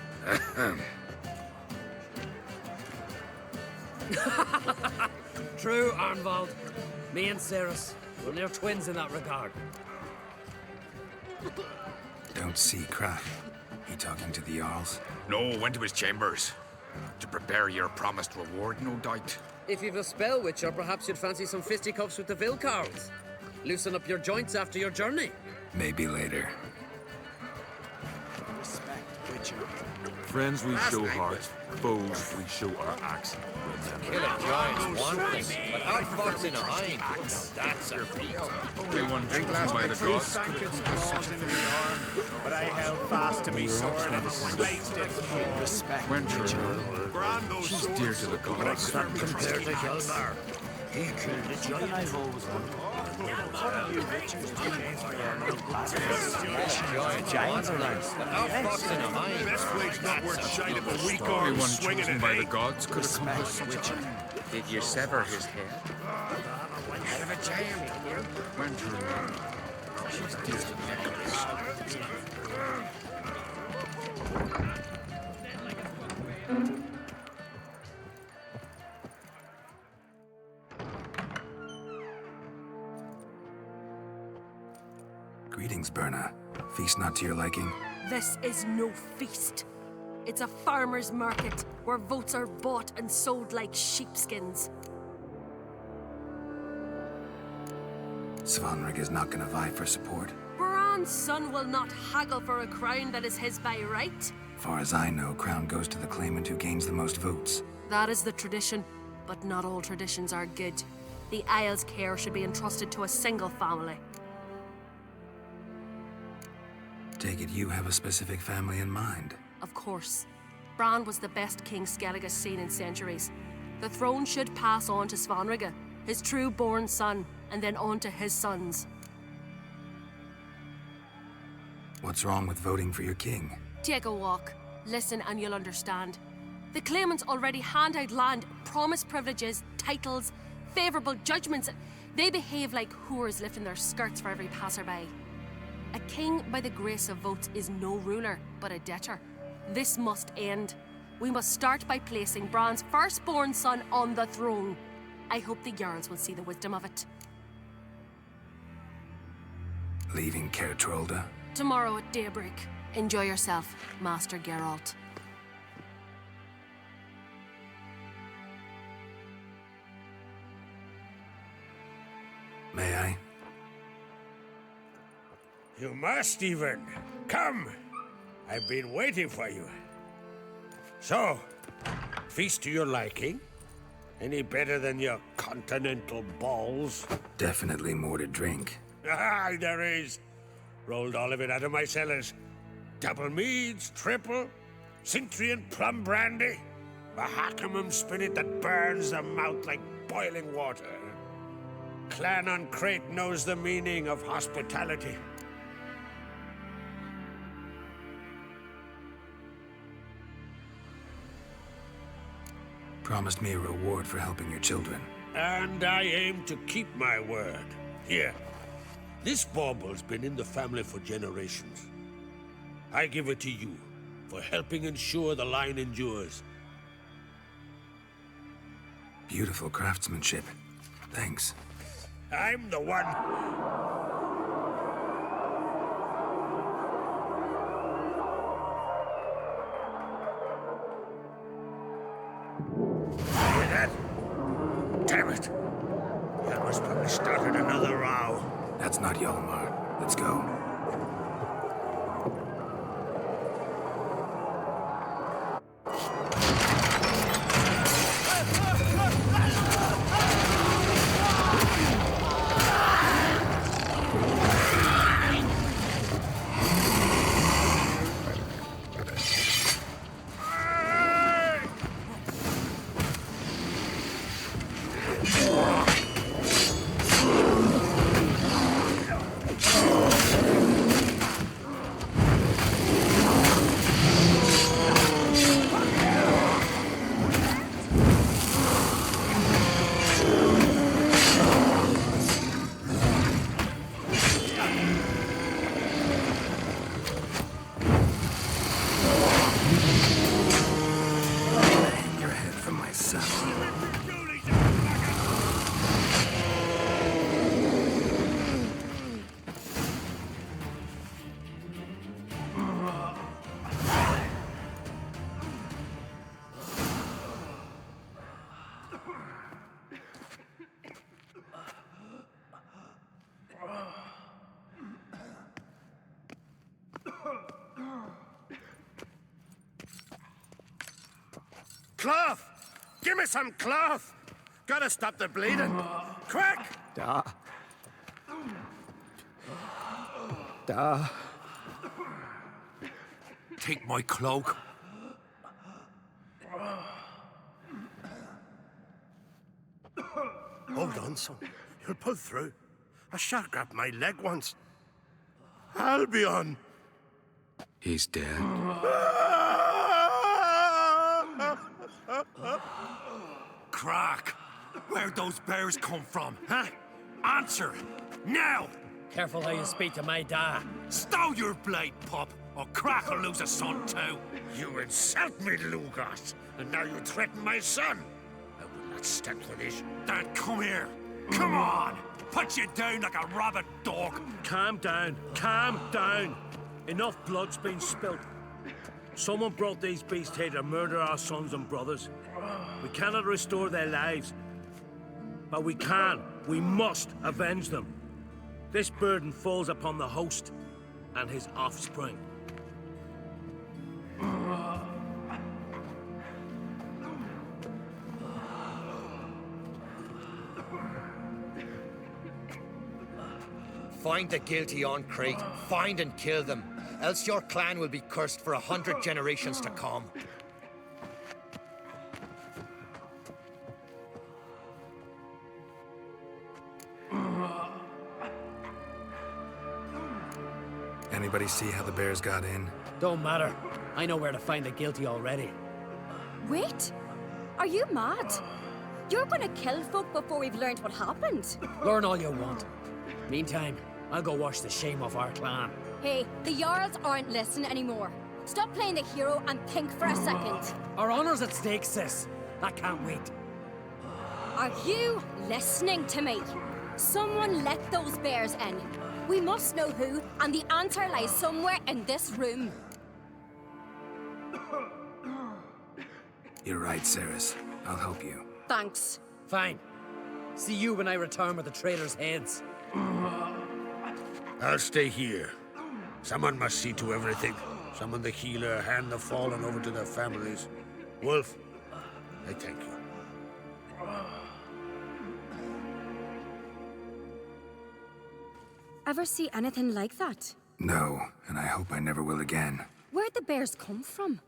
True, Arnvald. Me and Cerys, we're near twins in that regard. Don't see Crack. He talking to the Jarls? No, went to his chambers. To prepare your promised reward, no doubt. If you've a spell, Witcher, perhaps you'd fancy some fisticuffs with the Vilcarls. Loosen up your joints after your journey. Maybe later. Respect, Witcher. Friends we show hearts, foes we show our axe. Killing giants one thing, but outfoxing a hind, that's a feat. Only one drink by the gods. But I held fast to me sword and sliced it. Respect, When Witcher. she's dear to the gods. Compared to Hjalmar, he killed a Something giant. I've always wondered. What do you witchers do giants are like? But outfoxing a hind, Best wade's not worth shite if a weak Only arm one swinging chosen it, by the eh? gods could accomplish Respect, such a Witcher. Did you sever his head? Head of a giant. When she's dear to the gods. Greetings, Berna. Feast not to your liking? This is no feast. It's a farmer's market where votes are bought and sold like sheepskins. Svanrig is not gonna vie for support. Bran's son will not haggle for a crown that is his by right. Far as I know, crown goes to the claimant who gains the most votes. That is the tradition, but not all traditions are good. The Isle's care should be entrusted to a single family. Take it you have a specific family in mind. Of course. Bran was the best king Skellig has seen in centuries. The throne should pass on to Svanrige, his true-born son, and then on to his sons. What's wrong with voting for your king? Take a walk. Listen and you'll understand. The claimants already hand out land, promise privileges, titles, favourable judgments. They behave like whores lifting their skirts for every passerby. A king by the grace of votes is no ruler, but a debtor. This must end. We must start by placing Bran's firstborn son on the throne. I hope the Jarls will see the wisdom of it. Leaving Caer Trolda? Tomorrow at daybreak. Enjoy yourself, Master Geralt. May I? You must, even. Come. I've been waiting for you. So, feast to your liking? Any better than your continental balls? Definitely more to drink. Ah, there is. Rolled all of it out of my cellars. Double meads, triple, Cintrian plum brandy, a Hackamum spirit that burns the mouth like boiling water. Clan on Crate knows the meaning of hospitality. Promised me a reward for helping your children. And I aim to keep my word. Here, this bauble's been in the family for generations. I give it to you for helping ensure the line endures. Beautiful craftsmanship. Thanks. I'm the one. Hear that? Damn it. Hjalmar's probably started another row. That's not Hjalmar. Let's go. Cloth! Give me some cloth! Gotta stop the bleeding. Quick! Da. Da. Take my cloak. Hold on, son. You'll pull through. A shark grabbed my leg once. Albion! He's dead. Crack! Where'd those bears come from, huh? Answer! Now! Careful how you speak to my dad. Stow your blade, pup, or Crack will lose a son too. You insult me, Lugos, and now you threaten my son. I will not stand for this. Then come here. Come on! Put you down like a rabid dog. Calm down. Calm down. Enough blood's been spilt. Someone brought these beasts here to murder our sons and brothers. We cannot restore their lives. But we can, we must avenge them. This burden falls upon the host and his offspring. Find the guilty on Crate. Find and kill them. Else your clan will be cursed for 100 generations to come. Anybody see how the bears got in? Don't matter. I know where to find the guilty already. Wait! Are you mad? You're gonna kill folk before we've learned what happened. Learn all you want. Meantime, I'll go wash the shame off our clan. Hey, the Jarls aren't listening anymore. Stop playing the hero and think for a second. Our honor's at stake, sis. I can't wait. Are you listening to me? Someone let those bears in. We must know who, and the answer lies somewhere in this room. You're right, Ceres. I'll help you. Thanks. Fine. See you when I return with the traitors' heads. I'll stay here. Someone must see to everything. Someone the healer, hand the fallen over to their families. Wolf, I thank you. Ever see anything like that? No, and I hope I never will again. Where'd the bears come from?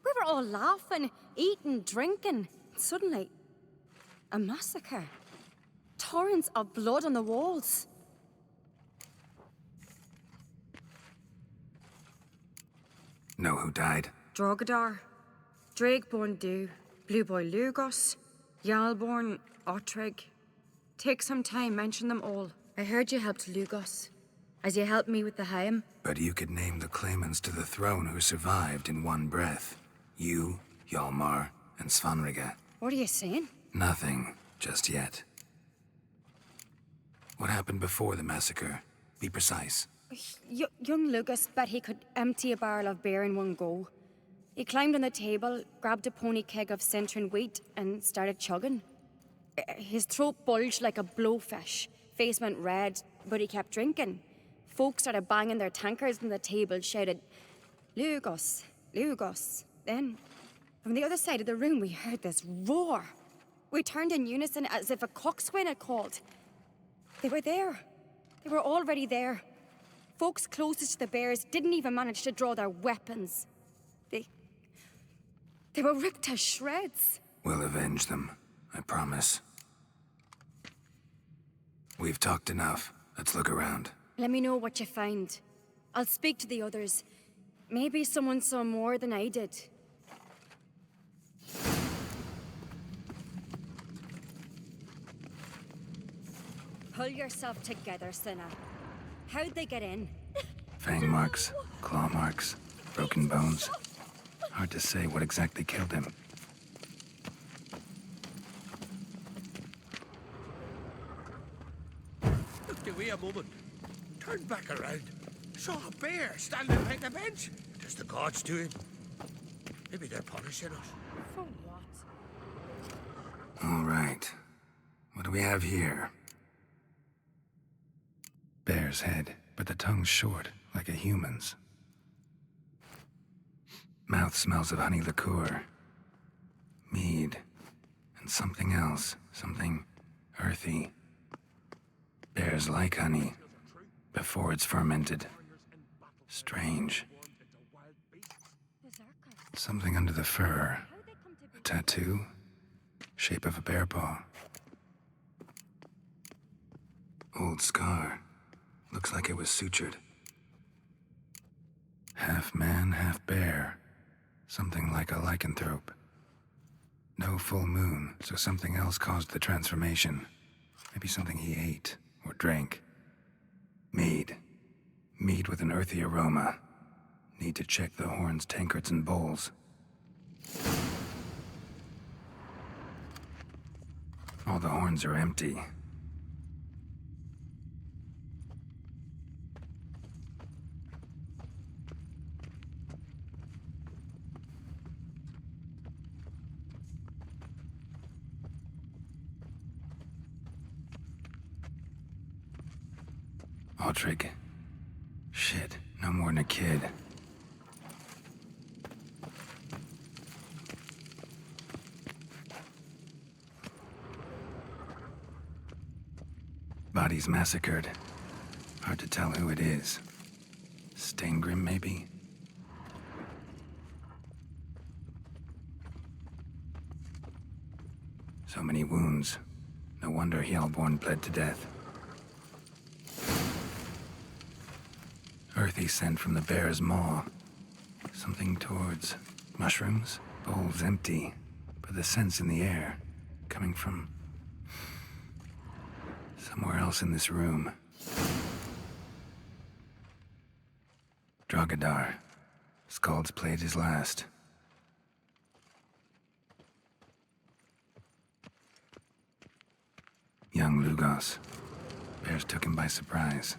We were all laughing, eating, drinking. Suddenly, a massacre. Torrents of blood on the walls. Know who died? Drogadar, Drakeborn Du, Blue Boy Lugos, Yalborn, Ottrig. Take some time, mention them all. I heard you helped Lugos, as you helped me with the Haim. But you could name the claimants to the throne who survived in one breath. You, Hjalmar, and Svanrige. What are you saying? Nothing, just yet. What happened before the massacre? Be precise. Young Lucas bet he could empty a barrel of beer in one go. He climbed on the table, grabbed a pony keg of Centron wheat, and started chugging. His throat bulged like a blowfish, face went red, but he kept drinking. Folks started banging their tankards on the table, shouted, Lugos, Lugos. Then, from the other side of the room, we heard this roar. We turned in unison as if a coxswain had called. They were there. They were already there. Folks closest to the bears didn't even manage to draw their weapons. They were ripped to shreds. We'll avenge them, I promise. We've talked enough. Let's look around. Let me know what you find. I'll speak to the others. Maybe someone saw more than I did. Pull yourself together, Cinna. How'd they get in? Fang marks, claw marks, broken bones. Hard to say what exactly killed him. Look the way a moment. Turned back around. Saw a bear standing by the bench. Does the gods do it? Maybe they're punishing us. For what? All right. What do we have here? Bear's head, but the tongue's short, like a human's. Mouth smells of honey liqueur. Mead. And something else. Something earthy. Bears like honey. Before it's fermented. Strange. Something under the fur. A tattoo. Shape of a bear paw. Old scar. Looks like it was sutured. Half man, half bear. Something like a lycanthrope. No full moon, so something else caused the transformation. Maybe something he ate or drank. Mead. Mead with an earthy aroma. Need to check the horns, tankards, and bowls. All the horns are empty. Ottrig. Shit, no more than a kid. Bodies massacred. Hard to tell who it is. Steingrim, maybe? So many wounds. No wonder Hjalborn bled to death. Earthy scent from the bear's maw. Something towards mushrooms? Bowl's empty, but the scent's in the air, coming from somewhere else in this room. Drogadar. Skald's played his last. Young Lugos. Bears took him by surprise.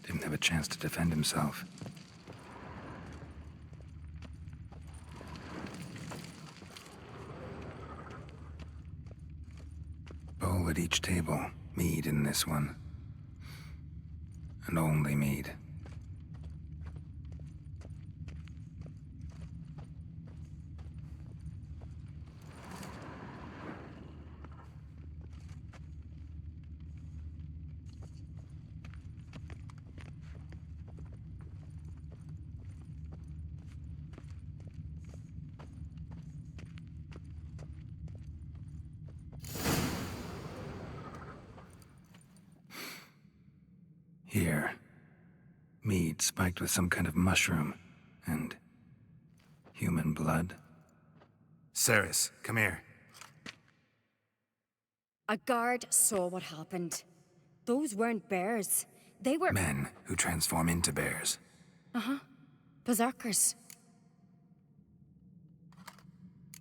Didn't have a chance to defend himself. Bowl at each table. Mead in this one. And only mead. Here. Mead spiked with some kind of mushroom. And human blood. Ceres, come here. A guard saw what happened. Those weren't bears. They were... Men who transform into bears. Uh-huh. Berserkers.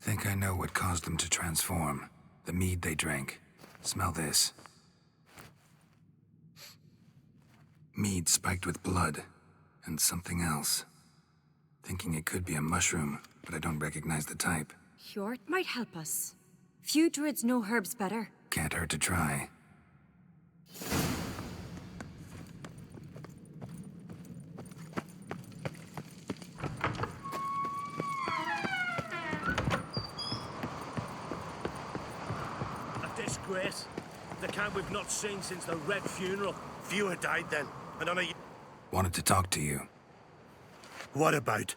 Think I know what caused them to transform. The mead they drank. Smell this. Mead spiked with blood. And something else. Thinking it could be a mushroom, but I don't recognize the type. Hjort might help us. Few druids know herbs better. Can't hurt to try. A disgrace. The camp we've not seen since the Red Funeral. Few had died then, and none of you... Wanted to talk to you. What about?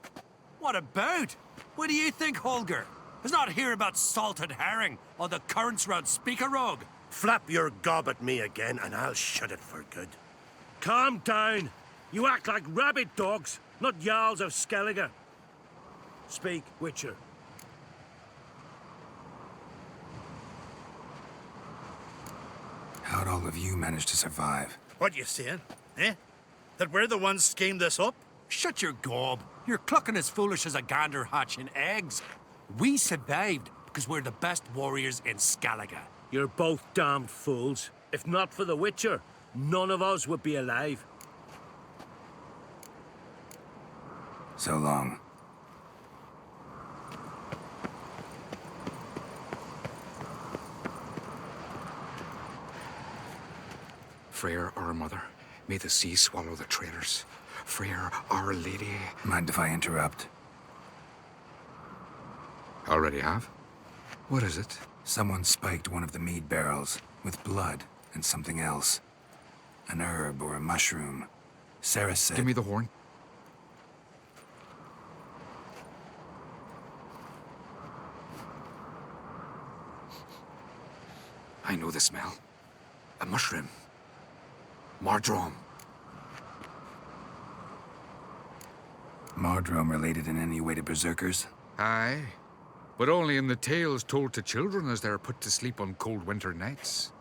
What about? What do you think, Holger? Is not here about salted herring or the currents round Speakerog. Flap your gob at me again, and I'll shut it for good. Calm down. You act like rabid dogs, not Jarls of Skellige. Speak, Witcher. How'd all of you manage to survive? What you saying? Eh? That we're the ones schemed this up? Shut your gob. You're clucking as foolish as a gander hatching eggs. We survived because we're the best warriors in Skellige. You're both damned fools. If not for the Witcher, none of us would be alive. So long. Freyr, our mother, may the sea swallow the traitors. Freyr, our lady. Mind if I interrupt? Already have? What is it? Someone spiked one of the mead barrels with blood and something else. An herb or a mushroom. Ceres said... Give me the horn. I know the smell. A mushroom. Mardrome. Mardrome related in any way to berserkers? Aye. But only in the tales told to children as they're put to sleep on cold winter nights.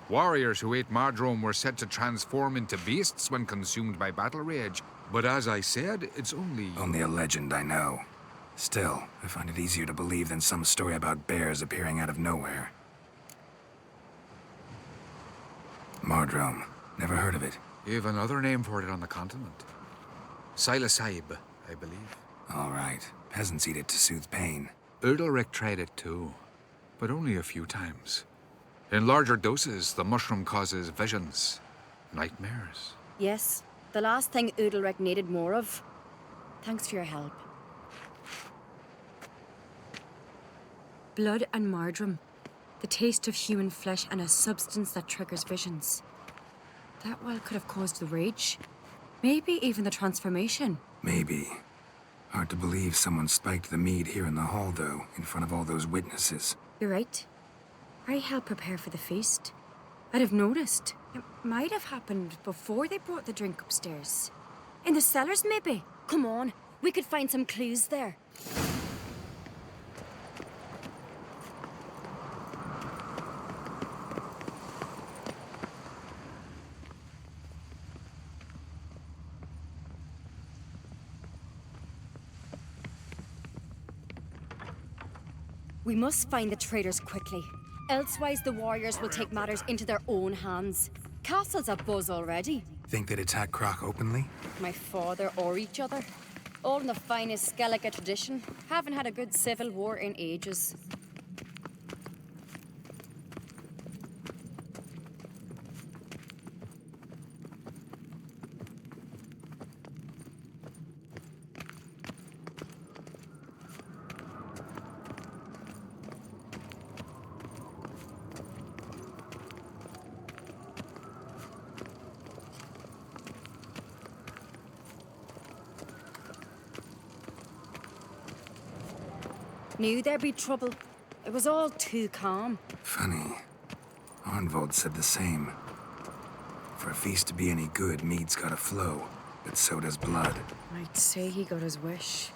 Warriors who ate Mardrome were said to transform into beasts when consumed by battle rage. But as I said, it's only... Only a legend, I know. Still, I find it easier to believe than some story about bears appearing out of nowhere. Mardrome. Never heard of it. You've another name for it on the continent. Silasaib, I believe. All right. Peasants eat it to soothe pain. Udalric tried it too, but only a few times. In larger doses, the mushroom causes visions, nightmares. Yes, the last thing Udalric needed more of. Thanks for your help. Blood and Mardrome. The taste of human flesh and a substance that triggers visions. That well could have caused the rage. Maybe even the transformation. Maybe. Hard to believe someone spiked the mead here in the hall, though, in front of all those witnesses. You're right. I helped prepare for the feast. I'd have noticed. It might have happened before they brought the drink upstairs. In the cellars, maybe? Come on, we could find some clues there. We must find the traitors quickly. Elsewise, the warriors will take matters into their own hands. Castle's abuzz already. Think they'd attack Croc openly? My father or each other. All in the finest Skellige tradition. Haven't had a good civil war in ages. Knew there'd be trouble. It was all too calm. Funny. Arnvold said the same. For a feast to be any good, mead's gotta flow, but so does blood. I'd say he got his wish.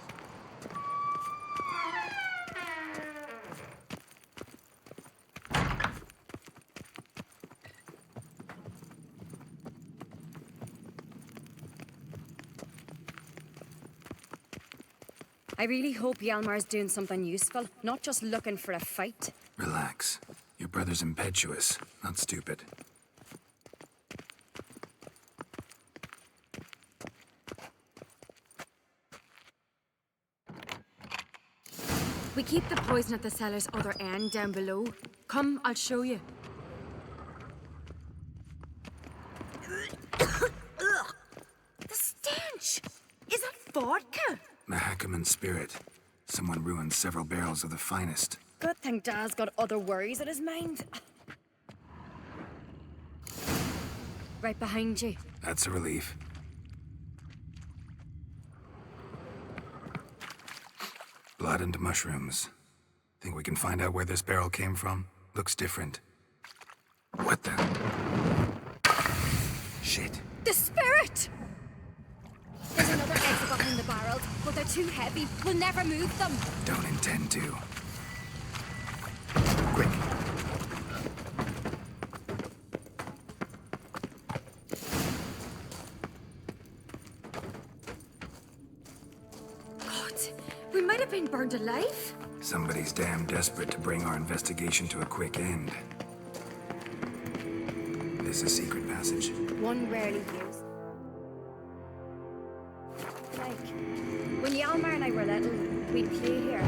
I really hope Hjalmar's doing something useful, not just looking for a fight. Relax. Your brother's impetuous, not stupid. We keep the poison at the cellar's other end down below. Come, I'll show you. The stench! Is that vodka? Mahakaman spirit. Someone ruined several barrels of the finest. Good thing Dad's got other worries in his mind. Right behind you. That's a relief. Blood and mushrooms. Think we can find out where this barrel came from? Looks different. What the? Shit. The spirit! There's another exit behind the barrels, but they're too heavy. We'll never move them. Don't intend to. Quick. God, we might have been burned alive. Somebody's damn desperate to bring our investigation to a quick end. This a secret passage? One rarely used. Like, when Hjalmar and I were little, we'd play here.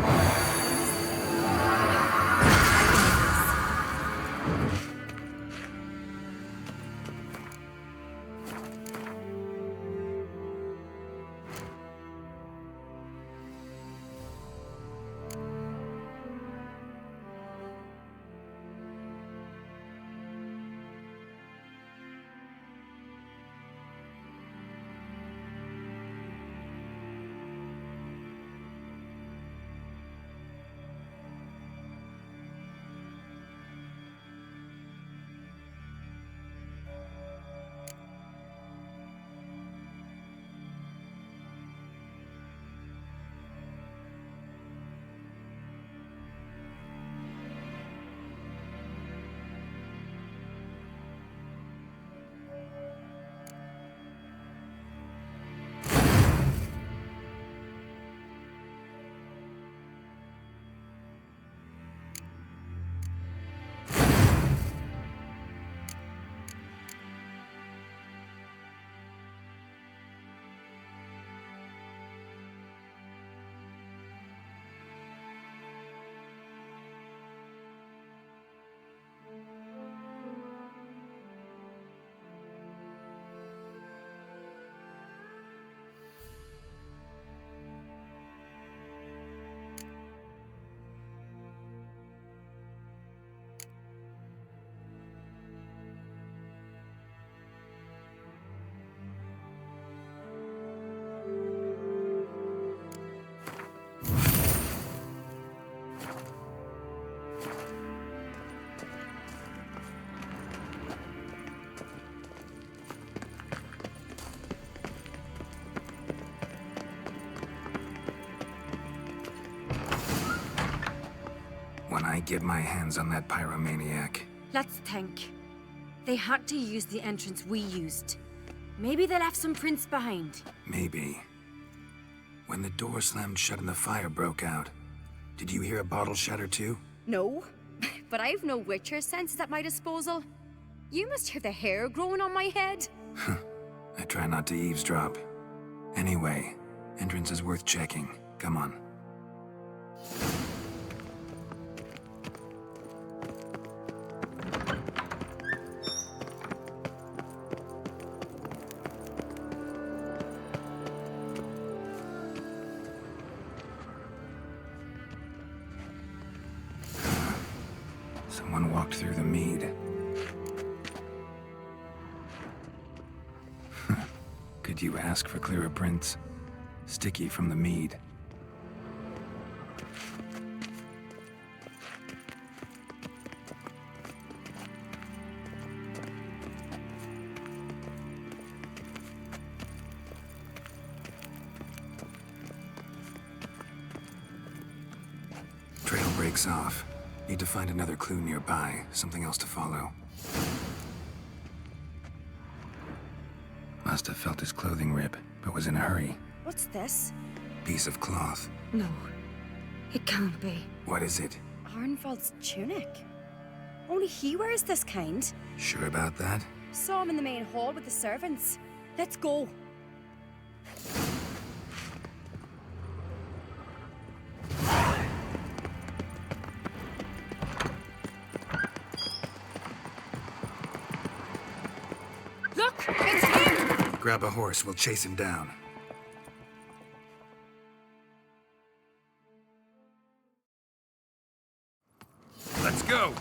When I get my hands on that pyromaniac. Let's think. They had to use the entrance we used. Maybe they left some prints behind. Maybe. When the door slammed shut and the fire broke out, Did you hear a bottle shatter too? No, but I've no witcher senses at my disposal. You must hear the hair growing on my head. I try not to eavesdrop. Anyway, entrance is worth checking. Come on. Someone walked through the mead. Could you ask for clearer prints? Sticky from the mead. Trail breaks off. Need to find another clue nearby, something else to follow. Must have felt his clothing rip, but was in a hurry. What's this? Piece of cloth. No, it can't be. What is it? Arnvald's tunic. Only he wears this kind. Sure about that? Saw him in the main hall with the servants. Let's go. Look, it's him! Grab a horse, we'll chase him down. Let's go!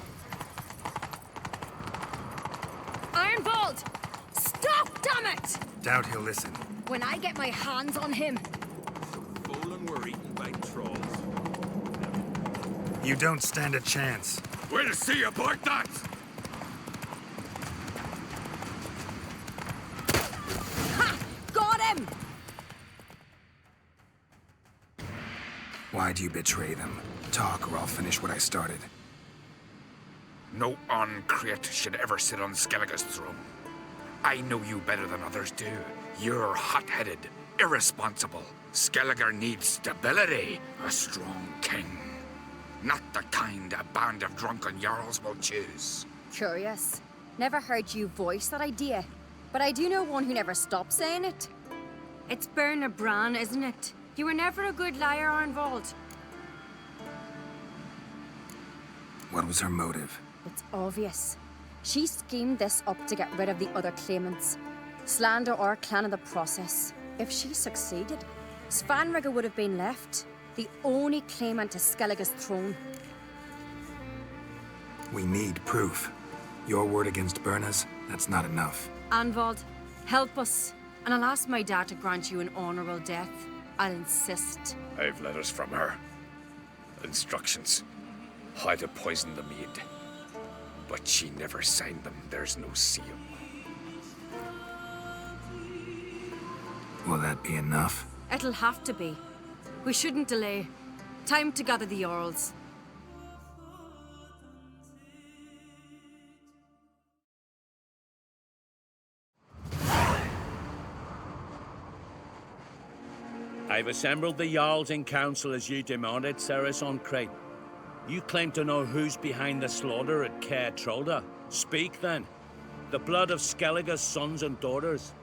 Arnvald! Stop, damn it! Doubt he'll listen. When I get my hands on him. Fool we're eaten by trolls. You don't stand a chance. We'll see about that! Ha! Got him! Why do you betray them? Talk or I'll finish what I started. No Ancreate should ever sit on Skellige's throne. I know you better than others do. You're hot-headed, irresponsible. Skellige needs stability, a strong king. Not the kind a band of drunken jarls will choose. Curious. Never heard you voice that idea. But I do know one who never stops saying it. It's Berna Bran, isn't it? You were never a good liar, Arnvald. What was her motive? It's obvious. She schemed this up to get rid of the other claimants. Slander our clan in the process. If she succeeded, Svanrige would have been left, the only claimant to Skellige's throne. We need proof. Your word against Berna's, that's not enough. Arnvald, help us, and I'll ask my dad to grant you an honorable death. I'll insist. I've letters from her. Instructions. How to poison the mead. But she never signed them. There's no seal. Will that be enough? It'll have to be. We shouldn't delay. Time to gather the Jarls. I've assembled the Jarls in council as you demanded, Cerys Ancreate. You claim to know who's behind the slaughter at Caer Trolda. Speak then. The blood of Skellige's sons and daughters.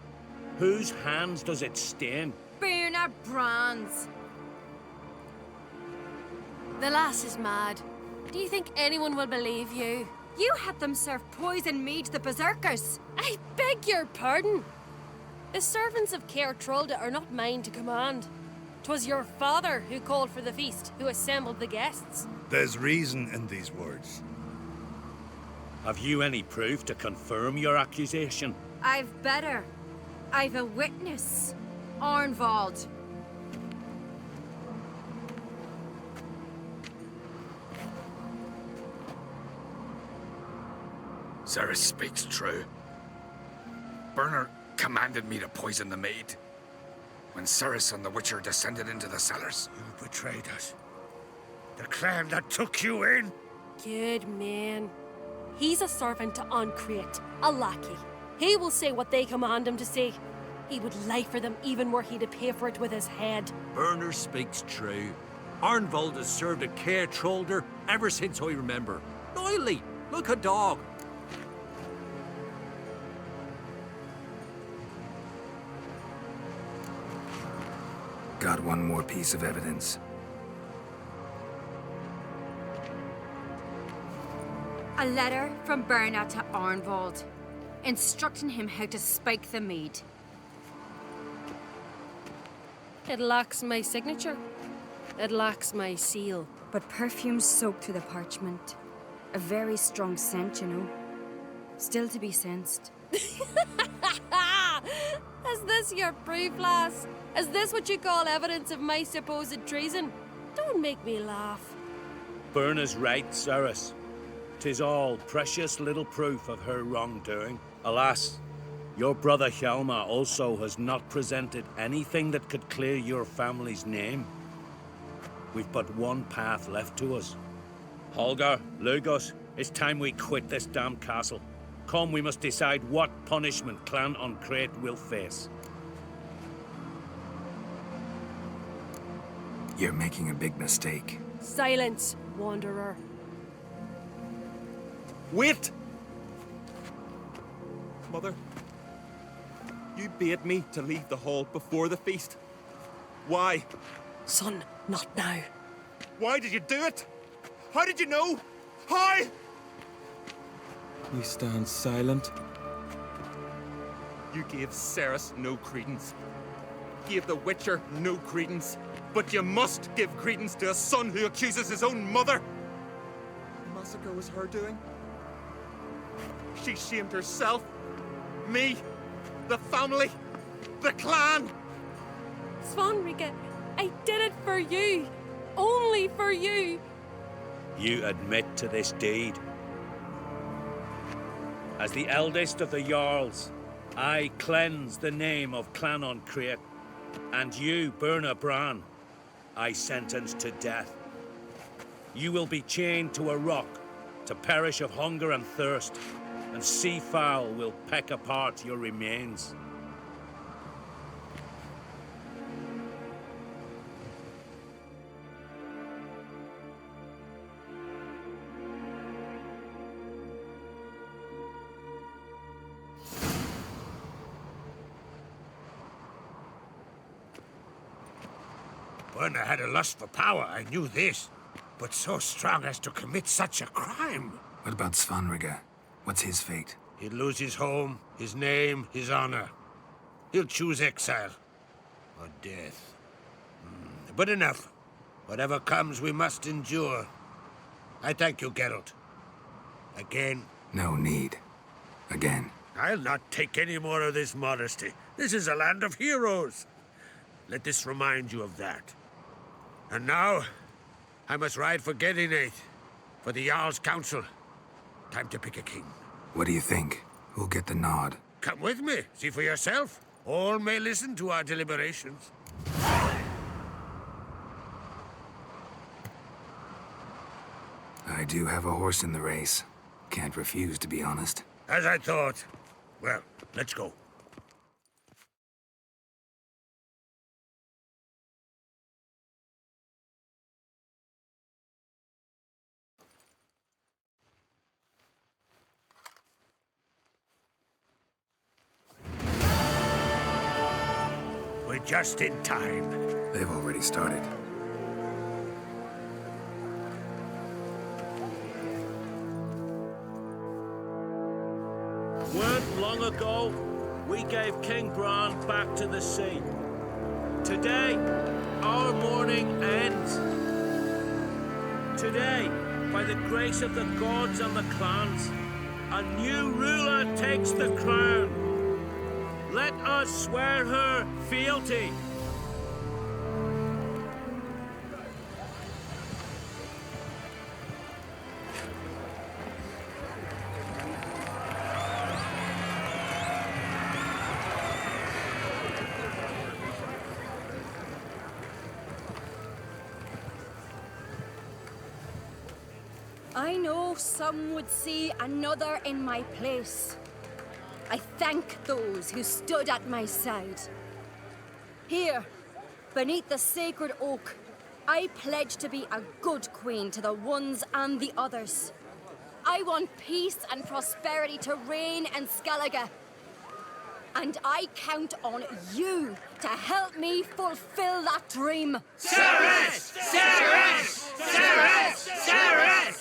Whose hands does it stain? Berna Bran's. The lass is mad. Do you think anyone will believe you? You had them serve poison mead to the berserkers. I beg your pardon. The servants of Caer Trolda are not mine to command. 'Twas your father who called for the feast, who assembled the guests. There's reason in these words. Have you any proof to confirm your accusation? I've better. I've a witness. Arnvald. Cerys speaks true. Berna commanded me to poison the maid. When Cerys and the Witcher descended into the cellars. You betrayed us. The clan that took you in? Good man. He's a servant to Ancreate, a lackey. He will say what they command him to say. He would lie for them even were he to pay for it with his head. Berna speaks true. Arnvold has served a care trollder ever since I remember. Loyally, like a dog. Got one more piece of evidence. A letter from Berna to Arnvold, instructing him how to spike the mead. It lacks my signature. It lacks my seal. But perfume soaked through the parchment. A very strong scent, you know. Still to be sensed. Is this your proof, lass? Is this what you call evidence of my supposed treason? Don't make me laugh. Berna's right, Cerys. 'Tis all precious little proof of her wrongdoing. Alas, your brother Hjalmar also has not presented anything that could clear your family's name. We've but one path left to us. Holger, Lugos, it's time we quit this damn castle. Come, we must decide what punishment Clan an Craite will face. You're making a big mistake. Silence, wanderer. Wait! Mother, you bade me to leave the hall before the feast. Why? Son, not now. Why did you do it? How did you know? How? You stand silent. You gave Cerys no credence. Gave the Witcher no credence. But you must give credence to a son who accuses his own mother. The massacre was her doing. She shamed herself, me, the family, the clan. Svanrige, I did it for you. Only for you. You admit to this deed. As the eldest of the Jarls, I cleanse the name of Clan an Craite, and you, Berna Bran, I sentence to death. You will be chained to a rock to perish of hunger and thirst, and sea fowl will peck apart your remains. Berna had a lust for power, I knew this. But so strong as to commit such a crime. What about Svanrige? What's his fate? He'll lose his home, his name, his honor. He'll choose exile. Or death. But enough. Whatever comes, we must endure. I thank you, Geralt. Again. No need. Again. I'll not take any more of this modesty. This is a land of heroes. Let this remind you of that. And now, I must ride for Gedinate, for the Jarl's Council. Time to pick a king. What do you think? Who'll get the nod? Come with me, see for yourself. All may listen to our deliberations. I do have a horse in the race. Can't refuse, to be honest. As I thought. Well, let's go. We're just in time. They've already started. Weren't long ago, we gave King Bran back to the sea. Today, our mourning ends. Today, by the grace of the gods and the clans, a new ruler takes the crown. Let us swear her fealty. I know some would see another in my place. I thank those who stood at my side. Here, beneath the sacred oak, I pledge to be a good queen to the ones and the others. I want peace and prosperity to reign in Skellige. And I count on you to help me fulfill that dream. Cerys! Cerys! Cerys! Cerys!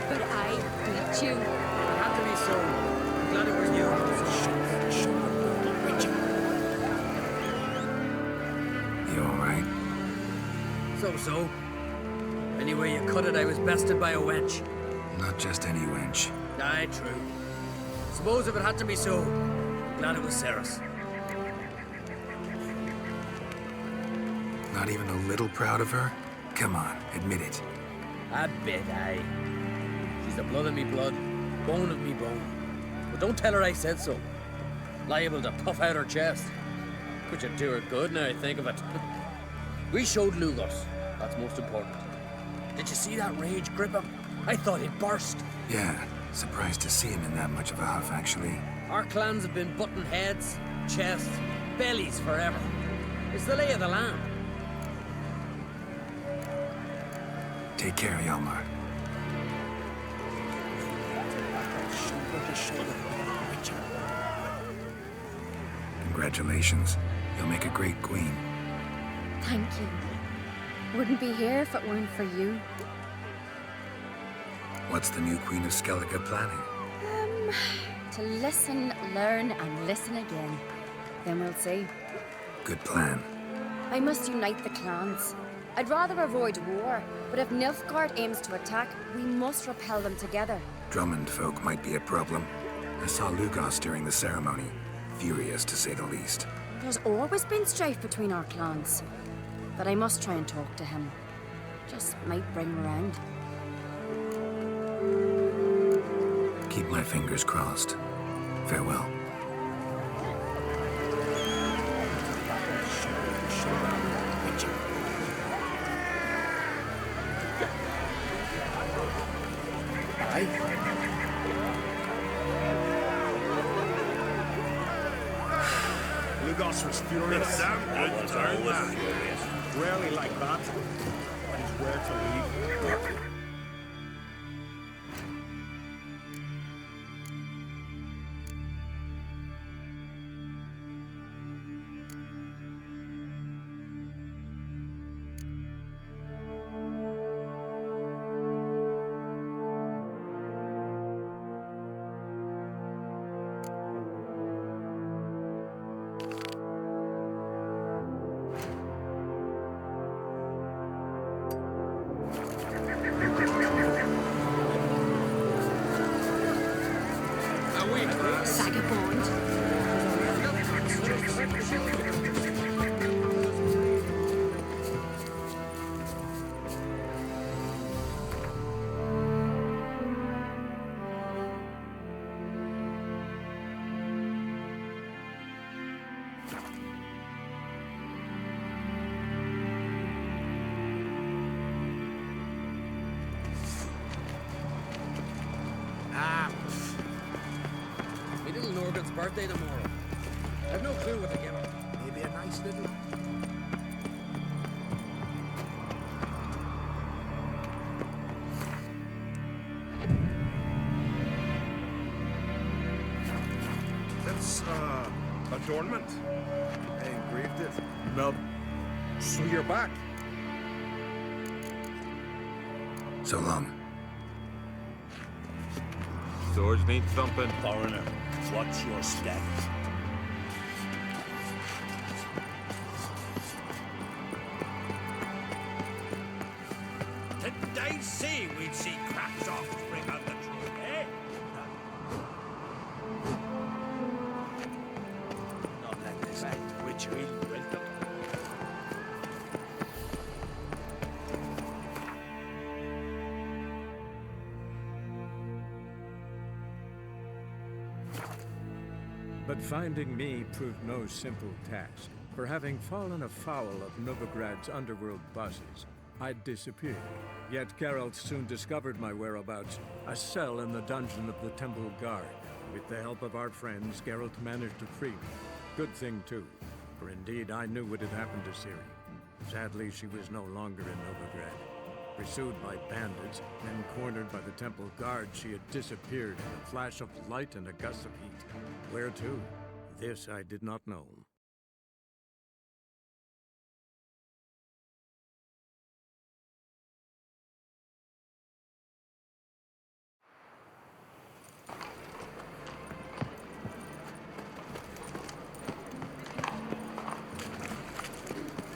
But I beat you. It had to be so. I'm glad it was you. You alright? So. Anyway you cut it, I was bested by a wench. Not just any wench. Aye, true. Suppose if it had to be so, I'm glad it was Cerys. Not even a little proud of her? Come on, admit it. A bit, aye. She's the blood of me blood, bone of me bone. But don't tell her I said so. Liable to puff out her chest. Could you do her good now I think of it? We showed Lugos. That's most important. Did you see that rage grip him? I thought he'd burst. Yeah, surprised to see him in that much of a huff, actually. Our clans have been butting heads, chests, bellies forever. It's the lay of the land. Take care, Hjalmar. Congratulations. You'll make a great queen. Thank you. Wouldn't be here if it weren't for you. What's the new Queen of Skellige planning? To listen, learn, and listen again. Then we'll see. Good plan. I must unite the clans. I'd rather avoid war, but if Nilfgaard aims to attack, we must repel them together. Drummond folk might be a problem. I saw Lugos during the ceremony. Furious, to say the least. There's always been strife between our clans. But I must try and talk to him. Just might bring him around. Keep my fingers crossed. Farewell. Lugos was furious. Good Was turn, always man. furious. Rarely like that. But he's where to leave. Me little Norgan's birthday tomorrow. I've no clue what to give him. Maybe a nice little... That's, adornment. I engraved it. No. So you're back. So long. Swords need thumping. Foreigner, what's your step? Did they say we'd see cracks off to bring out the truth, eh? Not let this witchery welcome. But finding me proved no simple task. For having fallen afoul of Novigrad's underworld bosses, I'd disappeared. Yet Geralt soon discovered my whereabouts, a cell in the dungeon of the Temple Guard. With the help of our friends, Geralt managed to free me. Good thing, too, for indeed I knew what had happened to Ciri. Sadly, she was no longer in Novigrad. Pursued by bandits, then cornered by the Temple Guard, she had disappeared in a flash of light and a gust of heat. Where to? This I did not know.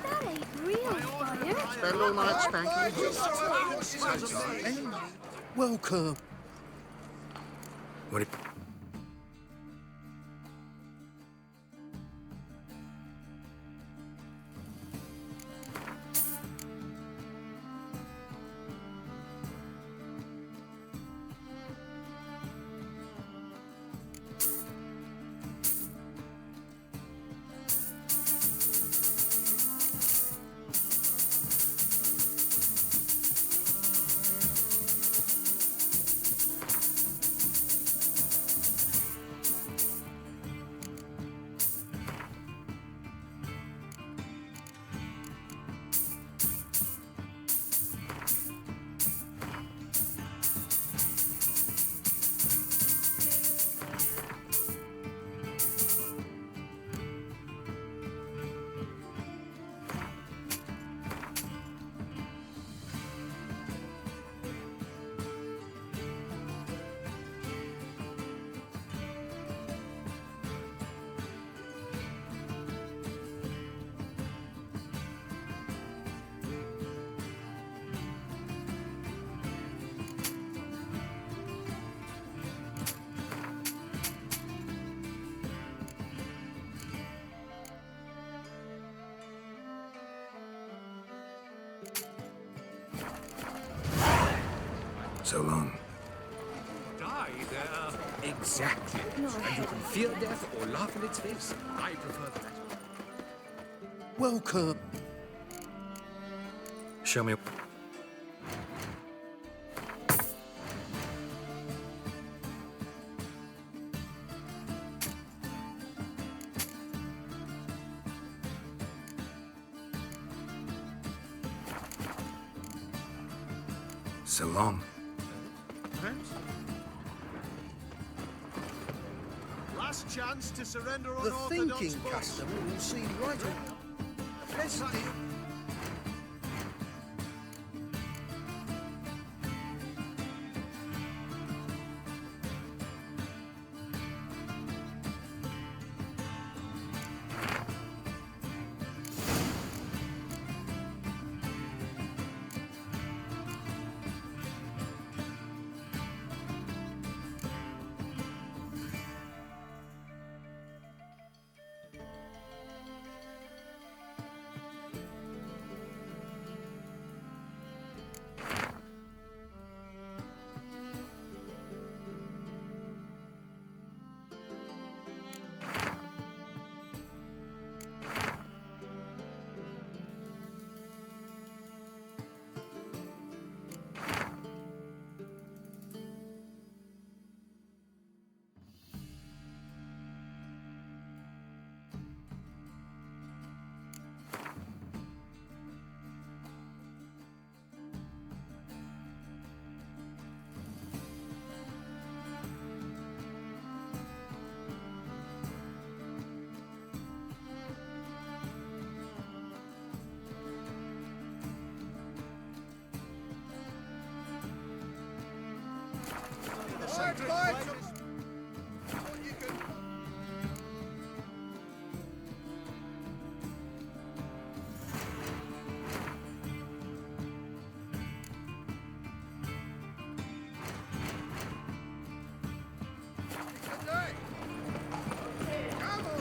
That ain't real fire. Spend all night spanking. Welcome. What? So long. Die there. Exactly. No. And you can fear death or laugh in its face. I prefer the latter. Welcome. Show me. So long. Last chance to surrender The unorthodox thinking boss. customer will see right on. Pleasant.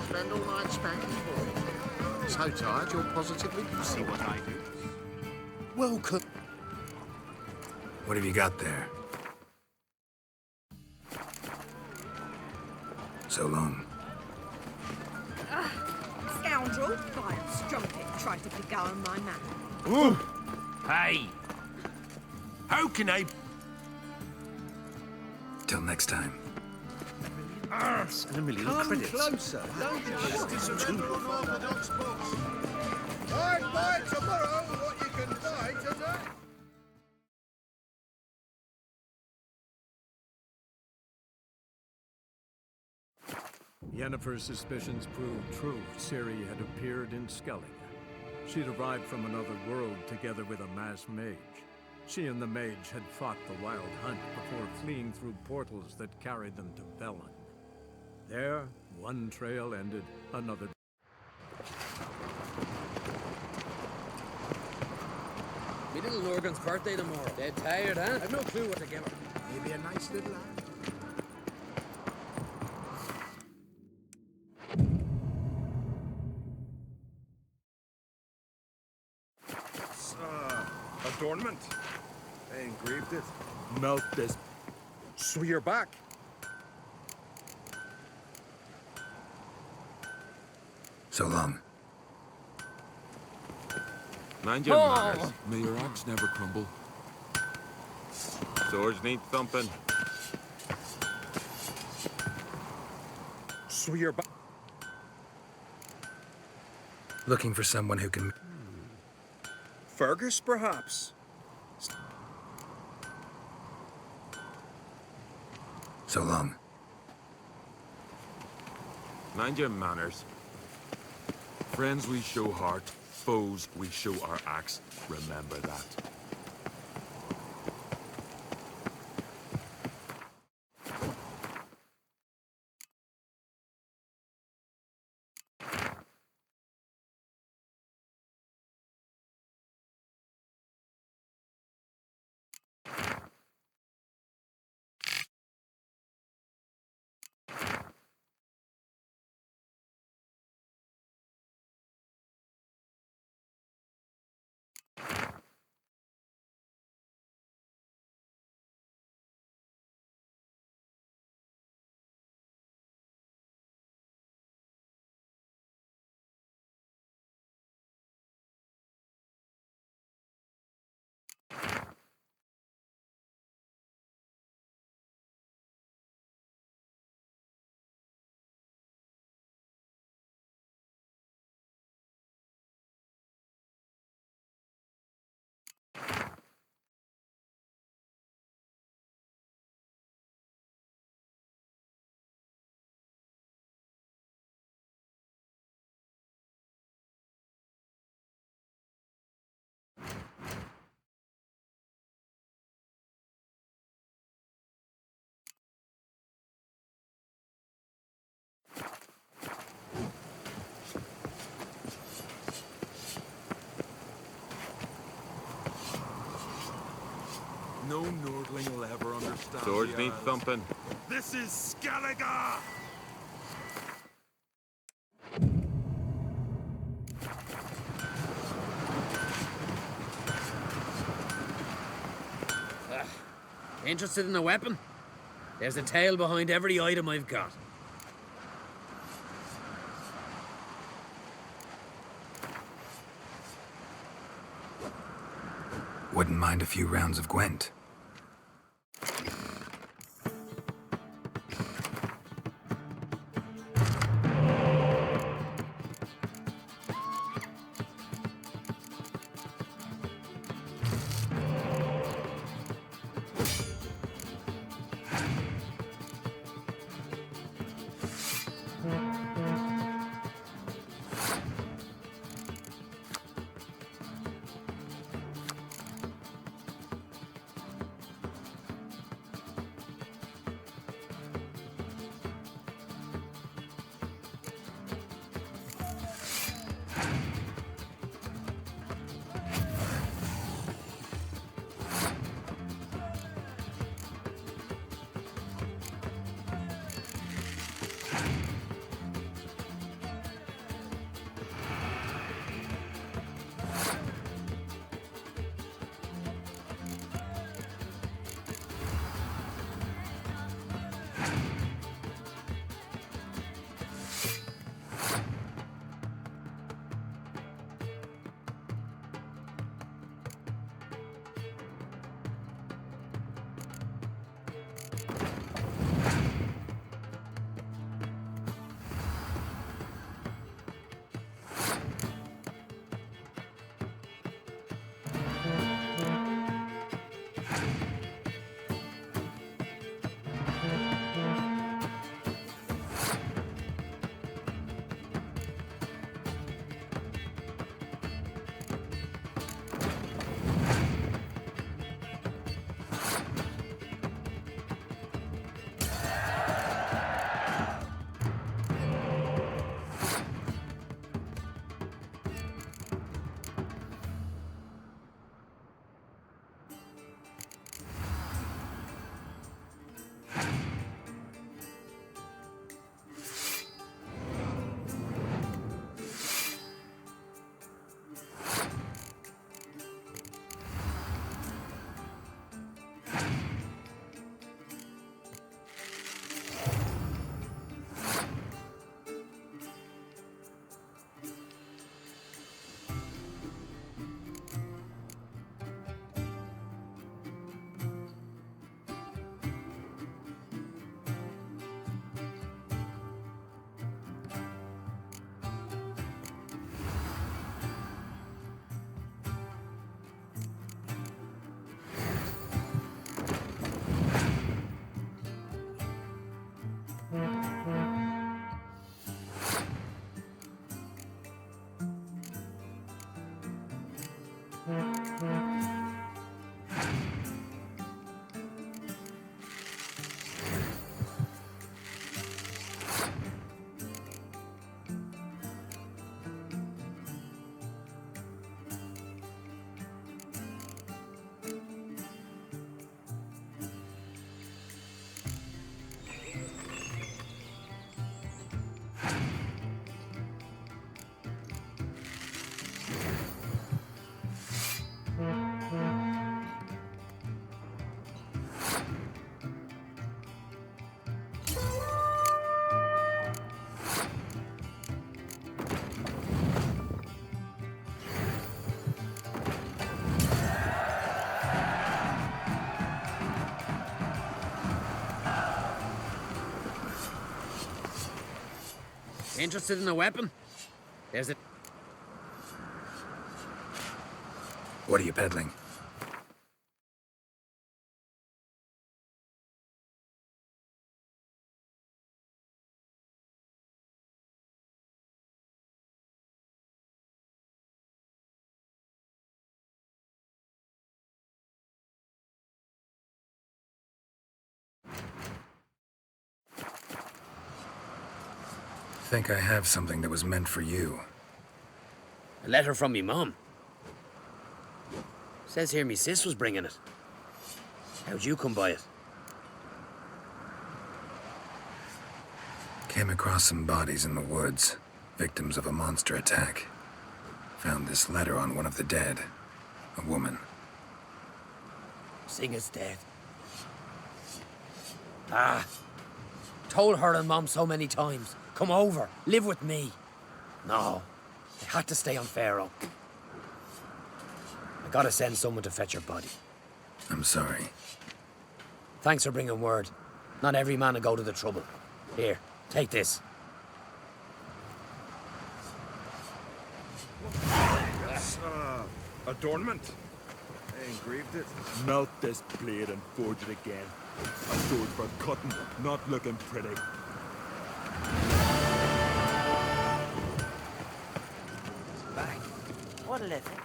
Spend all night spanking. So tired you're positively. See what I do. Welcome. What have you got there? So long. Don't vile strumpet try to beguile my man. Ooh! Hey! How can I... Till next time. Arse and a million Come credits. closer. Don't just This is a member of Orthodox books. I'd buy tomorrow what you can buy today. Yennefer's suspicions proved true. Ciri had appeared in Skellige. She'd arrived from another world together with a masked mage. She and the mage had fought the Wild Hunt before fleeing through portals that carried them to Velen. There, one trail ended, another... Me little Lurgan's birthday tomorrow. Dead tired, huh? I've no clue what to give her. Maybe a nice little lad. Adornment. I engraved it. Melt this. So you're back. So long. Mind your manners. May your axe never crumble. Swords need thumping. So you're back. Looking for someone who can... Fergus, perhaps? So long. Mind your manners. Friends we show heart, foes we show our axe. Remember that. No Nordling will ever understand. Swords need the thumping. This is Skellige! Interested in a weapon? There's a tale behind every item I've got. Wouldn't mind a few rounds of Gwent. Interested in a weapon? There's it. What are you peddling? I think I have something that was meant for you. A letter from me mum. Says here me sis was bringing it. How'd you come by it? Came across some bodies in the woods, victims of a monster attack. Found this letter on one of the dead. A woman. Singa's dead. Ah. Told her and Mum so many times. Come over, live with me. No, I had to stay on Pharaoh. I gotta send someone to fetch her body. I'm sorry. Thanks for bringing word. Not every man will go to the trouble. Here, take this. That's, adornment. I engraved it. Melt this blade and forge it again. A sword for cutting, not looking pretty. Back. What'll it think?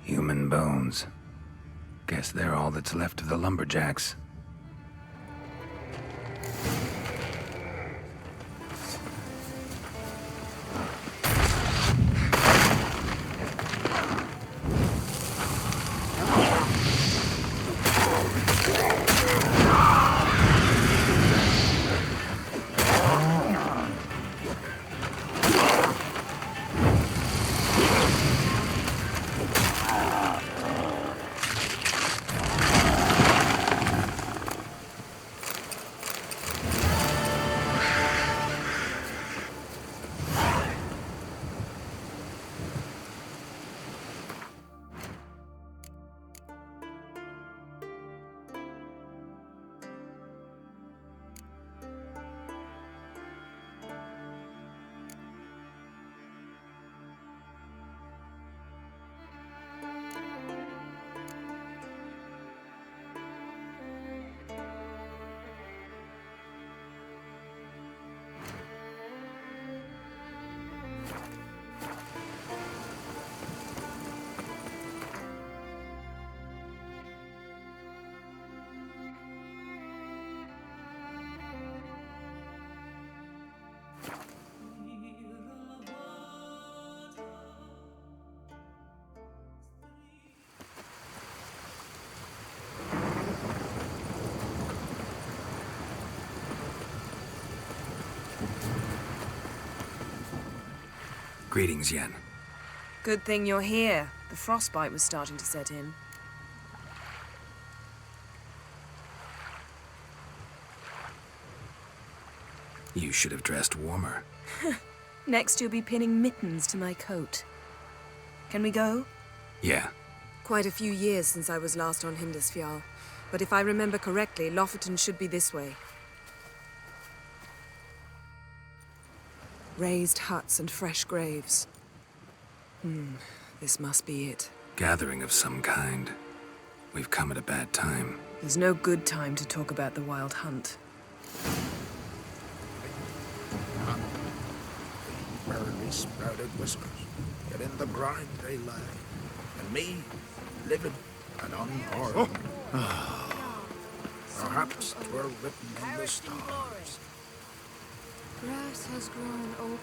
Human bones. Guess they're all that's left of the lumberjacks. Greetings, Yen. Good thing you're here. The frostbite was starting to set in. You should have dressed warmer. Next you'll be pinning mittens to my coat. Can we go? Yeah. Quite a few years since I was last on Hindisfjall. But if I remember correctly, Lofoten should be this way. Raised huts and fresh graves. This must be it. Gathering of some kind. We've come at a bad time. There's no good time to talk about the Wild Hunt. Barely sprouted whiskers, yet in the grind they lie. And me, living and unharmed. Perhaps 'twere written in the stars. Grass has grown open.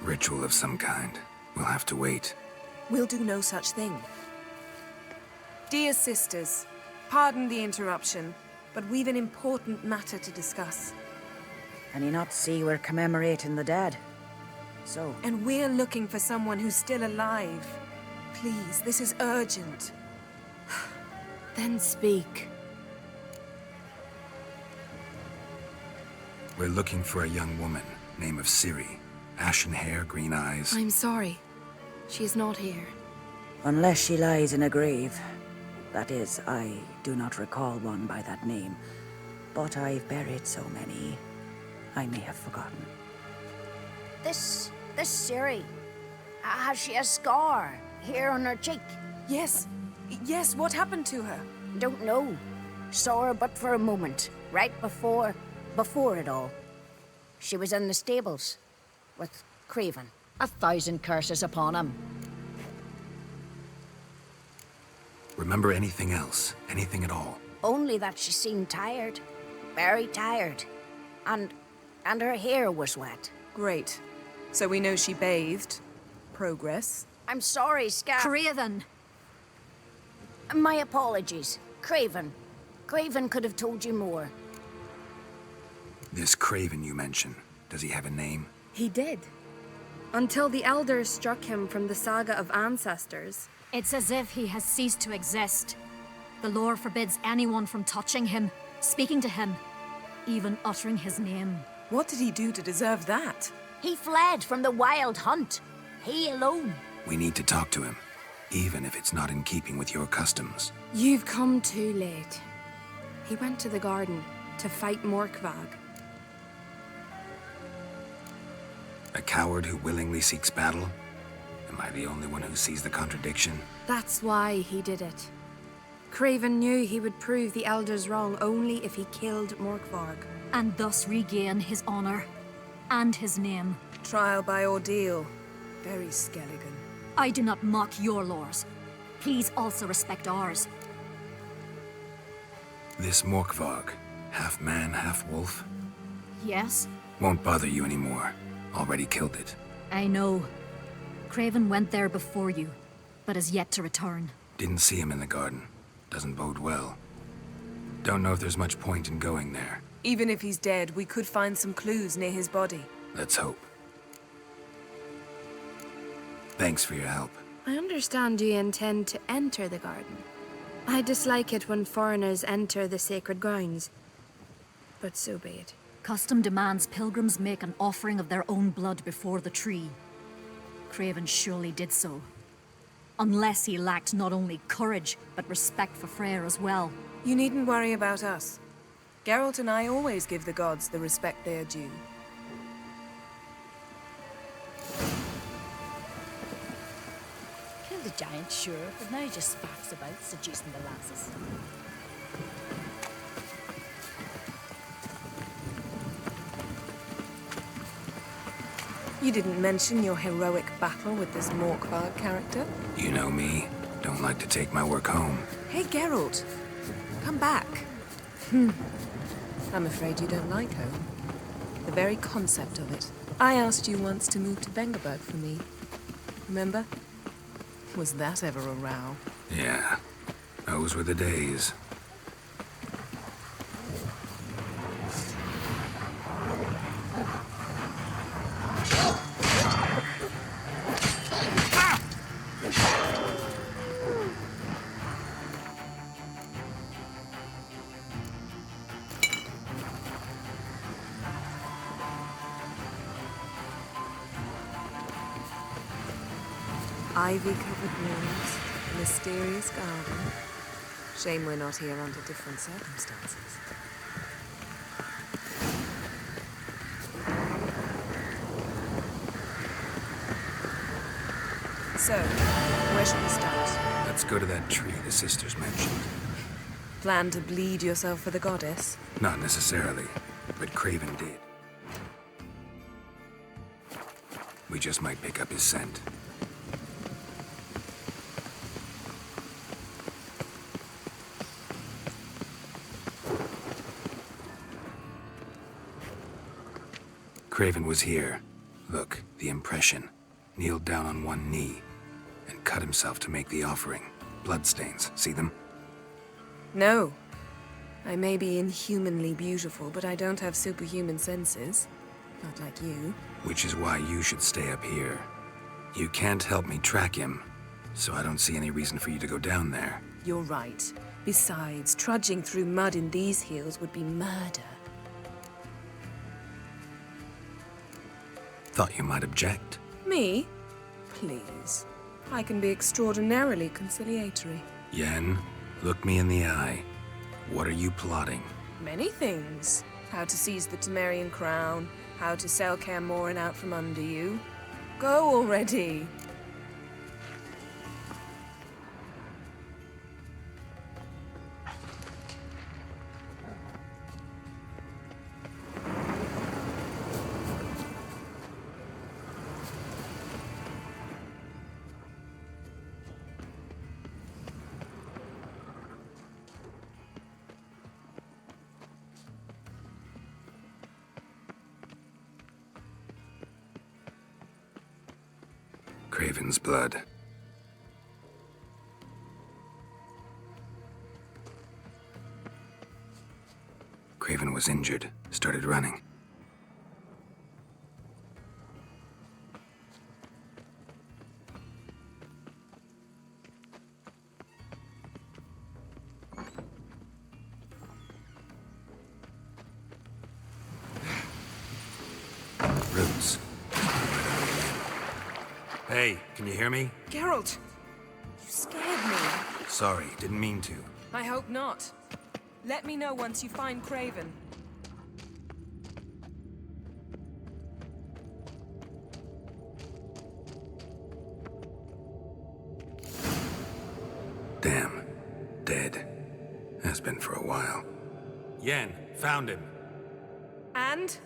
Ritual of some kind. We'll have to wait. We'll do no such thing. Dear sisters, pardon the interruption, but we've an important matter to discuss. Can you not see we're commemorating the dead? So? And we're looking for someone who's still alive. Please, this is urgent. Then speak. We're looking for a young woman, name of Ciri. Ashen hair, green eyes. I'm sorry. She is not here. Unless she lies in a grave. That is, I do not recall one by that name. But I've buried so many, I may have forgotten. This Ciri, has she a scar here on her cheek? Yes. Yes, what happened to her? Don't know. Saw her but for a moment, right before it all. She was in the stables with Craven. 1,000 curses upon him. Remember anything else? Anything at all? Only that she seemed tired. Very tired. And her hair was wet. Great. So we know she bathed. Progress. I'm sorry, Scar. Craven! My apologies. Craven. Craven could have told you more. This Craven you mention, does he have a name? He did. Until the Elders struck him from the saga of ancestors. It's as if he has ceased to exist. The lore forbids anyone from touching him, speaking to him, even uttering his name. What did he do to deserve that? He fled from the wild hunt. He alone. We need to talk to him, even if it's not in keeping with your customs. You've come too late. He went to the garden to fight Morkvag. A coward who willingly seeks battle? Am I the only one who sees the contradiction? That's why he did it. Craven knew he would prove the Elders wrong only if he killed Morkvarg. And thus regain his honor and his name. Trial by ordeal. Very Skelligan. I do not mock your laws. Please also respect ours. This Morkvarg, half man, half wolf? Yes? Won't bother you anymore. Already killed it. I know. Craven went there before you, but is yet to return. Didn't see him in the garden. Doesn't bode well. Don't know if there's much point in going there. Even if he's dead, we could find some clues near his body. Let's hope. Thanks for your help. I understand you intend to enter the garden. I dislike it when foreigners enter the sacred grounds. But so be it. Custom demands pilgrims make an offering of their own blood before the tree. Craven surely did so. Unless he lacked not only courage, but respect for Freyr as well. You needn't worry about us. Geralt and I always give the gods the respect they are due. Kill the giant, sure, but now he just spats about, seducing the lasses. You didn't mention your heroic battle with this Morkvarg character? You know me. Don't like to take my work home. Hey, Geralt. Come back. I'm afraid you don't like home. The very concept of it. I asked you once to move to Vengerberg for me. Remember? Was that ever a row? Yeah. Those were the days. Ivy-covered walls, a mysterious garden. Shame we're not here under different circumstances. So, where should we start? Let's go to that tree the sisters mentioned. Plan to bleed yourself for the goddess? Not necessarily, but Craven did. We just might pick up his scent. Craven was here. Look, the impression. Kneeled down on one knee. and cut himself to make the offering. Bloodstains, see them? No. I may be inhumanly beautiful, but I don't have superhuman senses. Not like you. Which is why you should stay up here. You can't help me track him, so I don't see any reason for you to go down there. You're right. Besides, trudging through mud in these hills would be murder. Thought you might object. Me? Please. I can be extraordinarily conciliatory. Yen, look me in the eye. What are you plotting? Many things. How to seize the Temerian crown, how to sell Kaer Morhen out from under you. Go already! Craven's blood. Craven was injured, started running. Roots. Hey, can you hear me? Geralt! You scared me. Sorry, didn't mean to. I hope not. Let me know once you find Craven. Damn. Dead. Has been for a while. Yen, found him. And?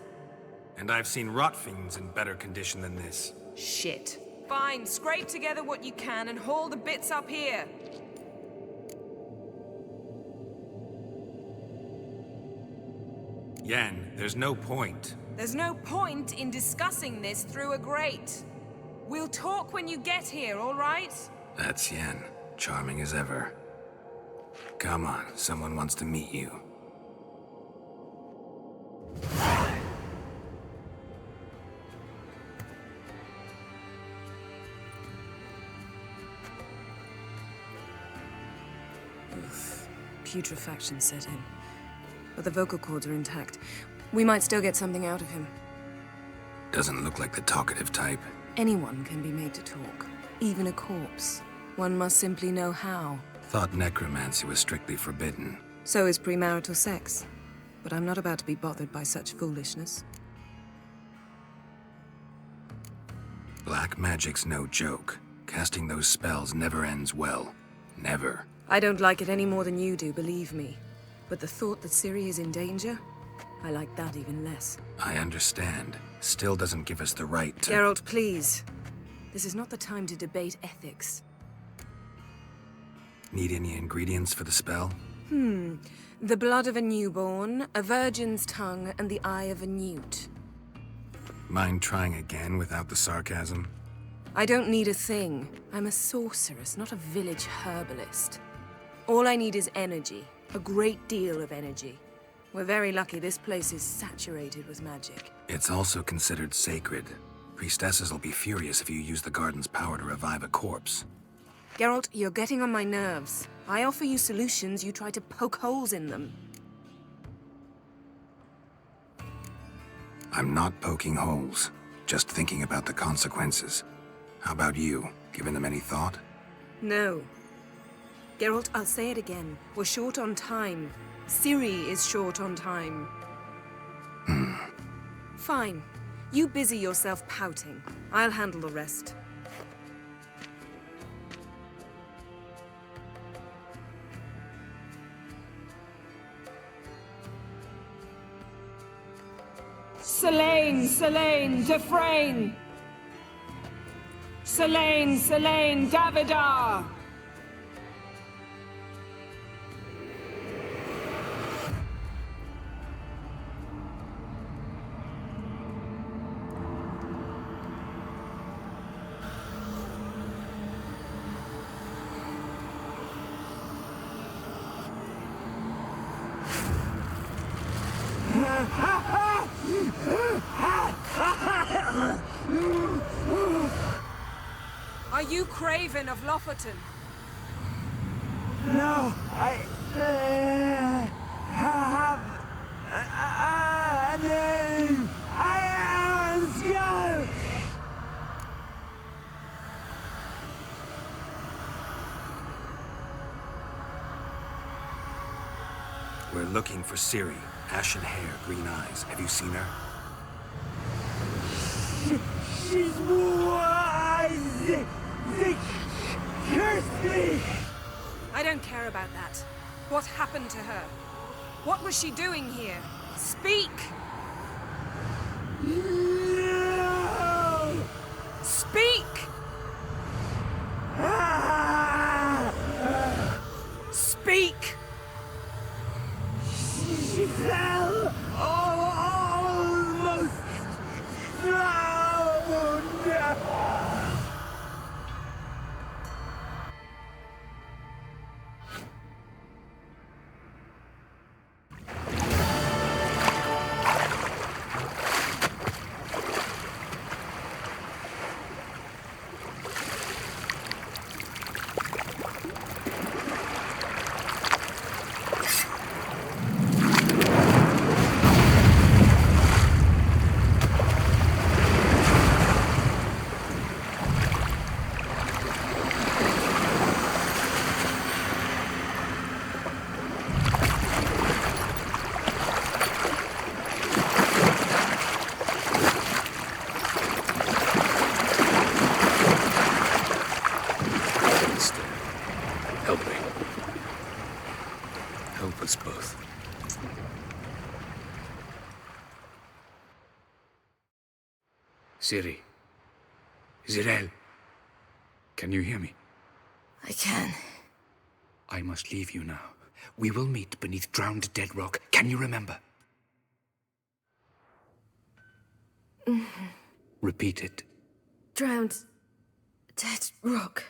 And I've seen rot fiends in better condition than this. Shit. Fine, scrape together what you can and haul the bits up here. Yen, there's no point. There's no point in discussing this through a grate. We'll talk when you get here, all right? That's Yen. Charming as ever. Come on, someone wants to meet you. Putrefaction set in. But the vocal cords are intact. We might still get something out of him. Doesn't look like the talkative type. Anyone can be made to talk. Even a corpse. One must simply know how. Thought necromancy was strictly forbidden. So is premarital sex. But I'm not about to be bothered by such foolishness. Black magic's no joke. Casting those spells never ends well. Never. I don't like it any more than you do, believe me. But the thought that Ciri is in danger? I like that even less. I understand. Still doesn't give us the right to— Geralt, please. This is not the time to debate ethics. Need any ingredients for the spell? The blood of a newborn, a virgin's tongue, and the eye of a newt. Mind trying again without the sarcasm? I don't need a thing. I'm a sorceress, not a village herbalist. All I need is energy. A great deal of energy. We're very lucky this place is saturated with magic. It's also considered sacred. Priestesses will be furious if you use the garden's power to revive a corpse. Geralt, you're getting on my nerves. I offer you solutions, you try to poke holes in them. I'm not poking holes, just thinking about the consequences. How about you? Given them any thought? No. Geralt, I'll say it again. We're short on time. Ciri is short on time. Fine. You busy yourself pouting. I'll handle the rest. Selene, Selene, Dufresne! Selene, Selene, Davidar! Craven of Lofoten. No, I have a name. I am Skjall. We're looking for Ciri. Ashen hair, green eyes. Have you seen her? She's wise. They cursed me. I don't care about that. What happened to her? What was she doing here? Speak! No! Speak! Speak! She fell almost drowned. Help me. Help us both. Ciri. Zirael. Can you hear me? I can. I must leave you now. We will meet beneath drowned dead rock. Can you remember? Repeat it. Drowned. Dead rock.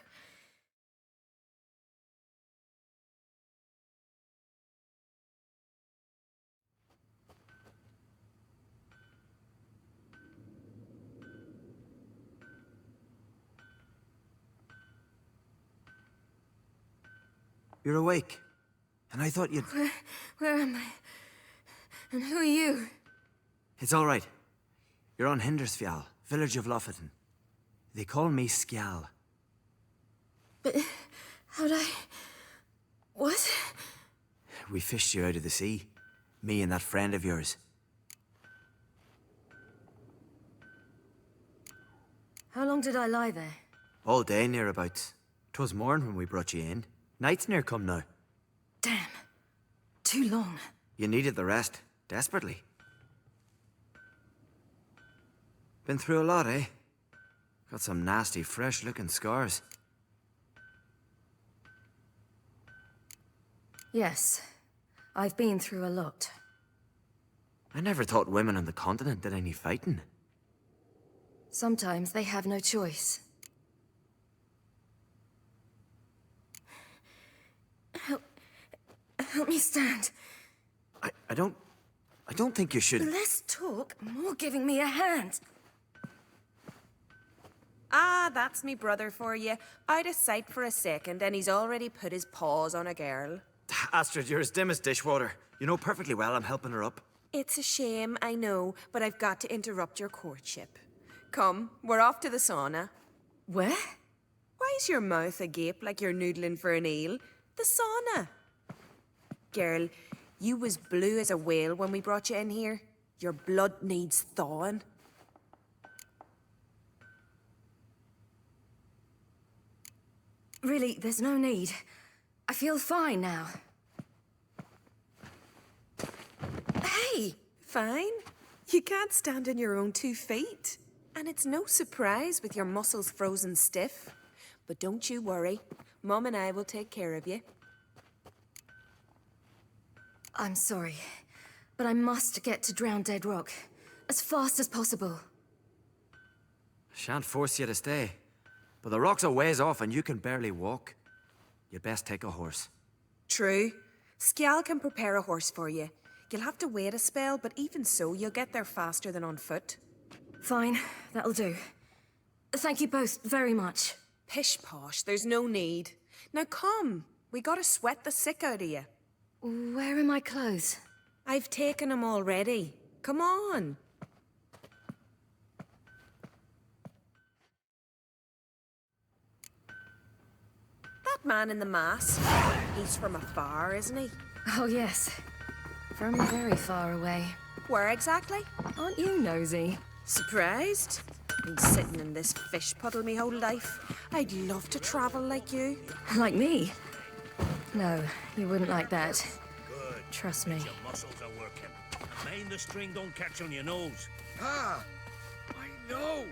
You're awake. And I thought you'd... Where am I? And who are you? It's all right. You're on Hindersfjall, village of Lofoten. They call me Skjall. But how'd I... What? We fished you out of the sea. Me and that friend of yours. How long did I lie there? All day, nearabouts. 'Twas morn when we brought you in. Night's near come now. Damn. Too long. You needed the rest, desperately. Been through a lot, eh? Got some nasty, fresh-looking scars. Yes. I've been through a lot. I never thought women on the continent did any fighting. Sometimes they have no choice. Help me stand. I don't think you should... Less talk, more giving me a hand. Ah, that's me brother for you. Out of sight for a second, and he's already put his paws on a girl. Astrid, you're as dim as dishwater. You know perfectly well I'm helping her up. It's a shame, I know, but I've got to interrupt your courtship. Come, we're off to the sauna. Where? Why is your mouth agape like you're noodling for an eel? The sauna. Girl, you was blue as a whale when we brought you in here. Your blood needs thawing. Really, there's no need. I feel fine now. Hey, fine. You can't stand on your own 2 feet. And it's no surprise with your muscles frozen stiff. But don't you worry. Mom and I will take care of you. I'm sorry, but I must get to Drowned Dead Rock as fast as possible. Shan't force you to stay. But the rock's a ways off and you can barely walk. You'd best take a horse. True. Skjall can prepare a horse for you. You'll have to wait a spell, but even so, you'll get there faster than on foot. Fine, that'll do. Thank you both very much. Pish posh, there's no need. Now come, we gotta sweat the sick out of you. Where are my clothes? I've taken them already. Come on. That man in the mask, he's from afar, isn't he? Oh, yes. From very far away. Where exactly? Aren't you nosy? Surprised? Been sitting in this fish puddle me whole life. I'd love to travel like you. Like me? No, you wouldn't like that. Good. Trust me. Your muscles are working. Mind the string don't catch on your nose. Ah, I know.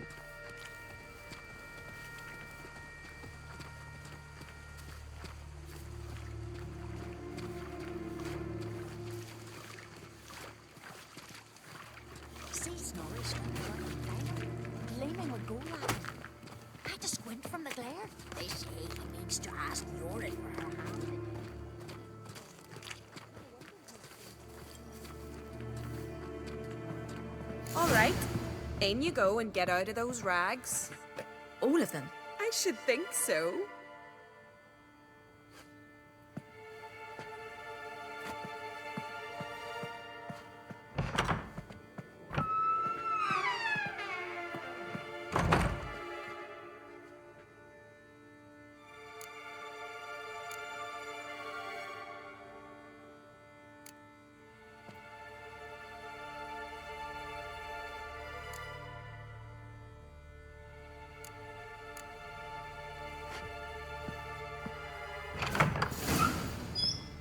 See Snorri's gleaming with gold at him. I had to squint from the glare. They say he means to ask Yorick for her hand. All right, in you go and get out of those rags. All of them? I should think so.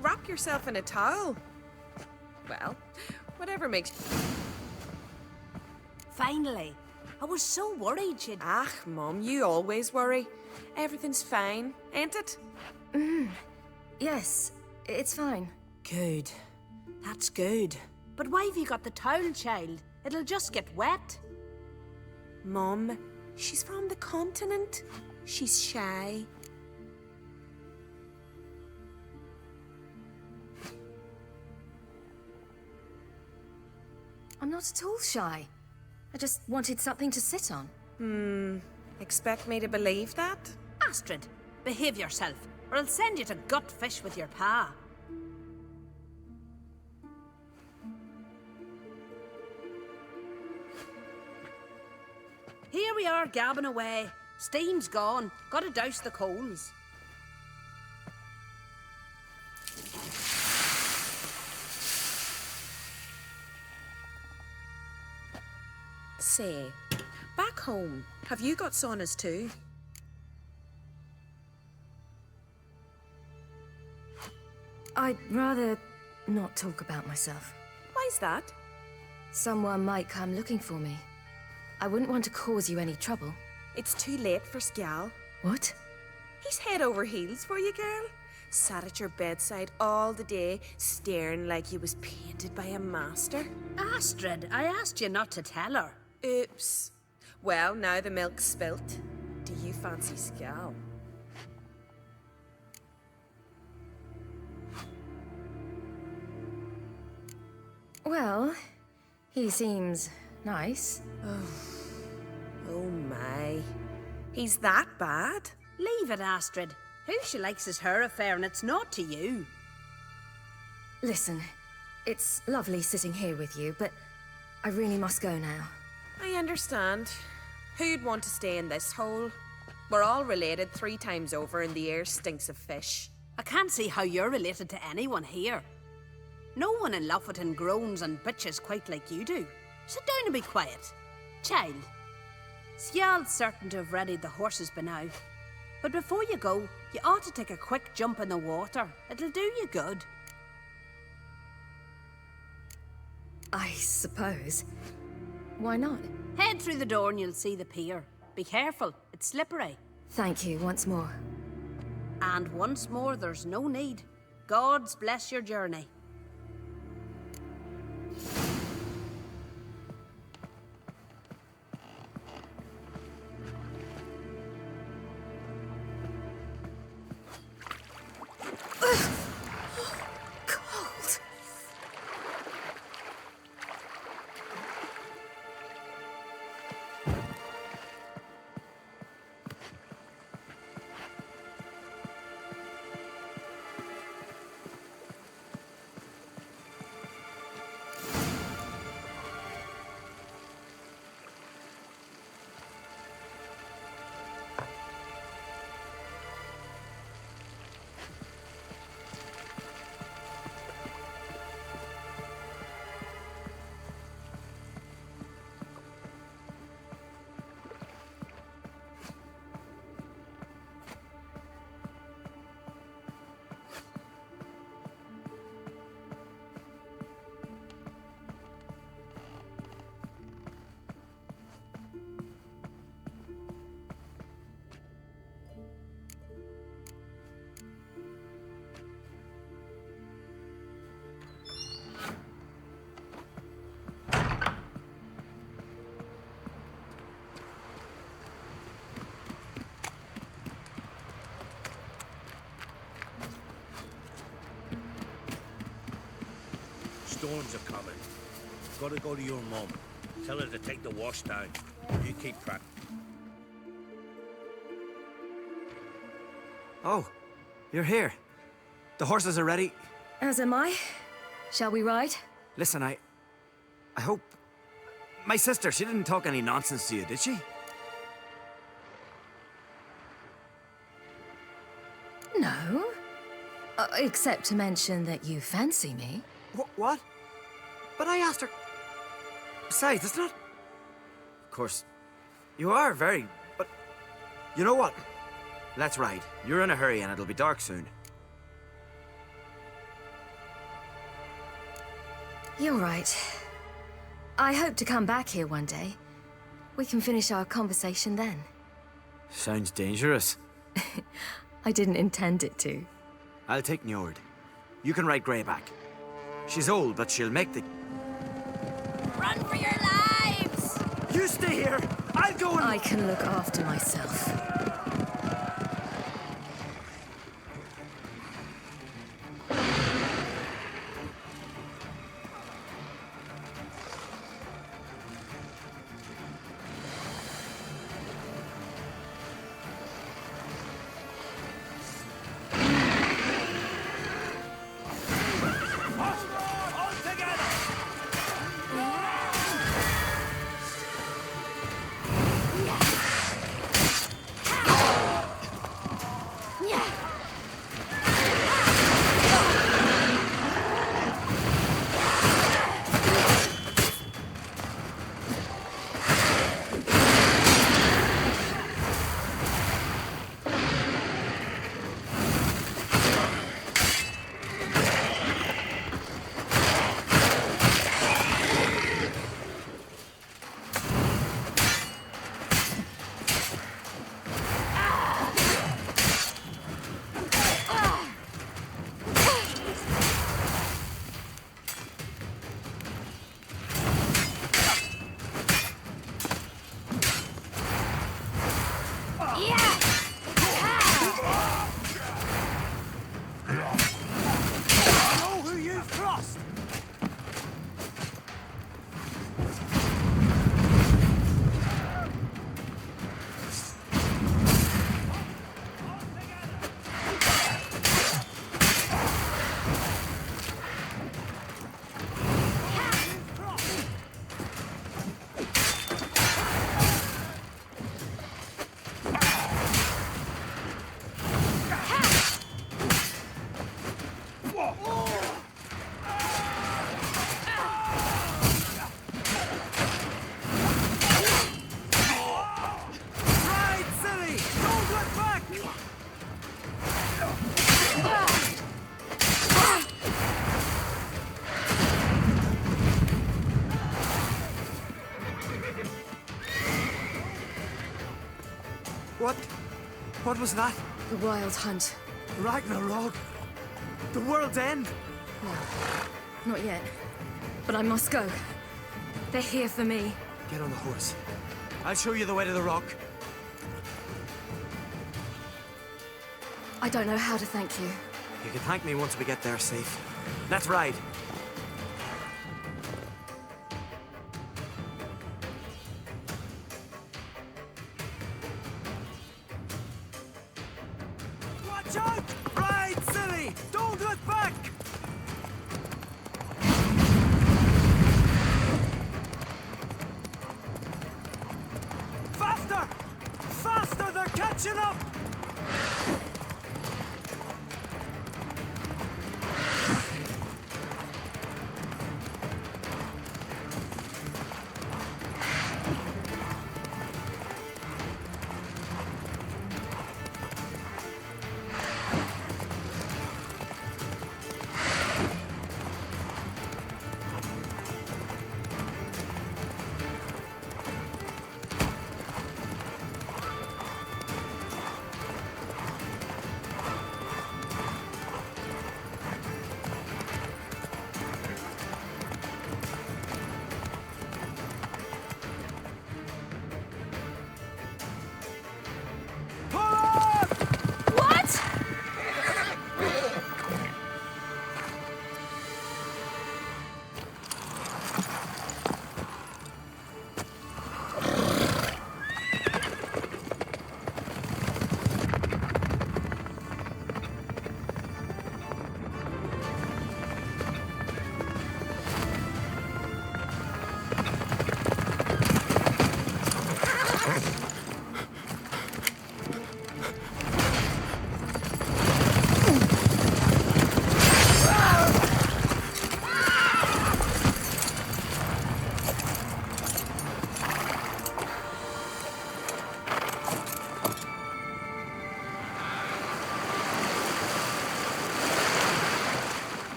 Wrap yourself in a towel. Well, whatever makes... Finally. I was so worried she'd... Ah, Mum, you always worry. Everything's fine, ain't it? Yes, it's fine. Good. That's good. But why have you got the towel, child? It'll just get wet. Mum, she's from the continent. She's shy. I'm not at all shy. I just wanted something to sit on. Expect me to believe that? Astrid, behave yourself, or I'll send you to gut fish with your pa. Here we are gabbing away. Steam's gone. Gotta douse the coals. Say, back home, have you got saunas too? I'd rather not talk about myself. Why's that? Someone might come looking for me. I wouldn't want to cause you any trouble. It's too late for Skjal. What? He's head over heels for you, girl. Sat at your bedside all the day, staring like you was painted by a master. Astrid, I asked you not to tell her. Oops. Well, now the milk's spilt. Do you fancy Skjal? Well, he seems nice. Oh my. He's that bad? Leave it, Astrid. Who she likes is her affair, and it's not to you. Listen, it's lovely sitting here with you, but I really must go now. I understand. Who'd want to stay in this hole? We're all related 3 times over, and the air stinks of fish. I can't see how you're related to anyone here. No one in Lofoten groans and bitches quite like you do. Sit down and be quiet. Child, Skjal's certain to have readied the horses by now. But before you go, you ought to take a quick jump in the water. It'll do you good. I suppose. Why not? Head through the door and you'll see the pier. Be careful, it's slippery. Thank you once more. And once more, there's no need. God's bless your journey. Cold. storms are coming. Gotta go to your mum. Tell her to take the wash down. You keep track. Oh, you're here. The horses are ready. As am I. Shall we ride? Listen, I hope... My sister, she didn't talk any nonsense to you, did she? No. Except to mention that you fancy me. What? But I asked her... Besides, it's not... Of course, you are very... But... You know what? Let's ride. You're in a hurry and it'll be dark soon. You're right. I hope to come back here one day. We can finish our conversation then. Sounds dangerous. I didn't intend it to. I'll take Njord. You can ride Greyback. She's old, but she'll make the... Run for your lives! You stay here! I'll go and... I can look after myself. What was that? The Wild Hunt. Ragnarok? The world's end? No, not yet. But I must go. They're here for me. Get on the horse. I'll show you the way to the rock. I don't know how to thank you. You can thank me once we get there safe. Let's ride. Watch out! Ride, silly! Don't look back! Faster! Faster! They're catching up!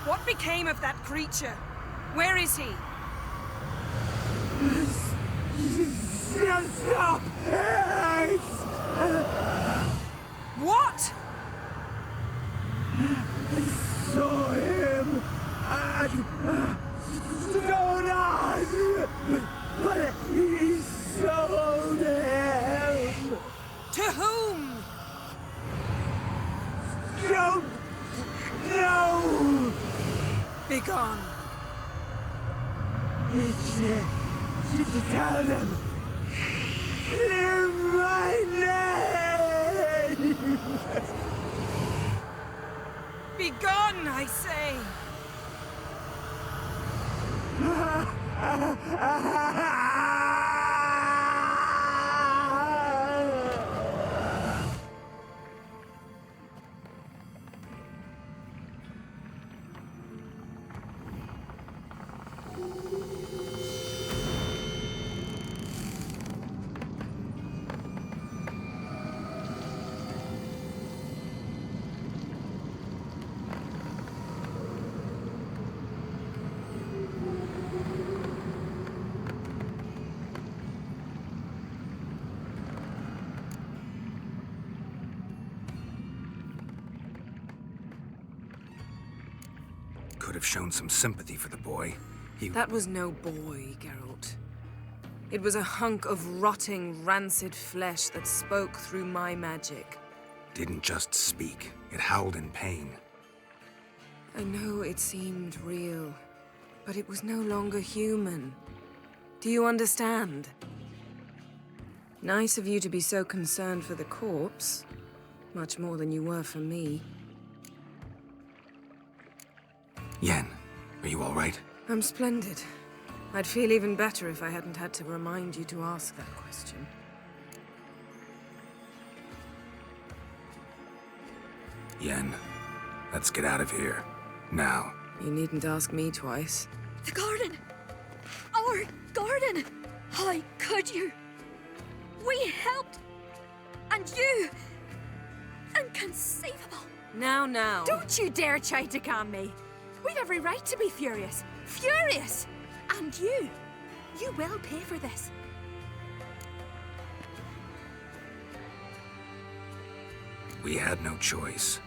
What became of that creature? Where is he? Stop! What? I saw him at Stone, but he sold him. To whom? Don't know. Begone. Tell them. Clear my name. Begone, I say. Could have shown some sympathy for the boy. That was no boy, Geralt. It was a hunk of rotting, rancid flesh that spoke through my magic. Didn't just speak. It howled in pain. I know it seemed real, but it was no longer human. Do you understand? Nice of you to be so concerned for the corpse. Much more than you were for me. Yen, are you all right? I'm splendid. I'd feel even better if I hadn't had to remind you to ask that question. Yen, let's get out of here. Now. You needn't ask me twice. The garden! Our garden! How could you? We helped! And you! Inconceivable! Now. Don't you dare try to calm me! We've every right to be furious. Furious! And you will pay for this. We had no choice.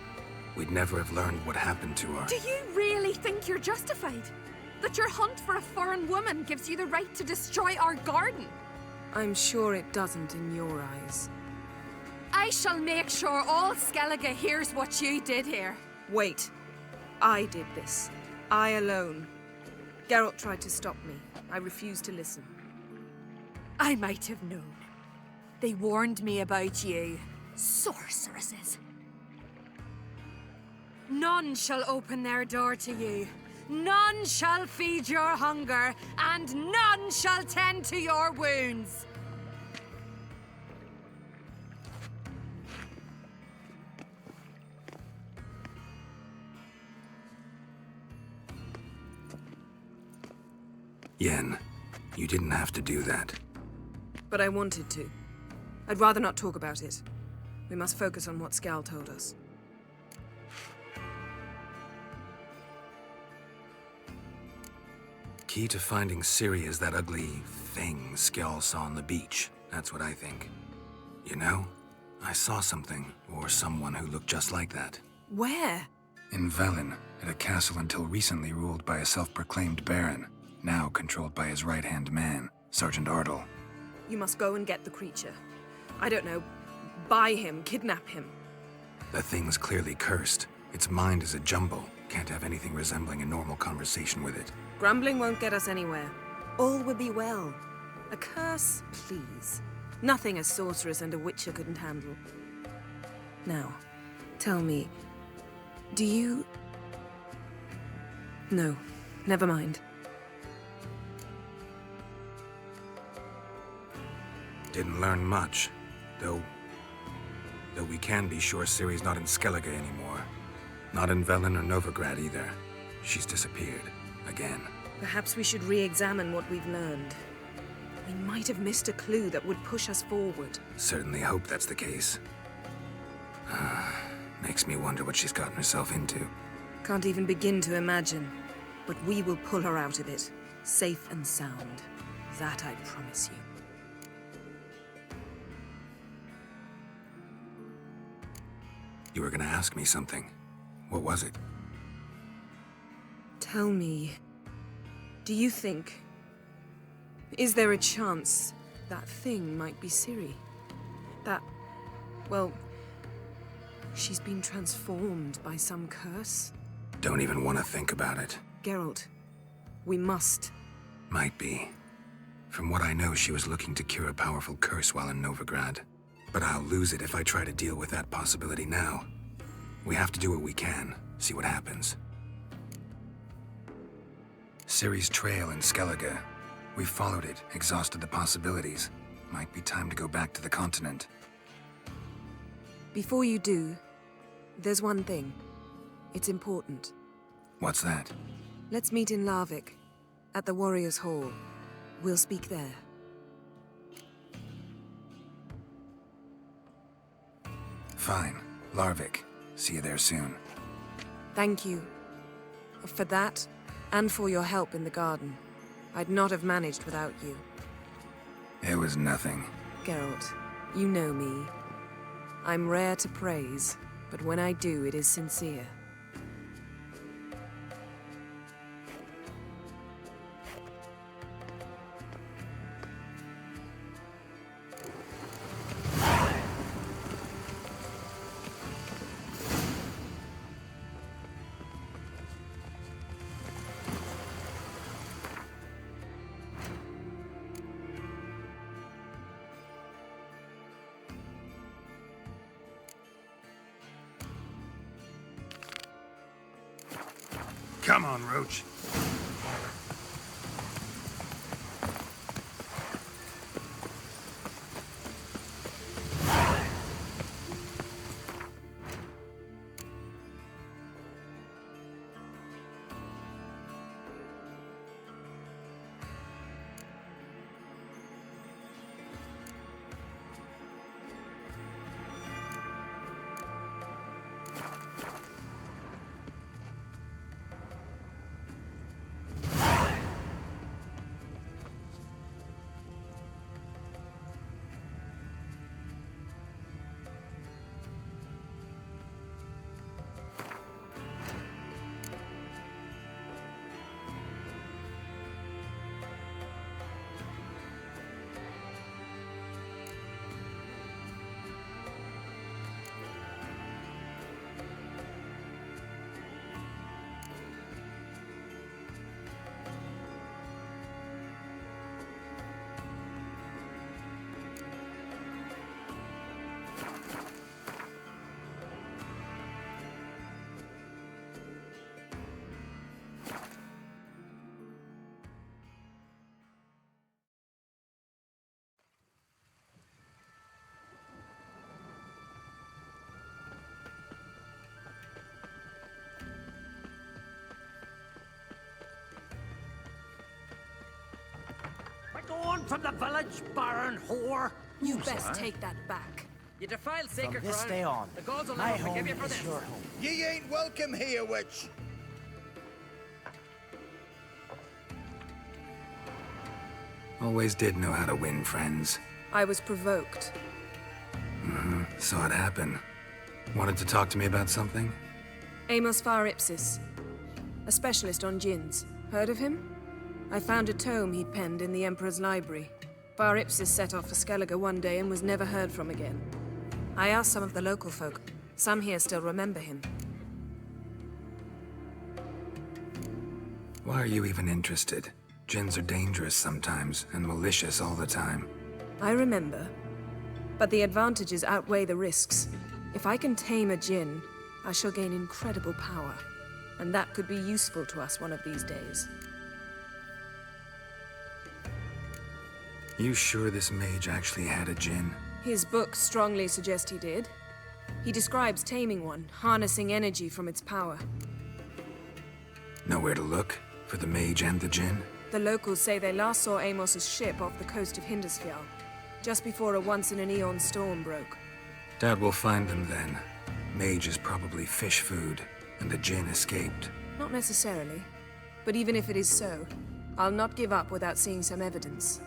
We'd never have learned what happened to our... Do you really think you're justified? That your hunt for a foreign woman gives you the right to destroy our garden? I'm sure it doesn't in your eyes. I shall make sure all Skellige hears what you did here. Wait. I did this. I alone. Geralt tried to stop me. I refused to listen. I might have known. They warned me about you. Sorceresses. None shall open their door to you. None shall feed your hunger, and none shall tend to your wounds. Yen, you didn't have to do that. But I wanted to. I'd rather not talk about it. We must focus on what Scal told us. Key to finding Ciri is that ugly thing Skjall saw on the beach. That's what I think. You know, I saw something, or someone who looked just like that. Where? In Velen, at a castle until recently ruled by a self-proclaimed baron, now controlled by his right-hand man, Sergeant Ardle. You must go and get the creature. I don't know, buy him, kidnap him. The thing's clearly cursed. Its mind is a jumble. Can't have anything resembling a normal conversation with it. Grumbling won't get us anywhere. All will be well. A curse, please. Nothing a sorceress and a witcher couldn't handle. Now, tell me, do you... No, never mind. Didn't learn much, though we can be sure Ciri's not in Skellige anymore. Not in Velen or Novigrad either. She's disappeared. Again. Perhaps we should re-examine what we've learned. We might have missed a clue that would push us forward. Certainly hope that's the case. Makes me wonder what she's gotten herself into. Can't even begin to imagine. But we will pull her out of it, safe and sound. That I promise you. You were gonna ask me something. What was it? Tell me, do you think... Is there a chance that thing might be Ciri? That... well... she's been transformed by some curse? Don't even want to think about it. Geralt, we must. Might be. From what I know, she was looking to cure a powerful curse while in Novigrad. But I'll lose it if I try to deal with that possibility now. We have to do what we can, see what happens. Ciri's trail in Skellige. We've followed it, exhausted the possibilities. Might be time to go back to the continent. Before you do, there's one thing. It's important. What's that? Let's meet in Larvik, at the Warriors' Hall. We'll speak there. Fine. Larvik. See you there soon. Thank you. For that, and for your help in the garden. I'd not have managed without you. It was nothing. Geralt, you know me. I'm rare to praise, but when I do, it is sincere. Come on, Roach. Going from the village, Baron whore. You best take that back. You defile sacred From this ground. day on, The gods will my never home forgive you for is this. your home. Ye ain't welcome here, witch. Always did know how to win friends. I was provoked. Saw it happen. Wanted to talk to me about something? Amos Far Ipsis, a specialist on djinns. Heard of him? I found a tome he'd penned in the Emperor's library. Far Ipsis set off for Skellige one day and was never heard from again. I asked some of the local folk. Some here still remember him. Why are you even interested? Djinns are dangerous sometimes, and malicious all the time. I remember. But the advantages outweigh the risks. If I can tame a djinn, I shall gain incredible power. And that could be useful to us one of these days. You sure this mage actually had a djinn? His books strongly suggest he did. He describes taming one, harnessing energy from its power. Nowhere to look? For the mage and the djinn? The locals say they last saw Amos's ship off the coast of Hindisfjall, just before a once-in-an-eon storm broke. Doubt we'll find them then. Mage is probably fish food, and the Jinn escaped. Not necessarily. But even if it is so, I'll not give up without seeing some evidence.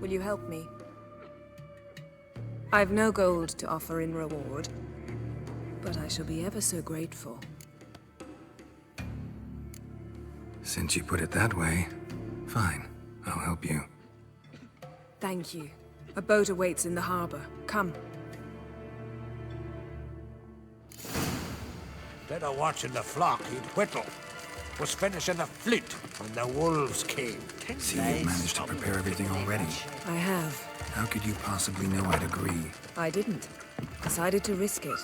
Will you help me? I've no gold to offer in reward, but I shall be ever so grateful. Since you put it that way, fine. I'll help you. Thank you. A boat awaits in the harbor. Come. Instead of watching the flock, he'd whittle. Was finishing the fleet when the wolves came. See, you've managed to prepare everything already. I have. How could you possibly know I'd agree? I didn't. Decided to risk it.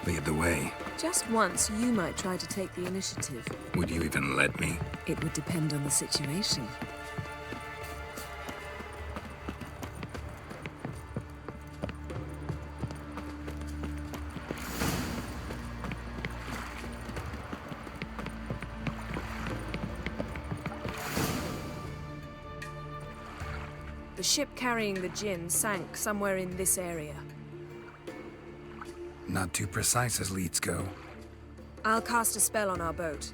Lead the way. Just once, you might try to take the initiative. Would you even let me? It would depend on the situation. The ship carrying the Jinn sank somewhere in this area. Not too precise as leads go. I'll cast a spell on our boat.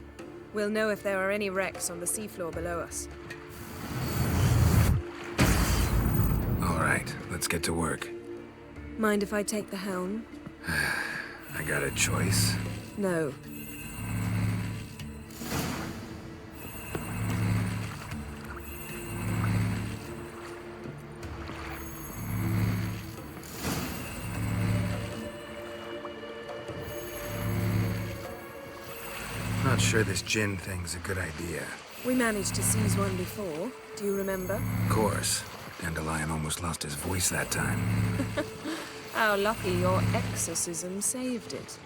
We'll know if there are any wrecks on the seafloor below us. All right, let's get to work. Mind if I take the helm? I got a choice. No. Not sure this Jinn thing's a good idea. We managed to seize one before. Do you remember? Of course. Dandelion almost lost his voice that time. How lucky your exorcism saved it.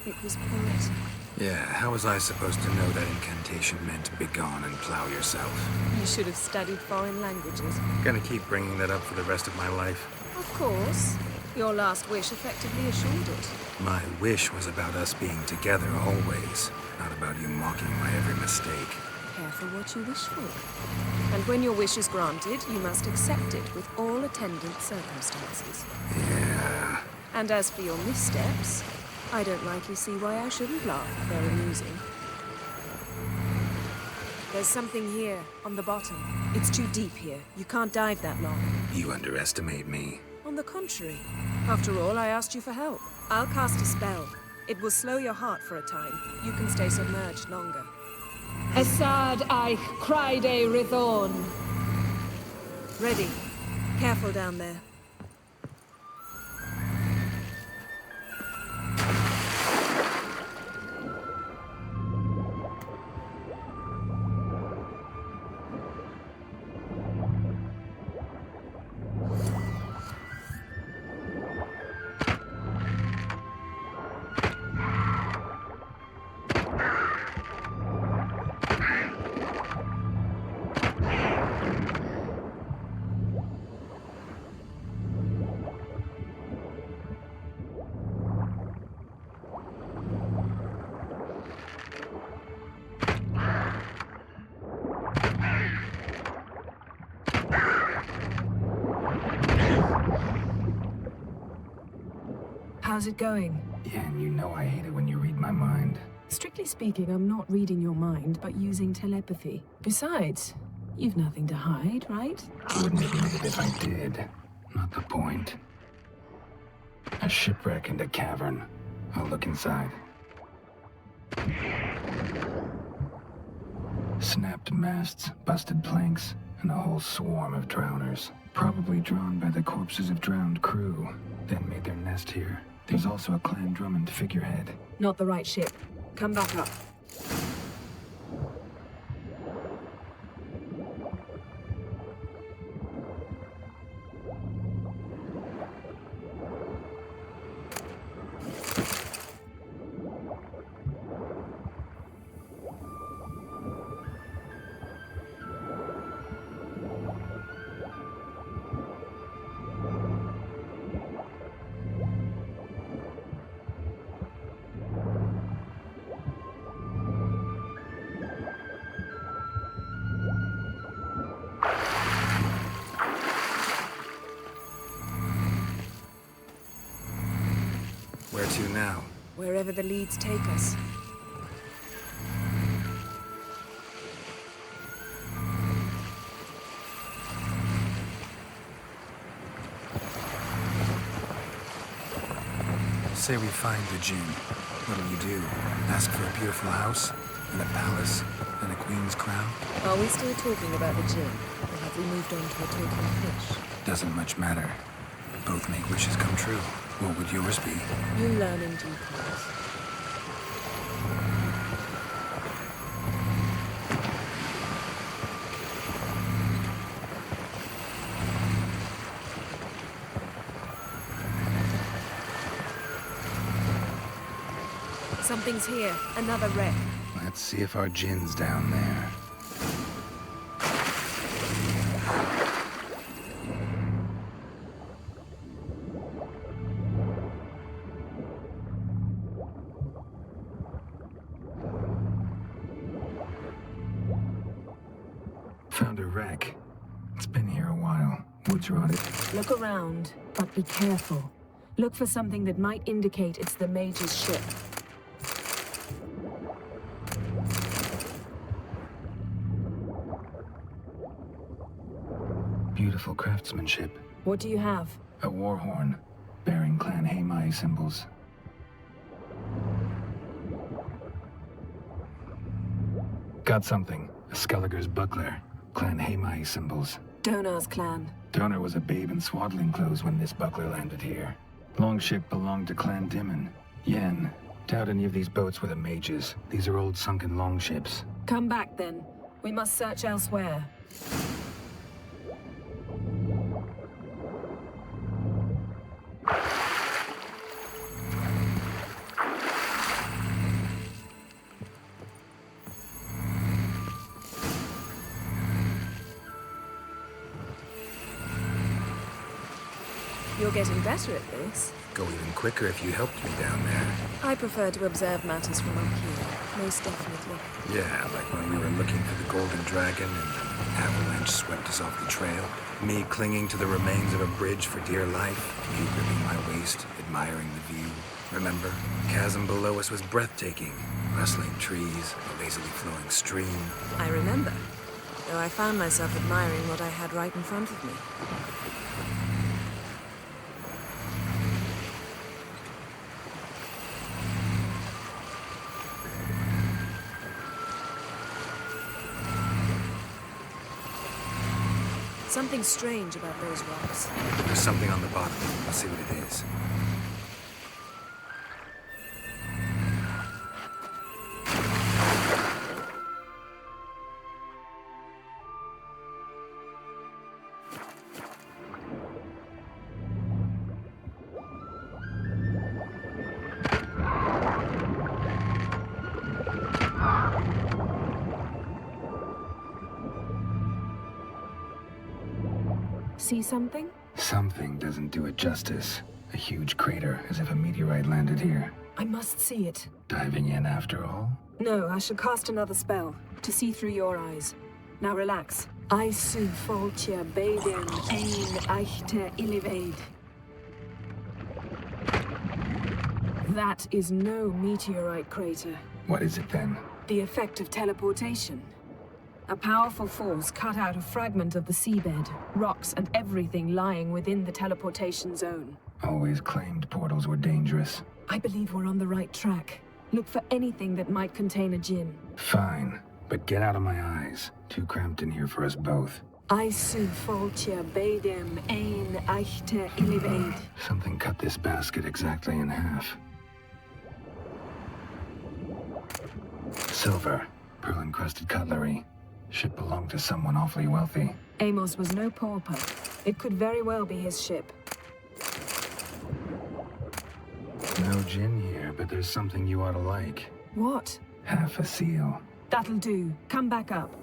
It was poetic. Yeah, how was I supposed to know that incantation meant begone and plow yourself? You should have studied foreign languages. Gonna keep bringing that up for the rest of my life. Of course. Your last wish effectively assured it. My wish was about us being together always, not about you mocking my every mistake. Careful what you wish for. And when your wish is granted, you must accept it with all attendant circumstances. Yeah. And as for your missteps, I don't rightly see why I shouldn't laugh if they're amusing. There's something here, on the bottom. It's too deep here. You can't dive that long. You underestimate me. On the contrary. After all, I asked you for help. I'll cast a spell. It will slow your heart for a time. You can stay submerged longer. Assad Eich Cryde Rithorn. Ready. Careful down there. How's it going? Yeah, and you know I hate it when you read my mind. Strictly speaking, I'm not reading your mind, but using telepathy. Besides, you've nothing to hide, right? Wouldn't admit it if I did. Not the point. A shipwreck and a cavern. I'll look inside. Snapped masts, busted planks, and a whole swarm of drowners. Probably drawn by the corpses of drowned crew, then made their nest here. There's also a Clan Drummond figurehead. Not the right ship. Come back up. wherever the leads take us. Say we find the Jinn. What'll you do? Ask for a beautiful house? And a palace? And a queen's crown? Are we still talking about the Jinn? Or have we moved on to a token fish? Doesn't much matter. Both make wishes come true. What would yours be? You learn in due course. Something's here. Another wreck. Let's see if our Jinn's down there. Found a wreck. It's been here a while. Woods rotted. Look around, but be careful. Look for something that might indicate it's the Mage's ship. Beautiful craftsmanship. What do you have? A war horn, bearing Clan Haemai symbols. Got something. A Skelliger's buckler. Clan Haemai symbols. Donar's clan. Donar was a babe in swaddling clothes when this buckler landed here. Longship belonged to Clan Dimon. Yen. Doubt any of these boats were the mages. These are old sunken longships. Come back then. We must search elsewhere. You're getting better at this. Go even quicker if you helped me down there. I prefer to observe matters from up here, most definitely. Yeah, like when we were looking for the Golden Dragon and an avalanche swept us off the trail. Me clinging to the remains of a bridge for dear life. You gripping my waist, admiring the view. Remember? Chasm below us was breathtaking. Rustling trees, a lazily flowing stream. I remember, though I found myself admiring what I had right in front of me. Something strange about those rocks. There's something on the bottom. Let's see what it is. See something? Something doesn't do it justice. A huge crater, as if a meteorite landed here. I must see it. Diving in after all? No, I shall cast another spell, to see through your eyes. Now relax. I su foltia baden ein eichte illivaid. That is no meteorite crater. What is it then? The effect of teleportation. A powerful force cut out a fragment of the seabed, rocks and everything lying within the teleportation zone. Always claimed portals were dangerous. I believe we're on the right track. Look for anything that might contain a Jinn. Fine, but get out of my eyes. Too cramped in here for us both. I su foltia baden ein eichte illivaid. Something cut this basket exactly in half. Silver, pearl-encrusted cutlery. Ship belonged to someone awfully wealthy. Amos was no pauper. It could very well be his ship. No Jinn here, but there's something you ought to like. What? Half a seal. That'll do. Come back up.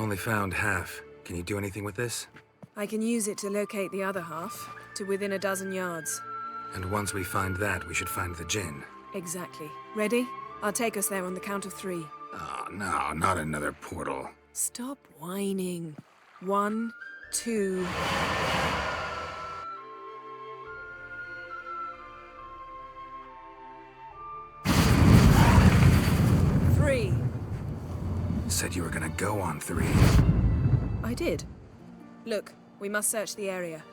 only found half. Can you do anything with this? I can use it to locate the other half, to within a dozen yards. And once we find that, we should find the Jinn. Exactly. Ready? I'll take us there on the count of 3. Oh, no, not another portal. Stop whining. 1, 2... Said you were gonna go on 3. I did. Look, we must search the area.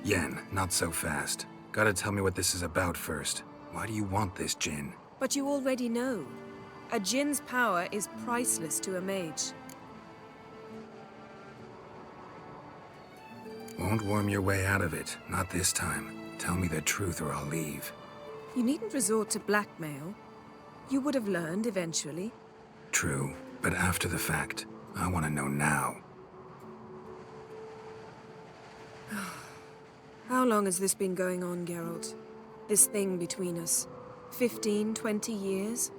Yen, not so fast. Gotta tell me what this is about first. Why do you want this Jinn? But you already know. A Jinn's power is priceless to a mage. Won't worm your way out of it. Not this time. Tell me the truth or I'll leave. You needn't resort to blackmail. You would have learned eventually. True, but after the fact. I want to know now. How long has this been going on, Geralt? This thing between us? 15, 20 years?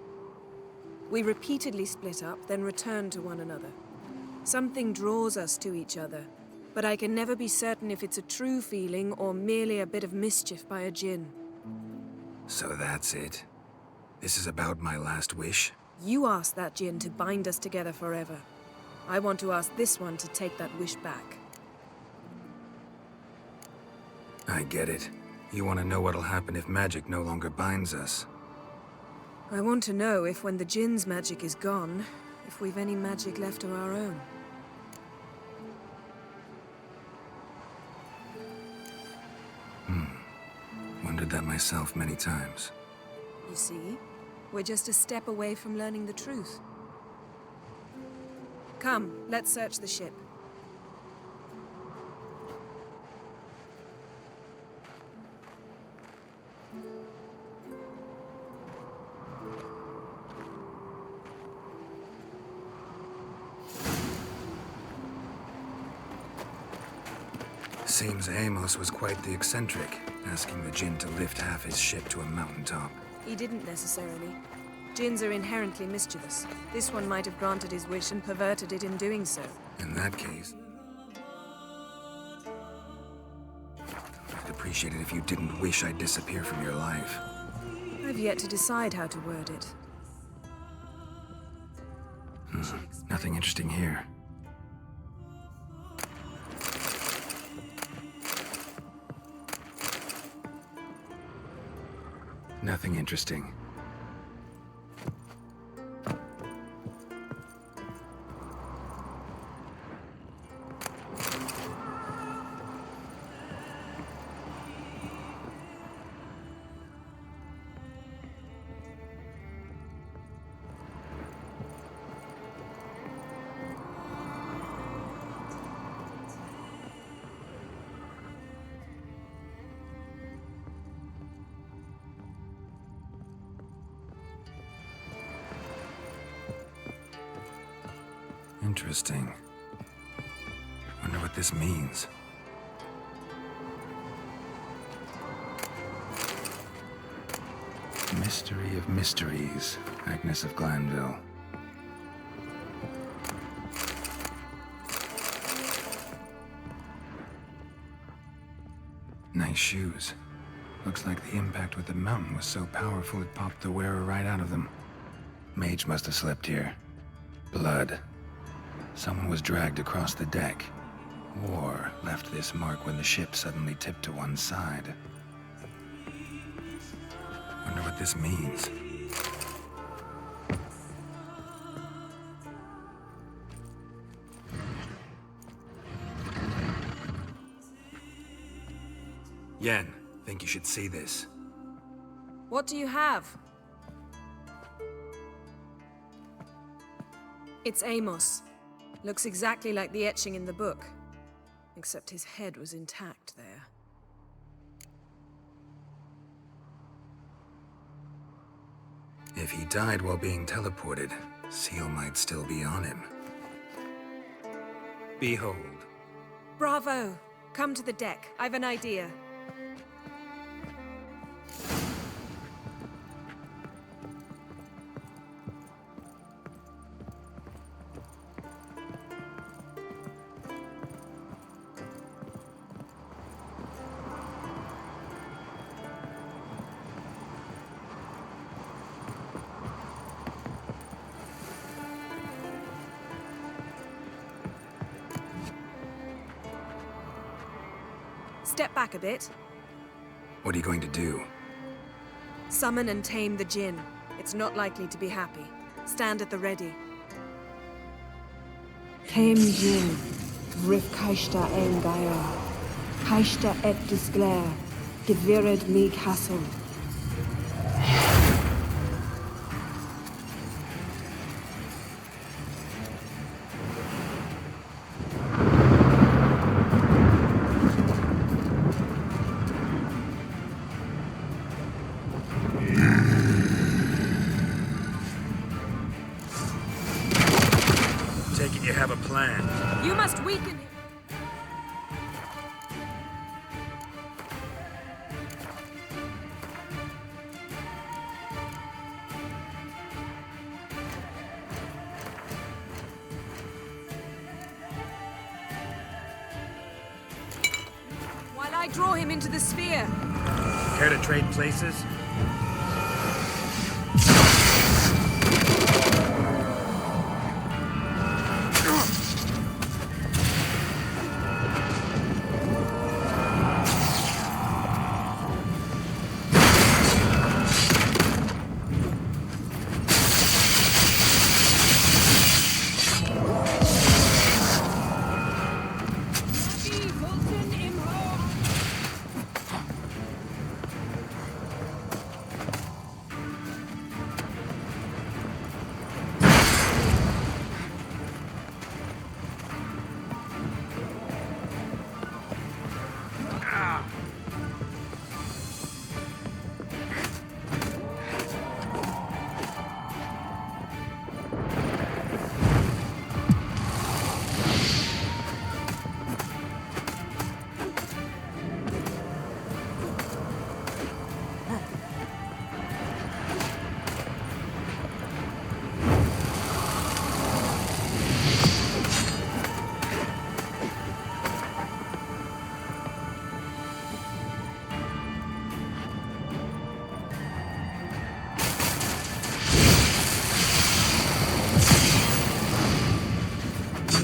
We repeatedly split up, then returned to one another. Something draws us to each other, but I can never be certain if it's a true feeling or merely a bit of mischief by a Jinn. So that's it? This is about my last wish? You asked that Jinn to bind us together forever. I want to ask this one to take that wish back. I get it. You want to know what'll happen if magic no longer binds us. I want to know if when the Jinn's magic is gone, if we've any magic left of our own. Wondered that myself many times. You see? We're just a step away from learning the truth. Come, let's search the ship. Seems Amos was quite the eccentric, asking the Jinn to lift half his ship to a mountaintop. He didn't necessarily. Jinns are inherently mischievous. This one might have granted his wish and perverted it in doing so. In that case, I'd appreciate it if you didn't wish I'd disappear from your life. I've yet to decide how to word it. Nothing interesting here. Nothing interesting. Interesting. Wonder what this means. Mystery of Mysteries, Agnes of Glanville. Nice shoes. Looks like the impact with the mountain was so powerful it popped the wearer right out of them. Mage must have slept here. Blood. Someone was dragged across the deck. Or left this mark when the ship suddenly tipped to one side. Wonder what this means. Yen, think you should see this. What do you have? It's Amos. Looks exactly like the etching in the book. Except his head was intact there. If he died while being teleported, Seal might still be on him. Behold. Bravo! Come to the deck. I've an idea. Step back a bit. What are you going to do? Summon and tame the Jinn. It's not likely to be happy. Stand at the ready. Tame Jinn, Vrif Kaishta Engair, Kaishta et Disglair, Gevired me Castle. Take it you have a plan. You must weaken him. While I draw him into the sphere. Care to trade places?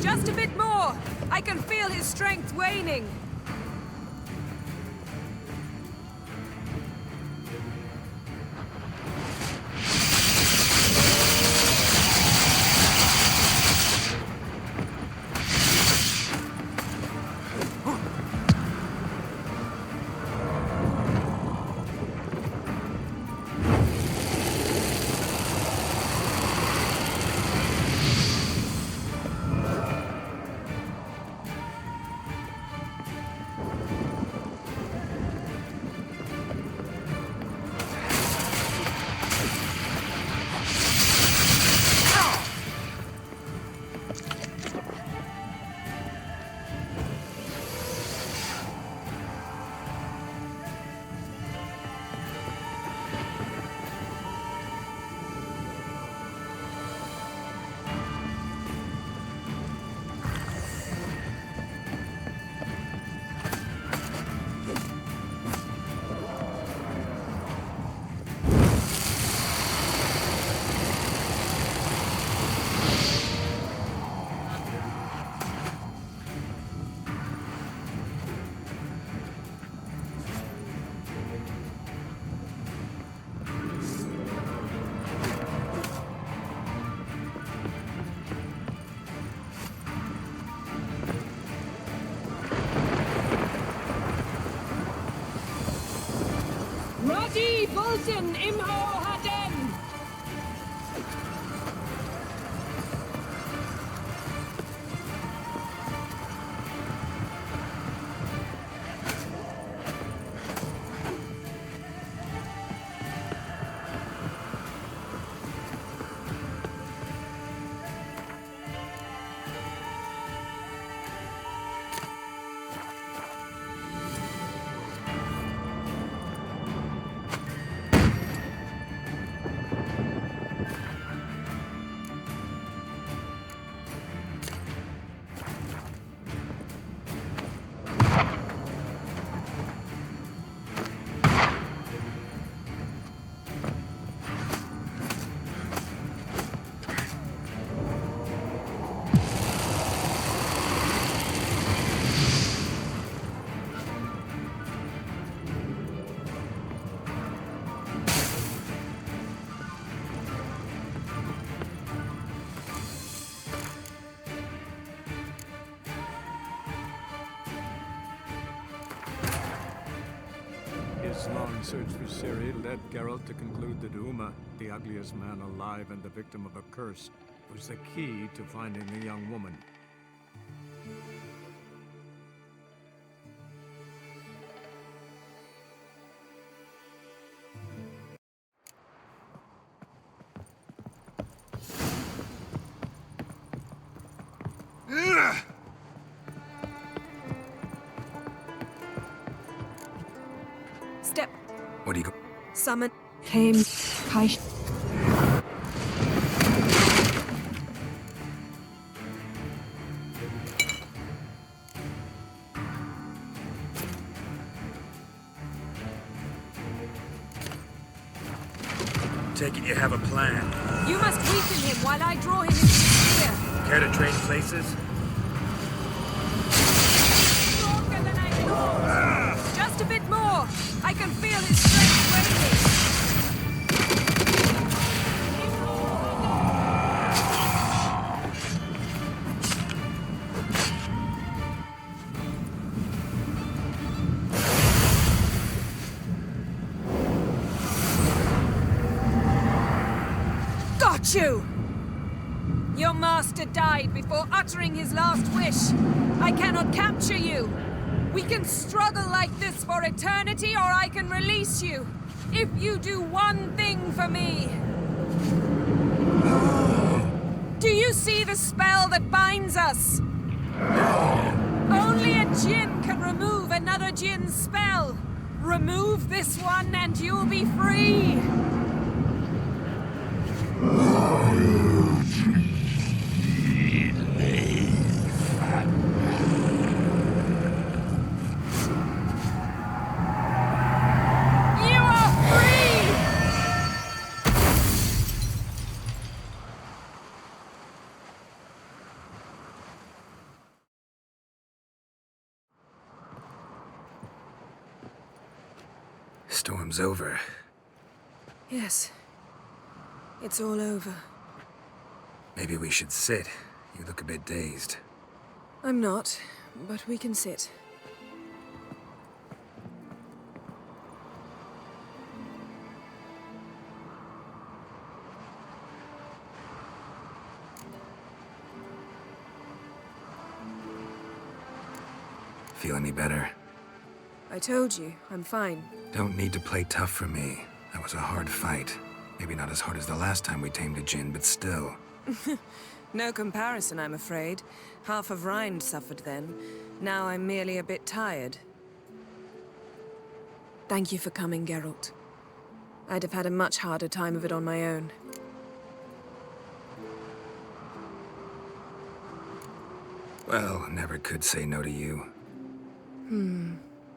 Just a bit more! I can feel his strength waning. Radi Volten Imho Haden! search for Ciri led Geralt to conclude that Uma, the ugliest man alive and the victim of a curse, was the key to finding the young woman. Step. What do you go? Summon. Came. Kaish. Take it you have a plan. You must weaken him while I draw him into the sphere. Care to trade places? Stronger than I thought. Just a bit more. I can feel his strength waning. Got you! Your master died before uttering his last wish. I cannot capture you. We can struggle like this for eternity, or I can release you. If you do one thing for me. Do you see the spell that binds us? Only a djinn can remove another djinn's spell. Remove this one and you'll be free. Storm's over. Yes. It's all over. Maybe we should sit. You look a bit dazed. I'm not, but we can sit. Feel any better? I told you, I'm fine. Don't need to play tough for me. That was a hard fight. Maybe not as hard as the last time we tamed a djinn, but still. No comparison, I'm afraid. Half of Rind suffered then. Now I'm merely a bit tired. Thank you for coming, Geralt. I'd have had a much harder time of it on my own. Well, never could say no to you.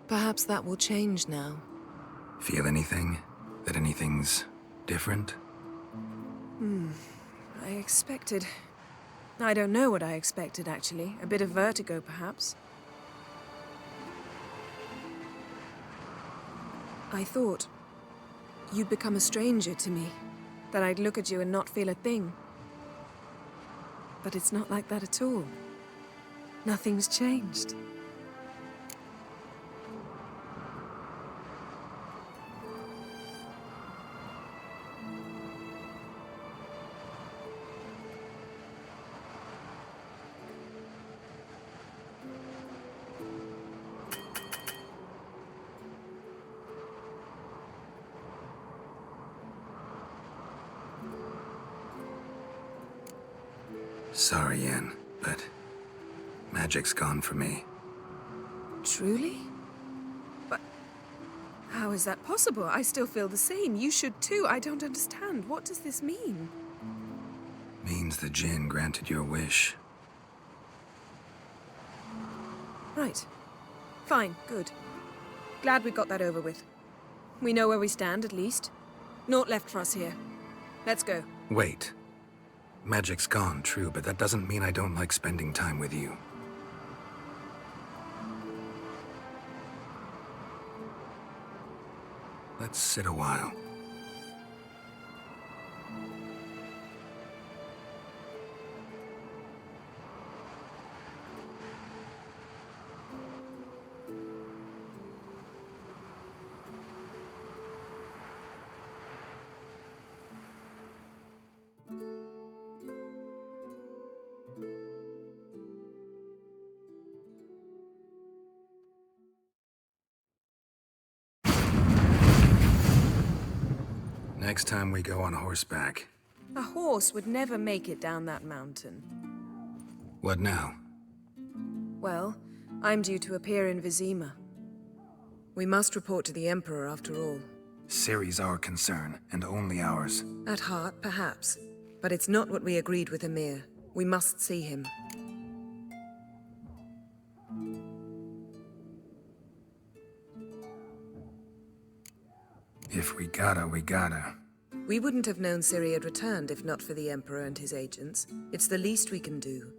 Perhaps that will change now. Feel anything? That anything's different? I expected... I don't know what I expected, actually. A bit of vertigo, perhaps. I thought you'd become a stranger to me. That I'd look at you and not feel a thing. But it's not like that at all. Nothing's changed. Sorry, Yen, but magic's gone for me. Truly? But how is that possible? I still feel the same. You should too. I don't understand. What does this mean? Means the djinn granted your wish. Right. Fine. Good. Glad we got that over with. We know where we stand, at least. Naught left for us here. Let's go. Wait. Magic's gone, true, but that doesn't mean I don't like spending time with you. Let's sit a while. Next time we go on horseback. A horse would never make it down that mountain. What now? Well, I'm due to appear in Vizima. We must report to the Emperor after all. Ciri's our concern, and only ours. At heart, perhaps. But it's not what we agreed with Emir. We must see him. If we gotta, we gotta. We wouldn't have known Ciri had returned if not for the Emperor and his agents. It's the least we can do.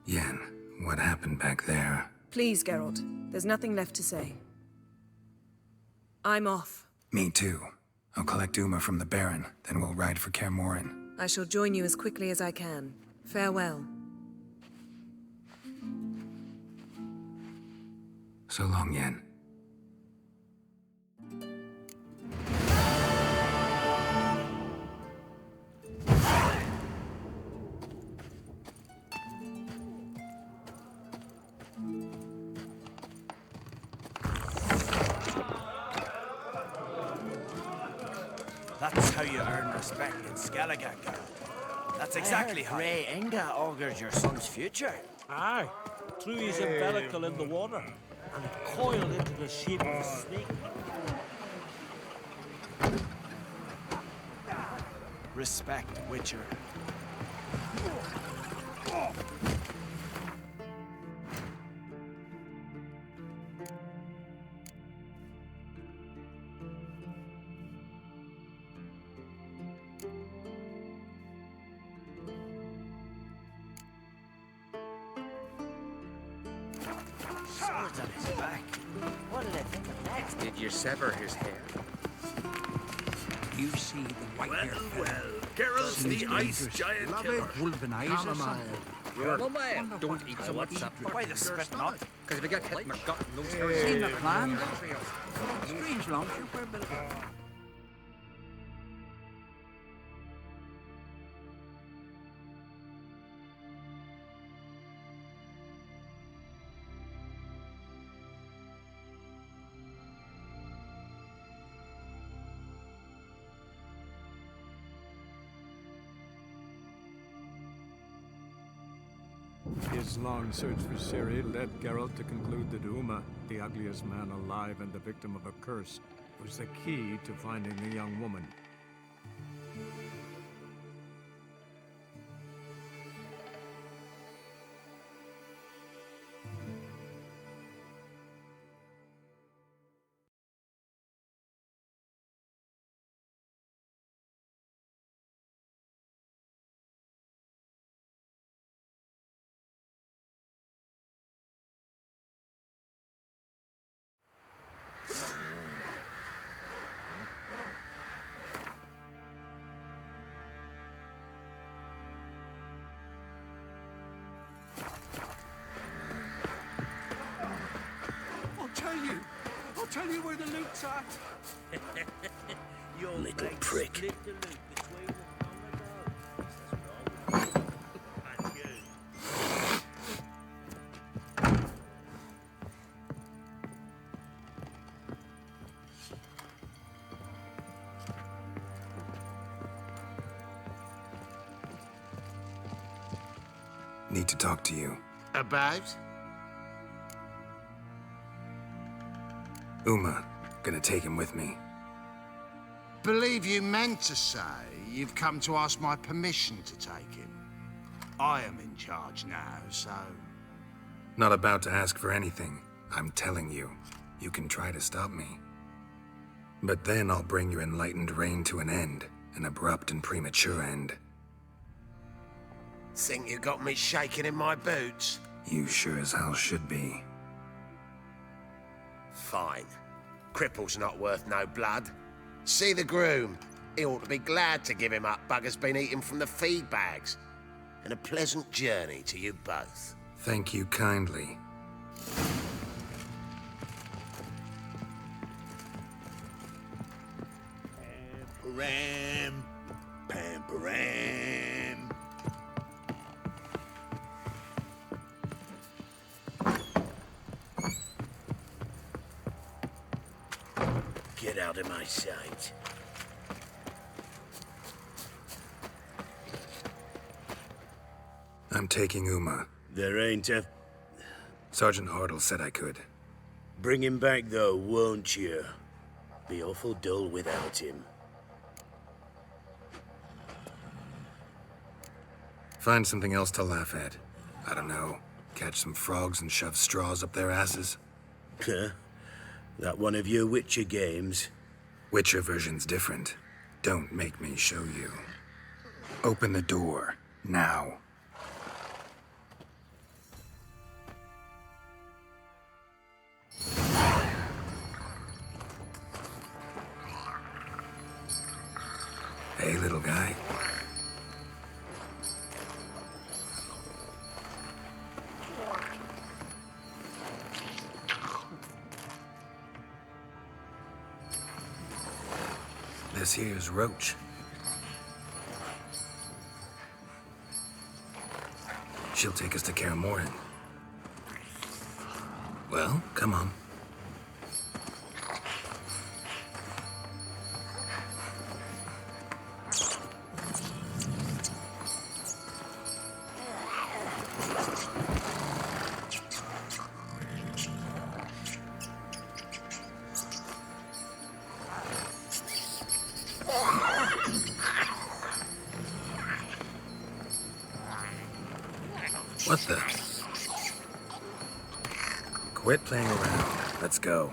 Yen, what happened back there? Please, Geralt. There's nothing left to say. I'm off. Me too. I'll collect Uma from the Baron, then we'll ride for Kaer Morhen. I shall join you as quickly as I can. Farewell. So long, Yen. That's how you earn respect in Skellige, girl. That's exactly how. Grey Inga augurs your son's future. Aye. Threw his umbilical in the water and coiled into the shape of a snake. Respect, Witcher. Swords on his back. What did I think of next? Did you sever his hair? You see the white-haired fella. Geralt's the ice giant killer. Wolven eyes or something. Chamomile. Don't eat so much supper. Why the spit not? Because if you get hit in the gut and those hairs... Seen the plan? Strange launcher for a bit of... His long search for Ciri led Geralt to conclude that Uma, the ugliest man alive and the victim of a curse, was the key to finding the young woman. I'll tell you where the loot's at. Little prick. Need to talk to you. About? Uma. Gonna take him with me. Believe you meant to say you've come to ask my permission to take him. I am in charge now, so... Not about to ask for anything. I'm telling you. You can try to stop me. But then I'll bring your enlightened reign to an end. An abrupt and premature end. Think you got me shaking in my boots? You sure as hell should be. Fine. Cripple's not worth no blood. See the groom. He ought to be glad to give him up. Bugger's been eating from the feed bags. And a pleasant journey to you both. Thank you kindly. Pam-param. Pam-param. Get out of my sight. I'm taking Uma. There ain't a... Sergeant Hartle said I could. Bring him back, though, won't you? Be awful dull without him. Find something else to laugh at. I don't know. Catch some frogs and shove straws up their asses. Huh? That one of your Witcher games? Witcher version's different. Don't make me show you. Open the door. Now. Hey, little guy. This here's Roach. She'll take us to Kaer Morhen. Well, come on. What the? Quit playing around. Let's go.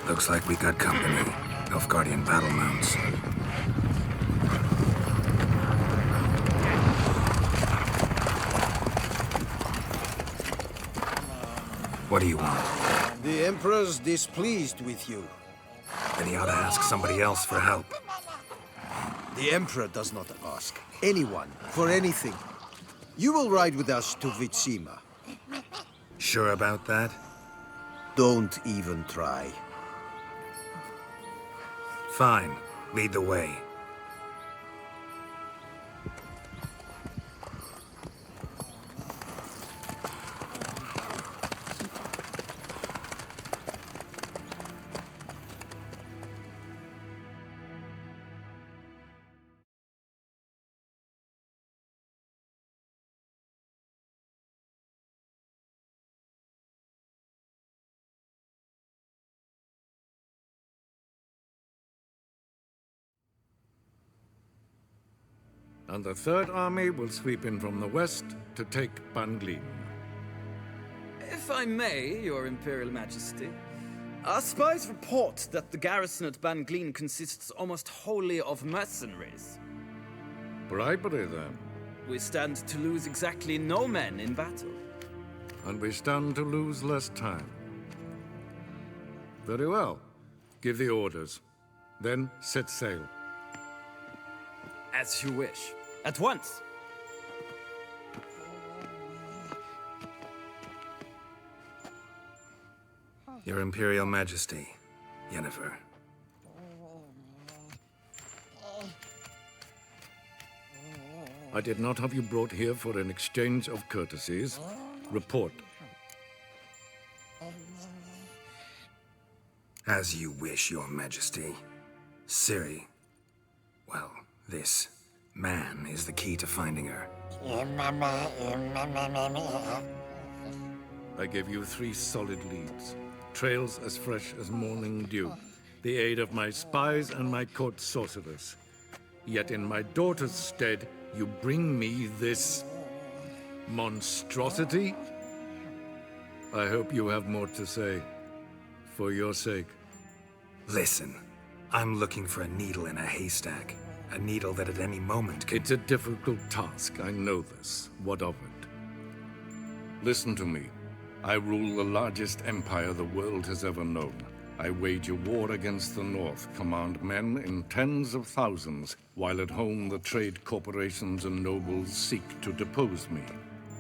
Looks like we got company. Nilfgaardian battle mounts. What do you want? The Emperor's displeased with you. Then he ought to ask somebody else for help. The Emperor does not ask anyone for anything. You will ride with us to Vitsima. Sure about that? Don't even try. Fine. Lead the way. And the Third Army will sweep in from the west to take Banglin. If I may, Your Imperial Majesty, our spies report that the garrison at Banglin consists almost wholly of mercenaries. Bribery, then. We stand to lose exactly no men in battle. And we stand to lose less time. Very well. Give the orders. Then set sail. As you wish. At once. Your Imperial Majesty, Yennefer. I did not have you brought here for an exchange of courtesies. Report. As you wish, Your Majesty. Ciri. Well, this man is the key to finding her. I gave you 3 solid leads. Trails as fresh as morning dew. The aid of my spies and my court sorcerers. Yet in my daughter's stead, you bring me this monstrosity? I hope you have more to say. For your sake. Listen, I'm looking for a needle in a haystack. A needle that at any moment can... It's a difficult task, I know this. What of it? Listen to me. I rule the largest empire the world has ever known. I wage a war against the North, command men in tens of thousands, while at home the trade corporations and nobles seek to depose me.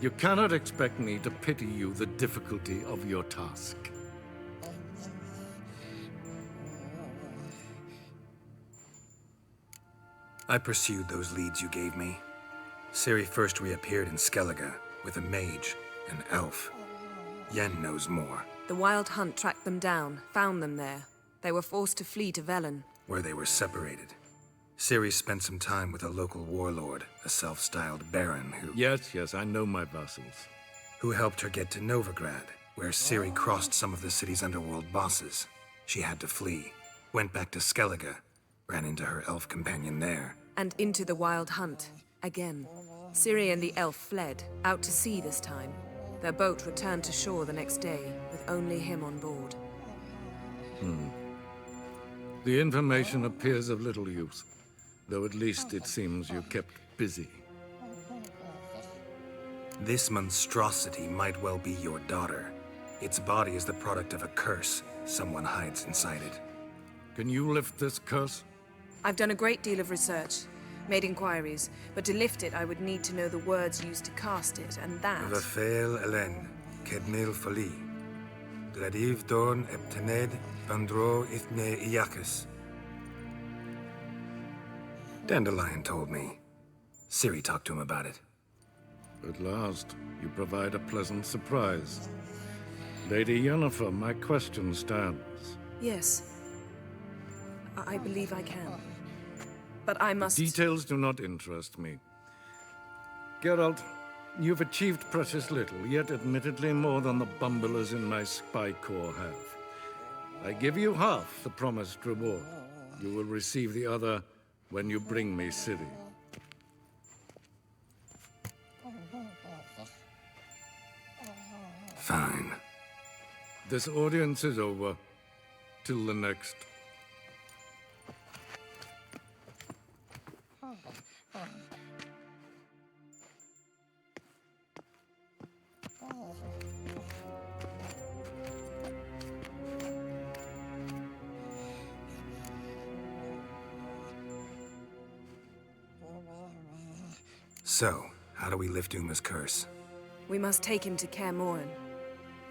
You cannot expect me to pity you the difficulty of your task. I pursued those leads you gave me. Ciri first reappeared in Skellige with a mage, an elf. Yen knows more. The Wild Hunt tracked them down, found them there. They were forced to flee to Velen, where they were separated. Ciri spent some time with a local warlord, a self-styled baron who... Yes, I know my vassals. Who helped her get to Novigrad, where Ciri crossed some of the city's underworld bosses. She had to flee, went back to Skellige, ran into her elf companion there. And into the Wild Hunt, again. Ciri and the elf fled, out to sea this time. Their boat returned to shore the next day, with only him on board. The information appears of little use, though at least it seems you kept busy. This monstrosity might well be your daughter. Its body is the product of a curse someone hides inside it. Can you lift this curse? I've done a great deal of research, made inquiries, but to lift it I would need to know the words used to cast it, and that... Rafael Elen, Kedmil Fali. Gladiv Dorn Eptened Bandro Ithne Iacus. Dandelion told me. Ciri talked to him about it. At last, you provide a pleasant surprise. Lady Yennefer, my question stands. Yes. I believe I can. But I must... Details do not interest me. Geralt, you've achieved precious little, yet admittedly more than the bumblers in my spy corps have. I give you half the promised reward. You will receive the other when you bring me Ciri. Fine. This audience is over. Till the next. So, how do we lift Uma's curse? We must take him to Kaer Morhen.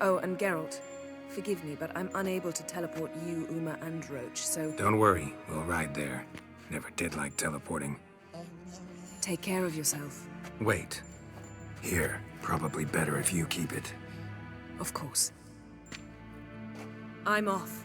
Oh, and Geralt, forgive me, but I'm unable to teleport you, Uma, and Roach, so... Don't worry, we'll ride there. Never did like teleporting. Take care of yourself. Wait. Here, probably better if you keep it. Of course. I'm off.